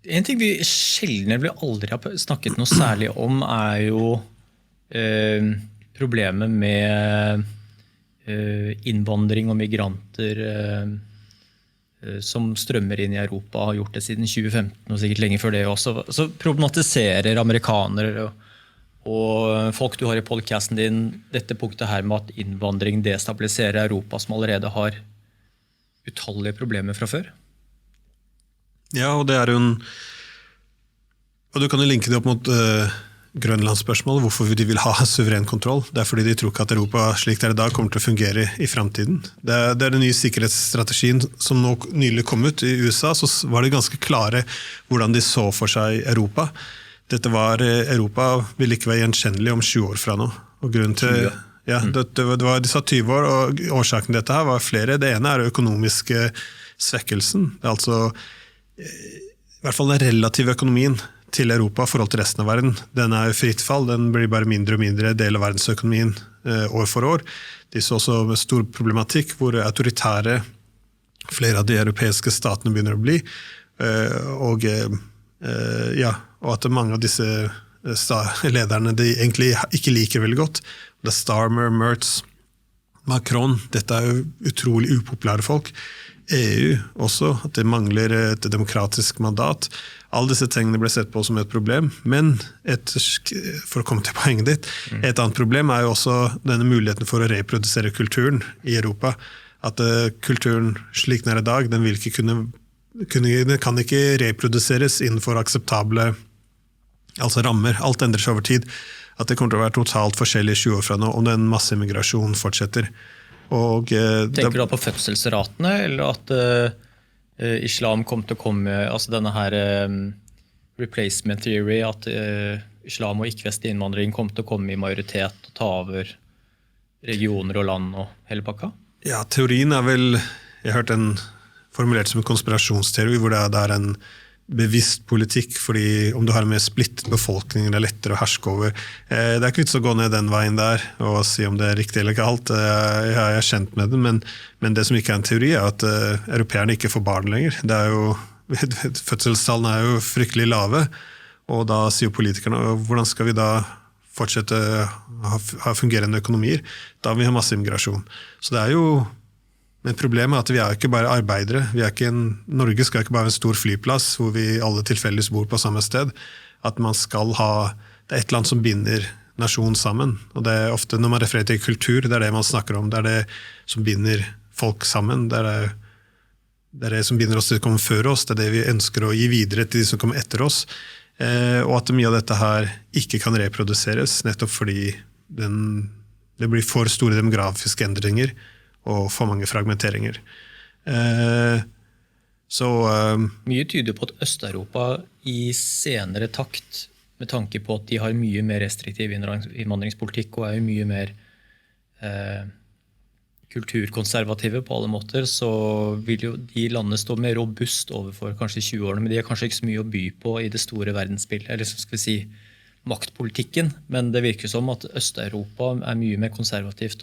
En ting vi sjelden aldri har snakket noe særlig om, er jo problemet med innvandring og migranter som strømmer inn i Europa, har gjort det siden 2015 og sikkert lenge før det også. Så problematiserer amerikanere og folk du har i podcasten din dette punktet her med at innvandring destabiliserer Europa, som allerede har utallige problemer fra før. Ja, og det er jo og du kan jo linke det opp mot Grønlandsspørsmålet, hvorfor de vil ha suveren kontroll. Det fordi de tror ikke at Europa slik det i dag kommer til å fungere i fremtiden. Det er den nye sikkerhetsstrategien som nå nylig kom ut i USA, så var det ganske klare hvordan de så for seg Europa. Dette var, Europa vil ikke være gjenkjennelig om 20 år fra nå. Og grunnen til, de sa 20 år, og årsaken til dette her var flere. Det ene er økonomiske svekkelsen. Det er altså i hvert fall den relative økonomien til Europa i forhold til resten av verden. Den er i fritt fall, den blir bare mindre og mindre del av verdensøkonomien år for år. De så også med stor problematikk hvor autoritære flere av de europeiske statene begynner å bli, og at mange av disse lederne de egentlig ikke liker veldig godt. Det er Starmer, Merz, Macron, dette er jo utrolig upopulære folk. EU også, at det mangler et demokratisk mandat. Alle disse tingene ble sett på som et problem, men for å komme til poenget ditt, et annet problem er jo også denne muligheten for å reprodusere kulturen i Europa. At kulturen slik den er i dag, den vil ikke den kan ikke reproduseres innenfor akseptable rammer. Alt endrer seg over tid. At det kommer til å være totalt forskjellig 20 år fra nå, om den massemigrasjonen fortsetter. Tenker du da på fødselsratene, eller at islam kommer til å komme, altså denne her replacement theory, at islam og ikke-vestlig innvandring kommer til å komme i majoritet og ta over regioner og land og hele pakka? Ja, teorien er vel, jeg har hørt den formulert som en konspirasjonsteori, hvor det er en bevisst politikk, fordi om du har en mer splittet befolkning, det er lettere å herske over. Det er ikke vits å gå ned den veien der og si om det er riktig eller galt. Jeg er kjent med det, men det som ikke er en teori er at europeerne ikke får barn lenger. Det er jo, fødselstallene er jo fryktelig lave, og da sier politikerne, hvordan skal vi da fortsette å ha fungerende økonomier? Da vil vi ha masse immigrasjon. Så det er jo Men problemet er at vi er ikke bare arbeidere. Norge skal ikke bare være en stor flyplass hvor vi alle tilfeldigvis bor på samme sted. At man skal det er et land som binder nasjonen sammen. Og det er ofte når man refererer til kultur, det er det man snakker om. Det er det som binder folk sammen. Det er det som binder oss til å komme før oss. Det er det vi ønsker å gi videre til de som kommer etter oss. Og at mye av dette her ikke kan reproduseres, nettopp fordi det blir for store demografiske endringer og for mange fragmenteringer. Mye tyder på at Øst-Europa i senere takt, med tanke på at de har mye mer restriktiv innvandringspolitikk og er mye mer kulturkonservative på alle måter, så vil jo de landene stå mer robust overfor kanskje 20 årene, men de har kanskje ikke så mye å by på i det store verdensbildet, eller så skal vi si maktpolitikken, men det virker som at Øst-Europa er mye mer konservativt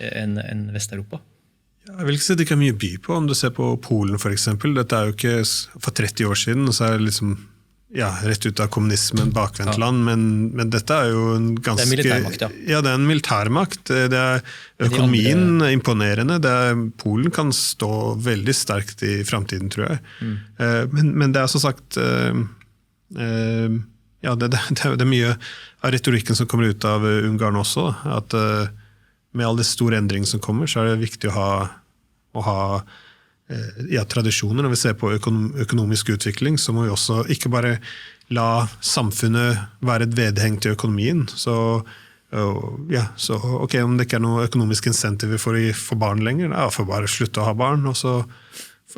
enn Vest-Europa. Jeg vil ikke si at det ikke er mye by på, om du ser på Polen for eksempel. Dette er jo ikke for 30 år siden, så er det liksom rett ut av kommunismen, bakvendt land, men dette er jo en ganske... Det er militærmakt, ja. Det er en militærmakt. Det er økonomien imponerende. Polen kan stå veldig sterkt i fremtiden, tror jeg. Men det er som sagt... det er mye av retorikken som kommer ut av Ungarn også, at med alle de store endringene som kommer, så er det viktig å ha tradisjoner. Når vi ser på økonomisk utvikling, så må vi også ikke bare la samfunnet være et vedheng til økonomien. Så om det ikke er noe økonomisk insentiv for å få barn lenger, for bare slutte å ha barn. Og så,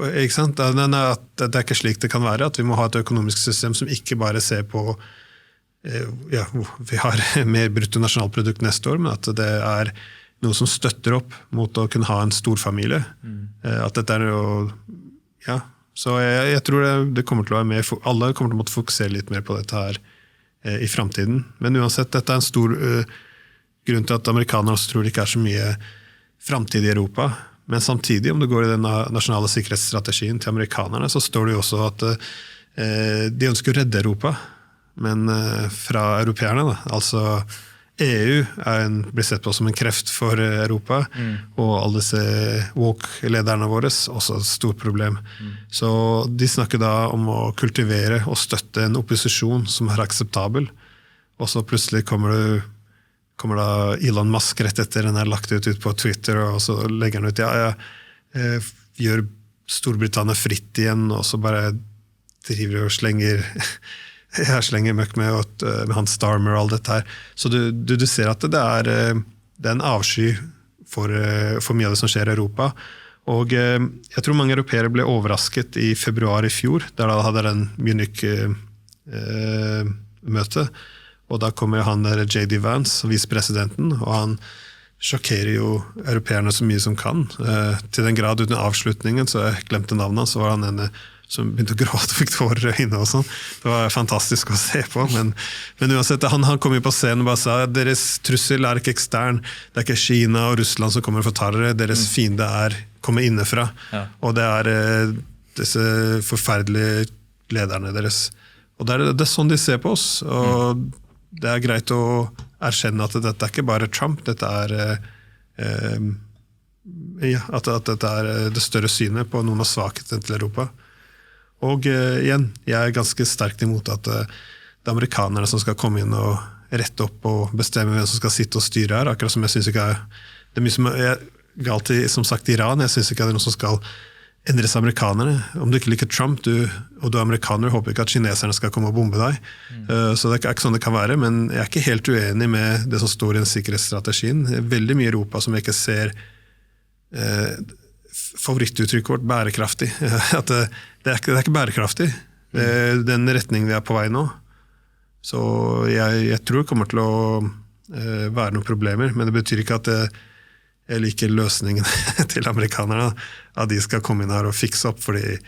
ikke sant? Det er ikke slik det kan være, at vi må ha et økonomisk system som ikke bare ser på vi har mer bruttonasjonalprodukt neste år, men at det er noe som støtter opp mot å kunne ha en stor familie. At dette er så jeg tror det kommer til å være mer, alle kommer til å måtte fokusere litt mer på dette her i fremtiden. Men uansett, dette er en stor grunn til at amerikanere også tror det ikke er så mye fremtid i Europa. Men samtidig, om det går i den nasjonale sikkerhetsstrategien til amerikanerne, så står det jo også at de ønsker å redde Europa, men fra europeerne da. Altså EU blir sett på som en kreft for Europa, og alle disse woke-lederne våre også et stort problem. Så de snakker da om å kultivere og støtte en opposisjon som er akseptabel, og så plutselig kommer da Elon Musk rett etter den lagt ut på Twitter, og så legger han ut, gjør Storbritannia fritt igjen, og så bare driver og slenger jeg slenger møkk med Hans Starmer og alt dette her. Så du ser at det er en avsky for mye av det som skjer i Europa. Og jeg tror mange europeere ble overrasket i februar i fjor, der da hadde den Munich-møte, og da kommer han der J.D. Vance, vicepresidenten, og han sjokkerer jo europeerne så mye som kan. Til den grad uten avslutningen, så jeg glemte navnet, så var han en som begynte å gråte og fikk tårer i øynene og sånn. Det var fantastisk å se på, men uansett, han kom jo på scenen og bare sa deres trussel er ikke ekstern, det er ikke Kina og Russland som kommer for å ta dere, deres fiende kommer innefra, og det er disse forferdelige lederne deres. Og det er sånn de ser på oss, og det er greit å erkjenne at dette er ikke bare Trump, dette er at dette er det større synet på noen av svakhetene til Europa. Og igjen, jeg er ganske sterkt imot at det er amerikanerne som skal komme inn og rette opp og bestemme hvem som skal sitte og styre her, akkurat som jeg synes ikke det er mye som er galt i, som sagt, Iran. Jeg synes ikke det er noe som skal endres amerikanerne. Om du ikke liker Trump, og du er amerikaner, håper ikke at kineserne skal komme og bombe deg. Så det er ikke sånn det kan være, men jeg er ikke helt uenig med det som står i den sikkerhetsstrategien. Det er veldig mye i Europa som jeg ikke ser favorittuttrykket vårt bærekraftig. At det er ikke bærekraftig, den retningen vi er på vei nå. Så jeg tror det kommer til å være noen problemer, men det betyr ikke at jeg liker løsningen til amerikanerne, at de skal komme inn her og fikse opp, fordi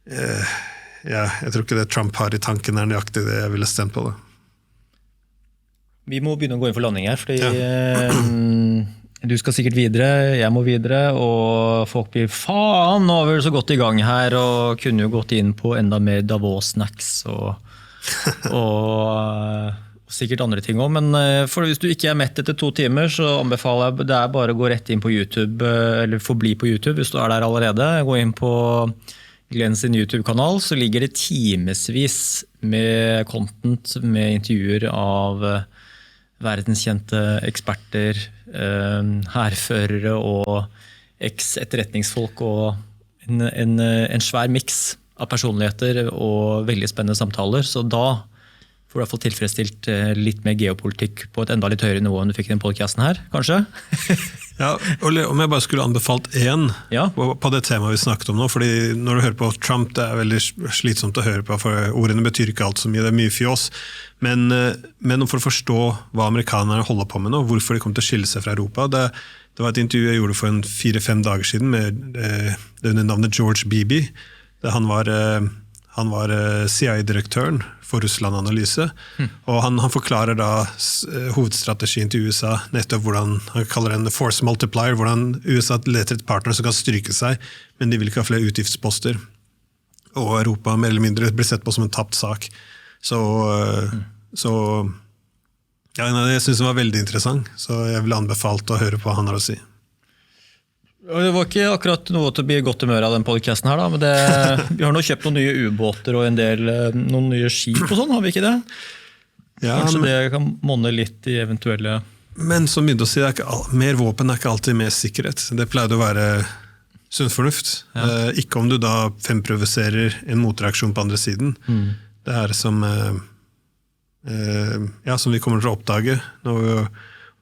jeg tror ikke det Trump har i tanken er nøyaktig det jeg ville stemt på det. Vi må begynne å gå inn for landing her, fordi du skal sikkert videre, jeg må videre, og folk blir faen, nå er vi så godt i gang her, og kunne jo gått inn på enda mer Davos-snacks og sikkert andre ting også, men hvis du ikke er mett etter 2 timer, så anbefaler jeg det er bare å gå rett inn på YouTube, eller forbli på YouTube hvis du er der allerede. Gå inn på Glenn sin YouTube-kanal, så ligger det timesvis med content, med intervjuer av verdenskjente eksperter, hærførere og eks-etterretningsfolk, og en svær mix av personligheter og veldig spennende samtaler, så da får du i hvert fall tilfredsstilt litt mer geopolitikk på et enda litt høyere nivå enn du fikk i den podcasten her, kanskje? Ja, om jeg bare skulle anbefalt på det temaet vi snakket om nå, fordi når du hører på Trump, det er veldig slitsomt å høre på, for ordene betyr ikke alt så mye, det er mye fjås, men for å forstå hva amerikanerne holder på med nå, hvorfor de kommer til å skille seg fra Europa, det var et intervju jeg gjorde for 4-5 dager siden med det navnet George Beebe. Han var CIA-direktøren for Russland-analyse, og han forklarer da hovedstrategien til USA, nettopp hvordan han kaller det en force multiplier, hvordan USA leter et partner som kan stryke seg, men de vil ikke ha flere utgiftsposter, og Europa mer eller mindre blir sett på som en tapt sak. Så jeg synes det var veldig interessant, så jeg ville anbefalt å høre på hva han har å si. Det var ikke akkurat noe til å bli godt humør av den podcasten her, da, men vi har nå kjøpt noen nye ubåter og noen nye skip og sånn, har vi ikke det? Ja, kanskje det kan monne litt i eventuelle... Men som begynte å si, mer våpen er ikke alltid mer sikkerhet. Det pleide å være sunn fornuft. Ja. Ikke om du da fremprovoserer en motreaksjon på andre siden. Det er som vi kommer til å oppdage når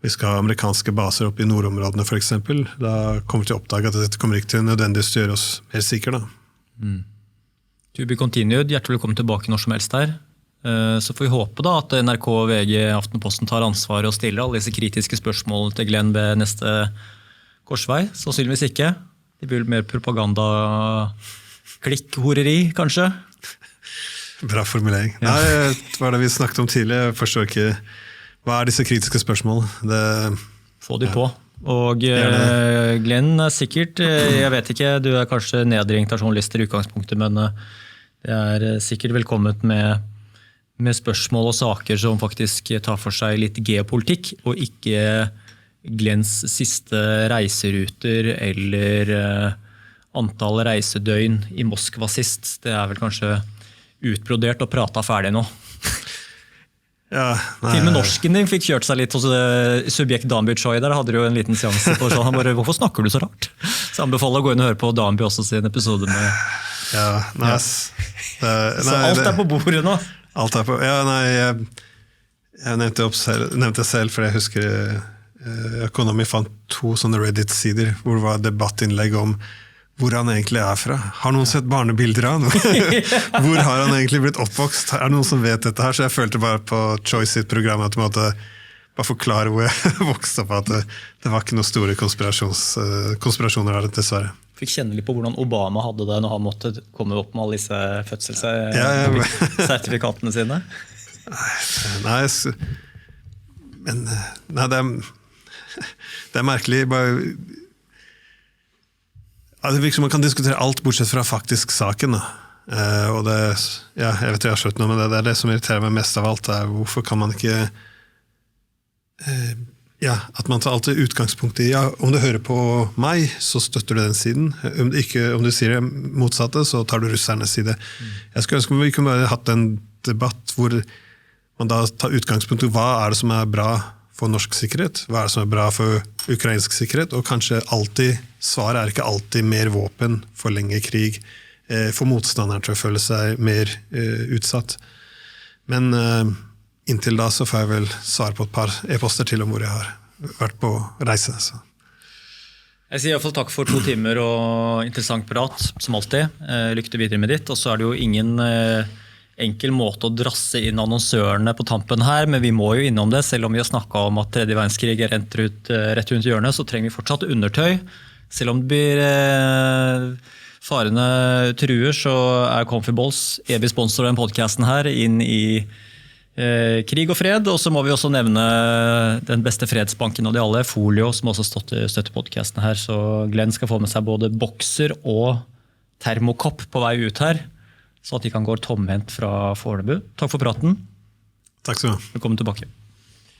vi skal ha amerikanske baser oppe i nordområdene for eksempel, da kommer vi til å oppdage at dette kommer ikke til nødvendigvis å gjøre oss mer sikre. To be continued, hjertelig velkommen tilbake når som helst her. Så får vi håpe da at NRK, VG, Aftenposten tar ansvar og stiller alle disse kritiske spørsmålene til Glenn ved neste korsvei. Sannsynligvis ikke. Det blir mer propaganda-klikk-horeri, kanskje? Bra formulering. Ja. Nei, det var det vi snakket om tidligere. Jeg forstår ikke... Hva er disse kritiske spørsmål? Få de på. Og Glenn er sikkert, jeg vet ikke, du er kanskje nedringt av journalister i utgangspunktet, men det er sikkert velkommet med spørsmål og saker som faktisk tar for seg litt geopolitikk, og ikke Glenns siste reiseruter eller antall reisedøgn i Moskva sist. Det er vel kanskje utbrodert og pratet ferdig nå. Ja, til og med norsken din fikk kjørt seg litt hos Subjekt Danby Choi, der hadde du jo en liten seanse på sånn, han bare, hvorfor snakker du så rart? Så jeg anbefaler å gå inn og høre på Danby også sin episode med Ja, nei, Så alt på bordet nå. Alt på, ja, nei, jeg nevnte selv, for jeg husker Økonomi fant 2 sånne Reddit-sider, hvor det var debattinnlegg om hvor han egentlig fra. Har noen sett barnebilder av han? Hvor har han egentlig blitt oppvokst? Er det noen som vet dette her? Så jeg følte bare på Choice sitt program at jeg måtte bare forklare hvor jeg vokste opp, at det var ikke noen store konspirasjoner der, dessverre. Fikk kjenne litt på hvordan Obama hadde det når han måtte komme opp med alle disse fødselssertifikatene sine. Nei, men nei, det merkelig, bare det virker som man kan diskutere alt bortsett fra faktisk saken. Og det, ja, jeg vet jeg har slutt nå, men det det som irriterer meg mest av alt, hvorfor kan man ikke at man tar alltid utgangspunkt i, om du hører på meg, så støtter du den siden. Om du sier det motsatte, så tar du russernes side. Jeg skulle ønske vi kunne bare hatt en debatt hvor man da tar utgangspunkt i hva det som bra for norsk sikkerhet, hva det som bra for ukrainsk sikkerhet, og kanskje alltid, svaret ikke alltid mer våpen, forlenge krig, for motstanderen til å føle seg mer utsatt. Men inntil da så får jeg vel svar på et par e-poster til om hvor jeg har vært på reise. Så. Jeg sier i hvert fall takk for 2 timer og interessant prat, som alltid. Lykke til videre med ditt, og så det jo ingen enkel måte å drasse inn annonsørene på tampen her, men vi må jo innom det, selv om vi har snakket om at 3. verdenskrig rett rundt hjørnet, så trenger vi fortsatt undertøy. Selv om det blir farene truer, så Comfy Balls evig sponsor av den podcasten her inn i krig og fred, og så må vi også nevne den beste fredsbanken av de alle, Folio, som også støtter podcasten her, så Glenn skal få med seg både bokser og termokopp på vei ut her, så at de kan gå tomhendt fra Fornebu. Takk for praten. Takk skal du ha. Velkommen tilbake.